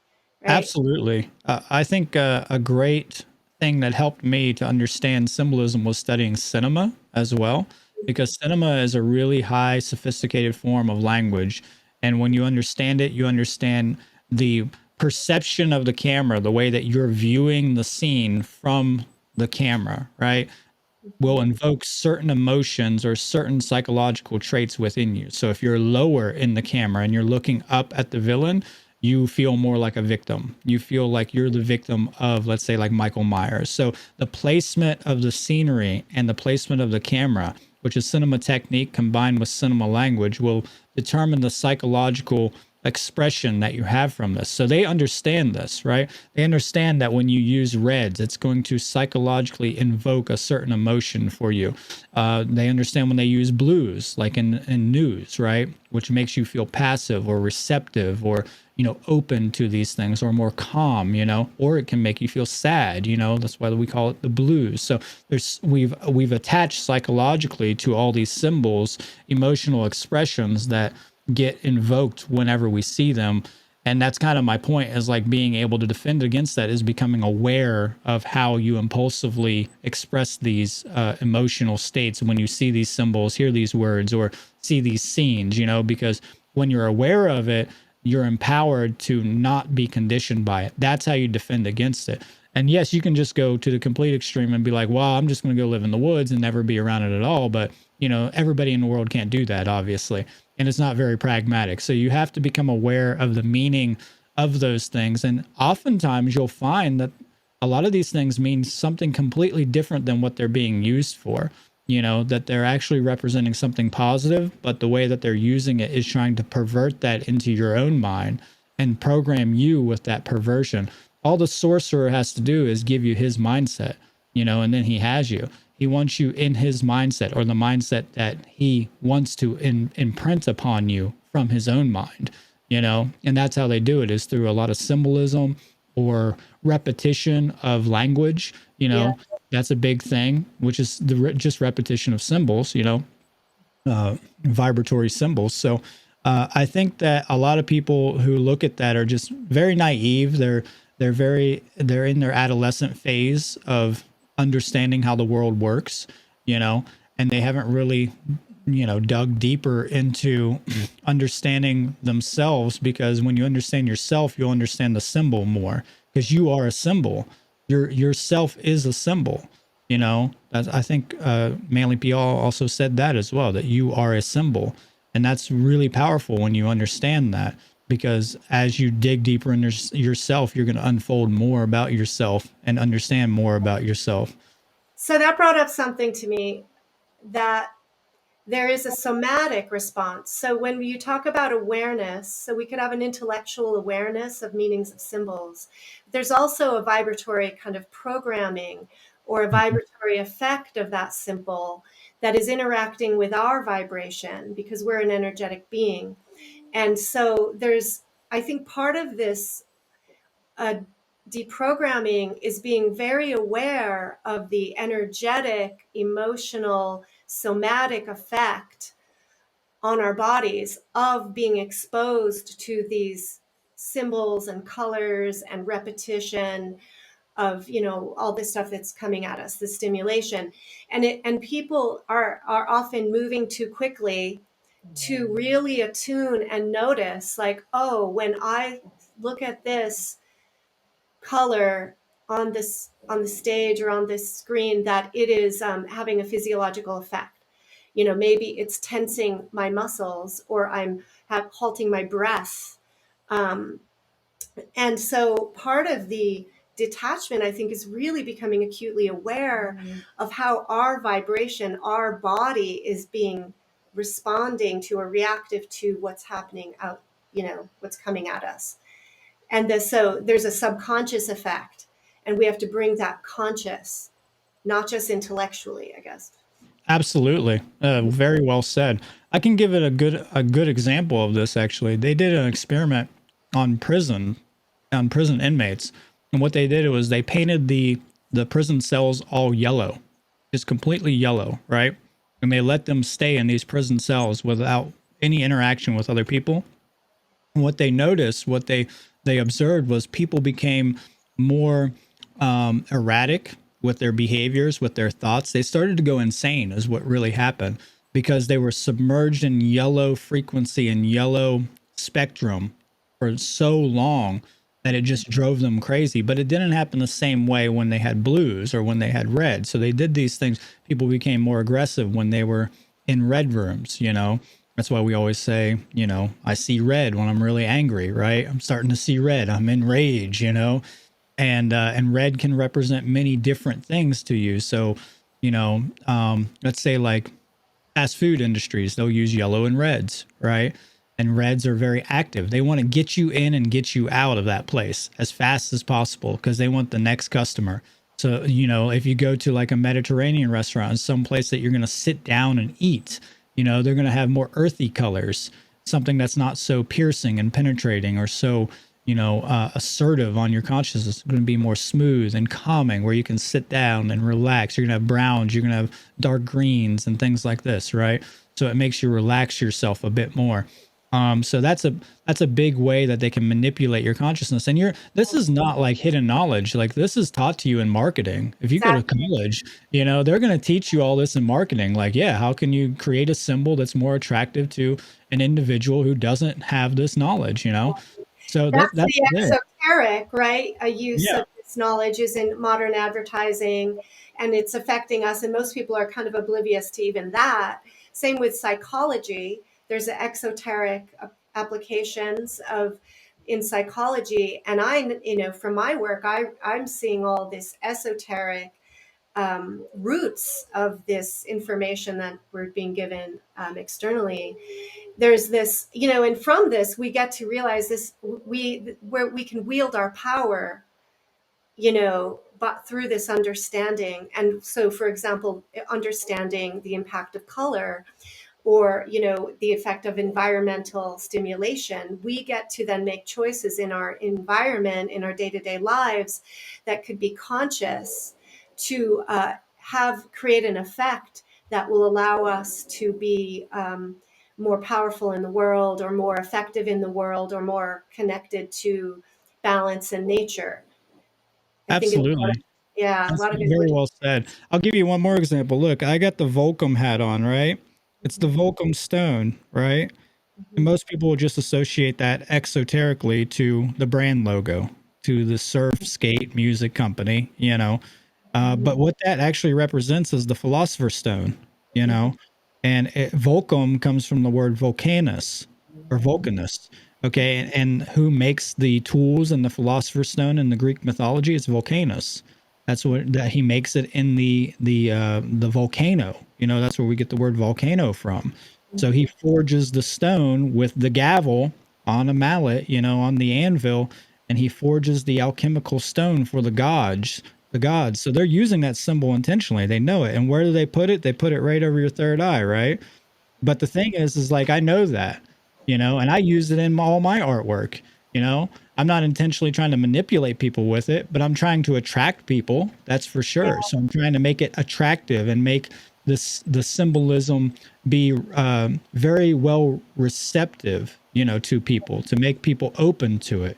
right? absolutely. I think a great thing that helped me to understand symbolism was studying cinema as well, because cinema is a really high, sophisticated form of language. And when you understand it, you understand the perception of the camera, the way that you're viewing the scene from the camera, right? Will Mhm. invoke certain emotions or certain psychological traits within you. So if you're lower in the camera and you're looking up at the villain, you feel more like a victim. You feel like you're the victim of, let's say, like Michael Myers. So the placement of the scenery and the placement of the camera, which is cinema technique combined with cinema language, will determine the psychological expression that you have from this. So they understand this, right? They understand that when you use reds, it's going to psychologically invoke a certain emotion for you. They understand when they use blues, like in news, right? Which makes you feel passive or receptive or, open to these things or more calm, or it can make you feel sad, that's why we call it the blues. So we've attached psychologically to all these symbols, emotional expressions that get invoked whenever we see them. And that's kind of my point, is like being able to defend against that is becoming aware of how you impulsively express these emotional states when you see these symbols, hear these words, or see these scenes, because when you're aware of it, you're empowered to not be conditioned by it. That's how you defend against it. And yes, you can just go to the complete extreme and be like, well, I'm just going to go live in the woods and never be around it at all. But, everybody in the world can't do that, obviously. And it's not very pragmatic. So you have to become aware of the meaning of those things. And oftentimes you'll find that a lot of these things mean something completely different than what they're being used for. That they're actually representing something positive, but the way that they're using it is trying to pervert that into your own mind and program you with that perversion. All the sorcerer has to do is give you his mindset, and then he has you. He wants you in his mindset, or the mindset that he wants to imprint upon you from his own mind, and that's how they do it, is through a lot of symbolism or repetition of language. Yeah. That's a big thing, which is just repetition of symbols, vibratory symbols. So I think that a lot of people who look at that are just very naive. They're in their adolescent phase of understanding how the world works, and they haven't really dug deeper into understanding themselves, because when you understand yourself, you'll understand the symbol more, because you are a symbol. Yourself is a symbol. I think Manly P also said that as well, that you are a symbol. And that's really powerful when you understand that, because as you dig deeper into yourself, you're going to unfold more about yourself and understand more about yourself. So that brought up something to me, that there is a somatic response. So when you talk about awareness, so we could have an intellectual awareness of meanings of symbols. There's also a vibratory kind of programming or a Mhm. vibratory effect of that symbol that is interacting with our vibration, because we're an energetic being. And so there's, I think part of this deprogramming is being very aware of the energetic, emotional, somatic effect on our bodies of being exposed to these symbols and colors and repetition of, you know, all this stuff that's coming at us, the stimulation. And people are often moving too quickly to really attune and notice, like, oh, when I look at this color on the stage or on this screen, that it is having a physiological effect. You know, maybe it's tensing my muscles, or I'm halting my breath. um, and so part of the detachment, I think, is really becoming acutely aware of how our vibration, our body is being responding to or reactive to what's happening out, you know, what's coming at us. And so there's a subconscious effect, and we have to bring that conscious, not just intellectually, I guess. Absolutely. Very well said. I can give it a good example of this actually. They did an experiment on prison inmates. And what they did was they painted the prison cells all yellow. Just completely yellow, right? And they let them stay in these prison cells without any interaction with other people. And what they noticed, what they observed was people became more erratic with their behaviors, with their thoughts. They started to go insane, is what really happened, because they were submerged in yellow frequency and yellow spectrum for so long that it just drove them crazy. But it didn't happen the same way when they had blues or when they had red. So they did these things. People became more aggressive when they were in red rooms, you know. That's why we always say, you know, I see red when I'm really angry, right? I'm starting to see red. I'm in rage, you know, and red can represent many different things to you. So, you know, let's say like fast food industries, they'll use yellow and reds, right? And reds are very active. They want to get you in and get you out of that place as fast as possible because they want the next customer. So, you know, if you go to like a Mediterranean restaurant, some place that you're going to sit down and eat, you know, they're going to have more earthy colors, something that's not so piercing and penetrating or so, you know, assertive on your consciousness. It's going to be more smooth and calming where you can sit down and relax. You're going to have browns, you're going to have dark greens and things like this, right? So it makes you relax yourself a bit more. So that's a big way that they can manipulate your consciousness. And this is not like hidden knowledge. Like this is taught to you in marketing. If you go to Exactly. college, you know, they're going to teach you all this in marketing. Like, yeah, how can you create a symbol that's more attractive to an individual who doesn't have this knowledge, you know? So That's that's the there. exoteric, right? A use Yeah. of this knowledge is in modern advertising, and it's affecting us. And most people are kind of oblivious to even that. Same with psychology. There's an exoteric applications of in psychology, and you know, from my work, I'm seeing all this esoteric roots of this information that we're being given externally. There's this, you know, and from this we get to realize this, where we can wield our power, you know, but through this understanding. And so, for example, understanding the impact of color, or, you know, the effect of environmental stimulation, we get to then make choices in our environment, in our day-to-day lives, that could be conscious to have create an effect that will allow us to be more powerful in the world, or more effective in the world, or more connected to balance and nature. I think it's a lot of, Absolutely. yeah, a That's lot of very intuition. well said. I'll give you one more example. Look, I got the Volcom hat on, right? It's the Volcom stone, right? And Mhm. most people will just associate that exoterically to the brand logo, to the surf skate music company, you know. Mhm. But what that actually represents is the philosopher's stone, you Mhm. know. And Volcom comes from the word volcanus or volcanus. Okay. And who makes the tools and the philosopher's stone in the Greek mythology? It's Volcanus. That's what that he makes it in the volcano. You know, that's where we get the word volcano from. So he Mhm. forges the stone with the gavel on a mallet, you know, on the anvil, and he forges the alchemical stone for the gods. So they're using that symbol intentionally. They know it. And where do they put it? They put it right over your third eye, right? But the thing is like I know that, you know, and I use it in all my artwork. You know, I'm not intentionally trying to manipulate people with it, but I'm trying to attract people. That's for Yeah. sure. So I'm trying to make it attractive and make the symbolism be very well receptive, to people, to make people open to it.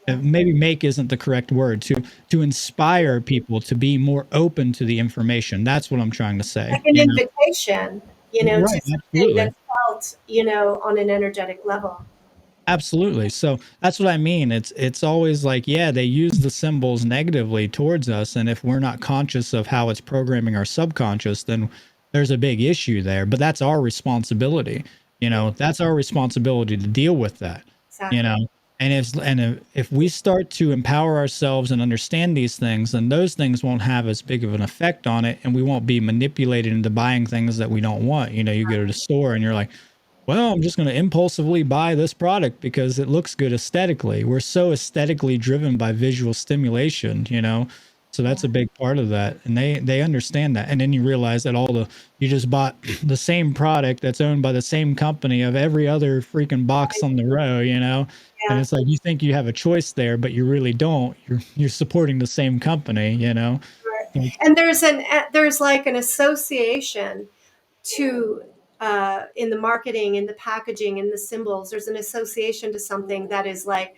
Maybe make isn't the correct word, to inspire people to be more open to the information. That's what I'm trying to say. Like an invitation, to Right, something absolutely. that's felt, on an energetic level. Absolutely. So that's what I mean. It's always like, yeah, they use the symbols negatively towards us, and if we're not conscious of how it's programming our subconscious, then there's a big issue there. But that's our responsibility. Yeah, That's our responsibility to deal with that. You exactly. know, and if we start to empower ourselves and understand these things, then those things won't have as big of an effect on it, and we won't be manipulated into buying things that we don't want. You go to the store and you're like, well, I'm just going to impulsively buy this product because it looks good aesthetically. We're so aesthetically driven by visual stimulation. So that's a big part of that. And they understand that. And then you realize that you just bought the same product that's owned by the same company of every other freaking box on the row. And Yeah. it's like you think you have a choice there, but you really don't. You're supporting the same company. Right. And there's like an association to in the marketing, in the packaging, in the symbols. There's an association to something that is like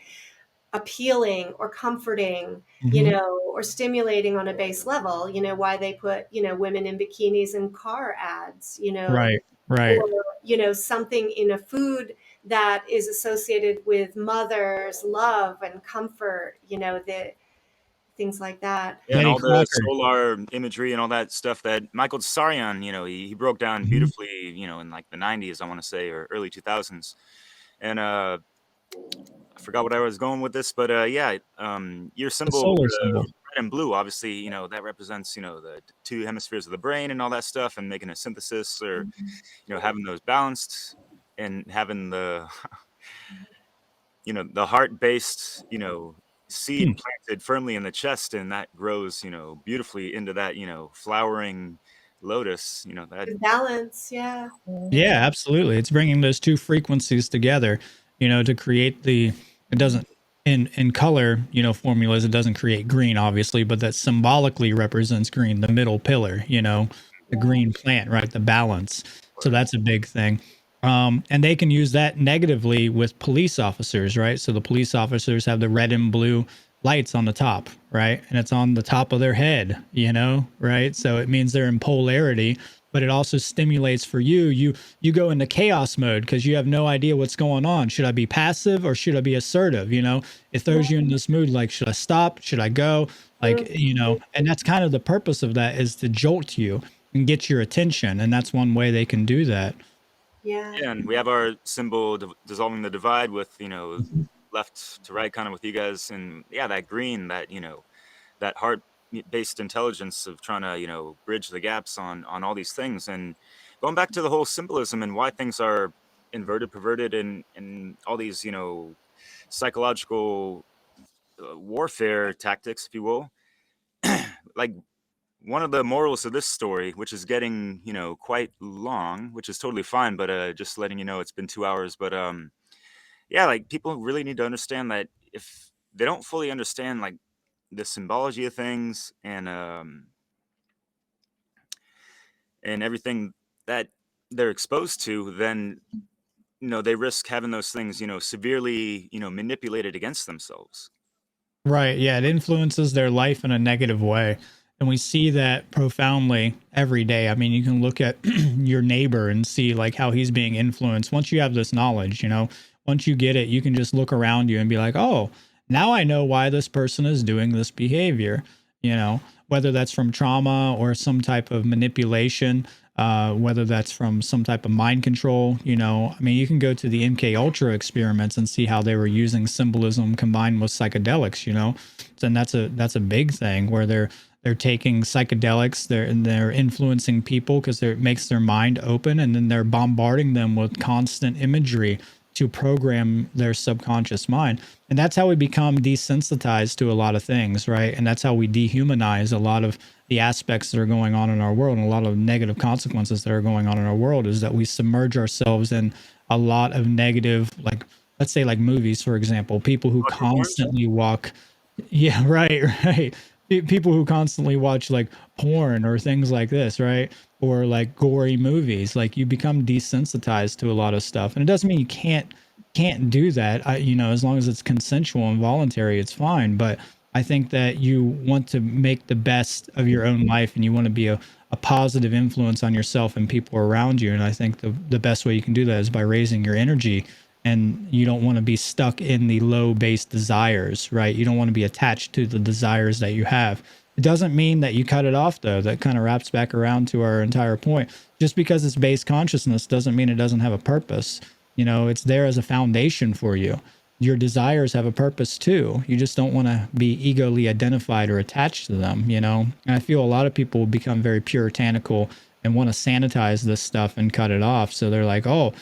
appealing or comforting, Mhm. or stimulating on a base level. Why they put women in bikinis in car ads, Right, right. or something in a food that is associated with mother's love and comfort, the things like that. Yeah, and Betty all the Crocker. solar imagery and all that stuff that Michael Tsarion, he broke down Mhm. beautifully, in like the 90s, I want to say, or early 2000s. And I forgot what I was going with this, but yeah, your The symbol, solar symbol. red and blue, obviously, that represents, the two hemispheres of the brain and all that stuff, and making a synthesis, or having those balanced, and having the the heart based, Hmm. seed planted firmly in the chest, and that grows, beautifully into that, flowering lotus, that. Balance, yeah. Yeah, absolutely. It's bringing those two frequencies together, to create it doesn't, in color, formulas, it doesn't create green, obviously, but that symbolically represents green, the middle pillar, the Yeah. green plant, right? The balance. Of So course. that's a big thing. And they can use that negatively with police officers, right? So the police officers have the red and blue lights on the top, right? And it's on the top of their head, right? So it means they're in polarity, but it also stimulates for you go into chaos mode because you have no idea what's going on. Should I be passive or should I be assertive? It throws you in this mood like, should I stop, should I go, like, and that's kind of the purpose of that, is to jolt you and get your attention, and that's one way they can do that. Yeah. Yeah, and we have our symbol dissolving the divide with, left to right, kind of with you guys, and yeah, that green, that that heart based intelligence of trying to bridge the gaps on all these things, and going back to the whole symbolism and why things are inverted, perverted, and all these psychological warfare tactics, if you will. Like, one of the morals of this story, which is getting quite long, which is totally fine, but just letting you know it's been 2 hours, but yeah, like, people really need to understand that if they don't fully understand, like, the symbology of things, and everything that they're exposed to, then they risk having those things severely manipulated against themselves. Right. Yeah. It influences their life in a negative way. And we see that profoundly every day. I mean, you can look at your neighbor and see like how he's being influenced. Once you have this knowledge, once you get it, you can just look around you and be like, oh, now I know why this person is doing this behavior, whether that's from trauma or some type of manipulation, whether that's from some type of mind control. I mean, you can go to the MK Ultra experiments and see how they were using symbolism combined with psychedelics. And that's a big thing where they're taking psychedelics, they're influencing people because it makes their mind open, and then they're bombarding them with constant imagery to program their subconscious mind. And that's how we become desensitized to a lot of things, right? And that's how we dehumanize a lot of the aspects that are going on in our world, and a lot of negative consequences that are going on in our world, is that we submerge ourselves in a lot of negative, like, let's say like movies, for example, people who Clockwork Orange. constantly walk. Yeah, right, right. people who constantly watch like porn or things like this, right? Or like gory movies, like you become desensitized to a lot of stuff. And it doesn't mean you can't do that. You know, as long as it's consensual and voluntary, it's fine. But I think that you want to make the best of your own life, and you want to be a positive influence on yourself and people around you. And I think the best way you can do that is by raising your energy. And you don't want to be stuck in the low base desires, right? You don't want to be attached to the desires that you have. It doesn't mean that you cut it off, though. That kind of wraps back around to our entire point. Just because it's base consciousness doesn't mean it doesn't have a purpose. You know, it's there as a foundation for you. Your desires have a purpose too. You just don't want to be egoly identified or attached to them, you know? And I feel a lot of people become very puritanical and want to sanitize this stuff and cut it off. So they're like, oh,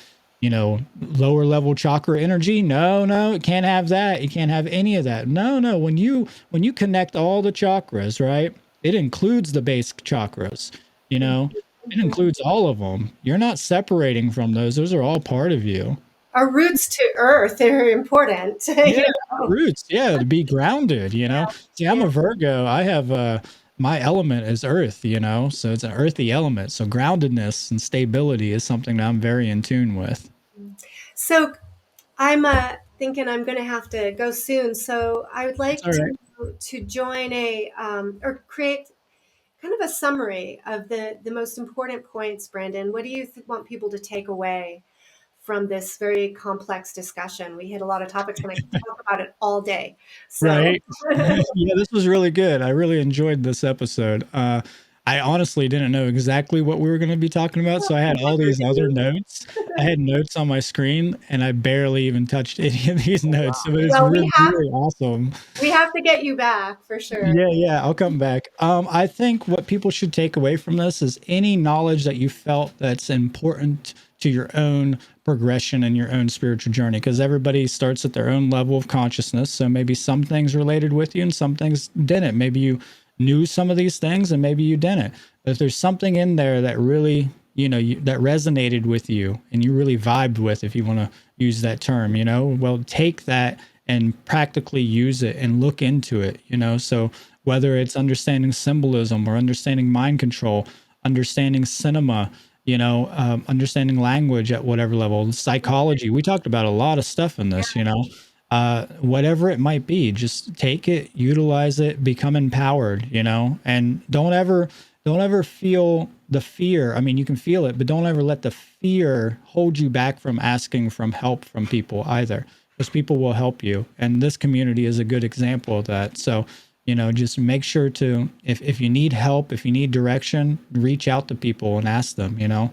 you know, lower level chakra energy. No, it can't have that. You can't have any of that. No. When you connect all the chakras, right? It includes the base chakras, you know, it includes all of them. You're not separating from those. Those are all part of you. Our roots to earth are important. Yeah, You know? roots. Yeah, to be grounded, you know. See, I'm Yeah. a Virgo. I have my element is earth, you know, so it's an earthy element. So groundedness and stability is something that I'm very in tune with. So I'm thinking I'm going to have to go soon. So I would That's like all right. to join a or create kind of a summary of the most important points. Brandon, what do you want people to take away from this very complex discussion? We hit a lot of topics, and I could talk about it all day. So Right. Yeah, this was really good. I really enjoyed this episode. I honestly didn't know exactly what we were going to be talking about, so I had all these other notes. I had notes on my screen, and I barely even touched any of these notes. So it's well, really, really awesome. we have to get you back for sure. Yeah, I'll come back. I think what people should take away from this is any knowledge that you felt that's important to your own progression and your own spiritual journey, because everybody starts at their own level of consciousness. So maybe some things related with you and some things didn't. Maybe you knew some of these things and maybe you didn't. But if there's something in there that really, you know, that resonated with you and you really vibed with, if you want to use that term, you know, well, take that and practically use it and look into it, you know. So whether it's understanding symbolism or understanding mind control, understanding cinema, you know, understanding language at whatever level, psychology, we talked about a lot of stuff in this, you know. Whatever it might be, just take it, utilize it, become empowered, you know. And don't ever feel the fear. I mean, you can feel it, but don't ever let the fear hold you back from asking from help from people either, because people will help you. And this community is a good example of that. So, you know, just make sure to, if you need help, if you need direction, reach out to people and ask them, you know.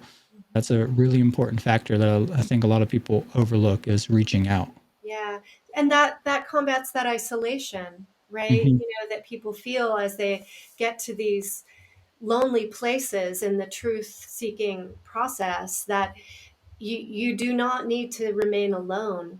That's a really important factor that I think a lot of people overlook, is reaching out. Yeah, and that combats that isolation, right? Hmm. You know, that people feel as they get to these lonely places in the truth seeking process, that you do not need to remain alone.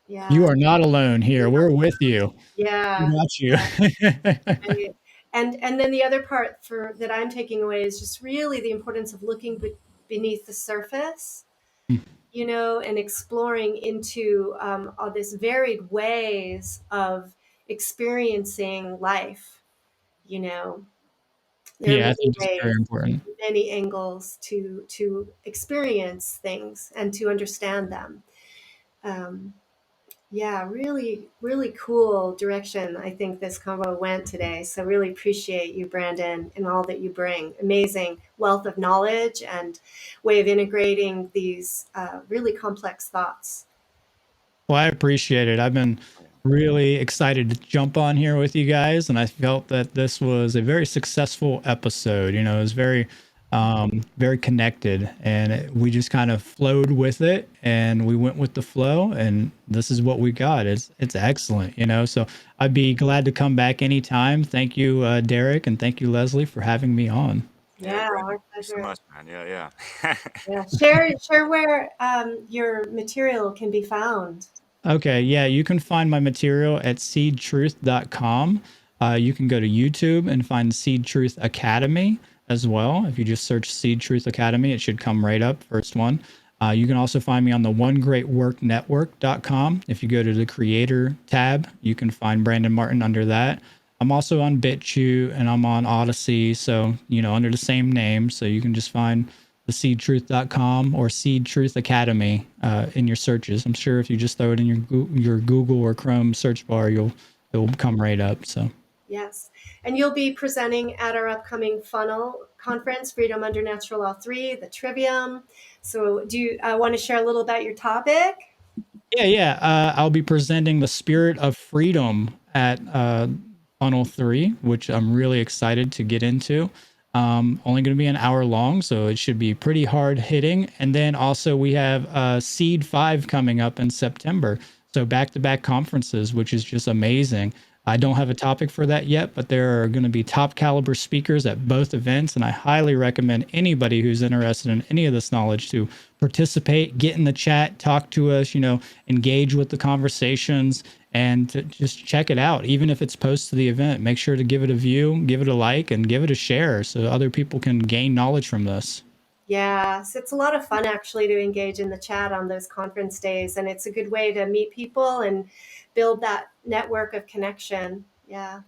You Yeah. are not alone here. We're with you. We Yeah. got you. Yeah. Right. And then the other part for that I'm taking away is just really the importance of looking beneath the surface, you know, and exploring into all these varied ways of experiencing life. You know, there are Yeah, I many think it's very ways, important. many angles to experience things and to understand them. Um, yeah, really, really cool direction I think this convo went today. So really appreciate you, Brandon, and all that you bring. Amazing wealth of knowledge and way of integrating these really complex thoughts. Well, I appreciate it. I've been really excited to jump on here with you guys, and I felt that this was a very successful episode. You know, it was very connected, and we just kind of flowed with it, and we went with the flow, and this is what we got. It's excellent, you know. So I'd be glad to come back anytime. Thank you, Derek, and thank you, Leslie, for having me on. Yeah, Yeah, Brandon, our thank you so pleasure. much, man. Yeah. Yeah, share where your material can be found. Okay, yeah, you can find my material at seedtruth.com. You can go to YouTube and find Seed Truth Academy as well. If you just search Seed Truth Academy, it should come right up, first one. You can also find me on the onegreatworknetwork.com. If you go to the creator tab, you can find Brandon Martin under that. I'm also on BitChute and I'm on Odyssey. So, under the same name. So you can just find the seedtruth.com or Seed Truth Academy in your searches. I'm sure if you just throw it in your Google or Chrome search bar, it'll come right up. So. Yes. And you'll be presenting at our upcoming funnel conference, Freedom Under Natural Law 3, the Trivium. So do you want to share a little about your topic? Yeah. I'll be presenting the spirit of freedom at Funnel 3, which I'm really excited to get into. Only going to be an hour long, so it should be pretty hard hitting. And then also we have Seed 5 coming up in September. So back-to-back conferences, which is just amazing. I don't have a topic for that yet, but there are going to be top caliber speakers at both events, and I highly recommend anybody who's interested in any of this knowledge to participate, get in the chat, talk to us, engage with the conversations, and to just check it out. Even if it's post to the event, make sure to give it a view, give it a like, and give it a share so other people can gain knowledge from this. Yes, it's a lot of fun actually to engage in the chat on those conference days, and it's a good way to meet people and build that network of connection. Yeah,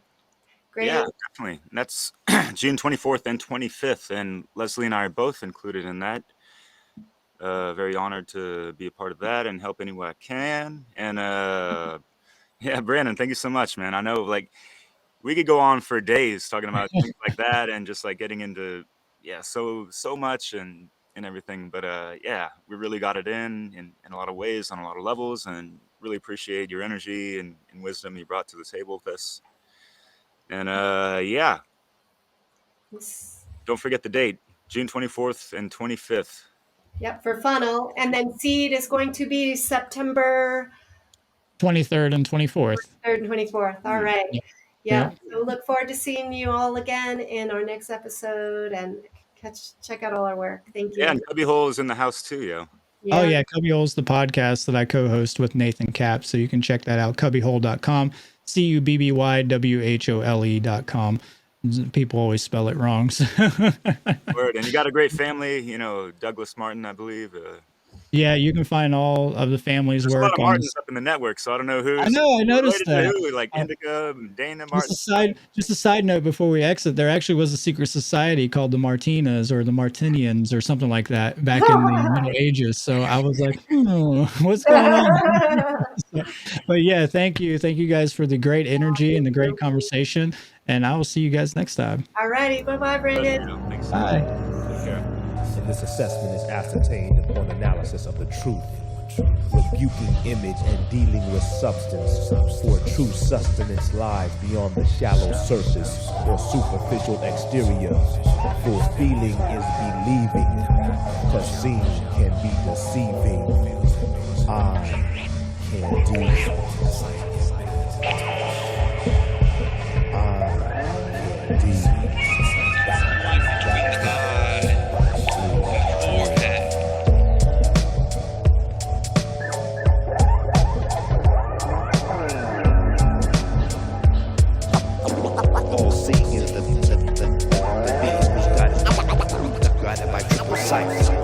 great. Yeah, definitely. And that's June 24th and 25th, and Leslie and I are both included in that. Very honored to be a part of that and help any way I can. And yeah, Brandon, thank you so much, man. I know we could go on for days talking about things like that and just getting into so much and everything. But yeah, we really got it in a lot of ways, on a lot of levels, and really appreciate your energy and wisdom you brought to the table with us. And yeah, don't forget the date, June 24th and 25th. Yep, for funnel. And then Seed is going to be September 23rd and 24th. 3rd and 24th. All right. Yeah. So look forward to seeing you all again in our next episode, and check out all our work. Thank you. Yeah, and Cubbyhole is in the house too, yo. Yeah. Oh yeah, Cubbyhole's the podcast that I co-host with Nathan Cap, so you can check that out, cubbyhole.com, CUBBYWHOLE.com. People always spell it wrong. So. Word. And you got a great family, Douglas Martin, I believe. Yeah, you can find all of the family's There's work. A lot of Martins up in the network, so I don't know who's. I know. I noticed that. Who, like Indica, Dana Martin. Just a side note before we exit. There actually was a secret society called the Martinas or the Martinians or something like that back in the Middle Ages. So I was like, what's going on? But yeah, thank you guys for the great energy and the great conversation. And I will see you guys next time. All righty. Bye-bye, Brandon. Bye. And this assessment is ascertained upon analysis of the truth, rebuking image and dealing with substance, for true sustenance lies beyond the shallow surface or superficial exterior, for feeling is believing, cause seeing can be deceiving. I can do the being who's got it by triple sight.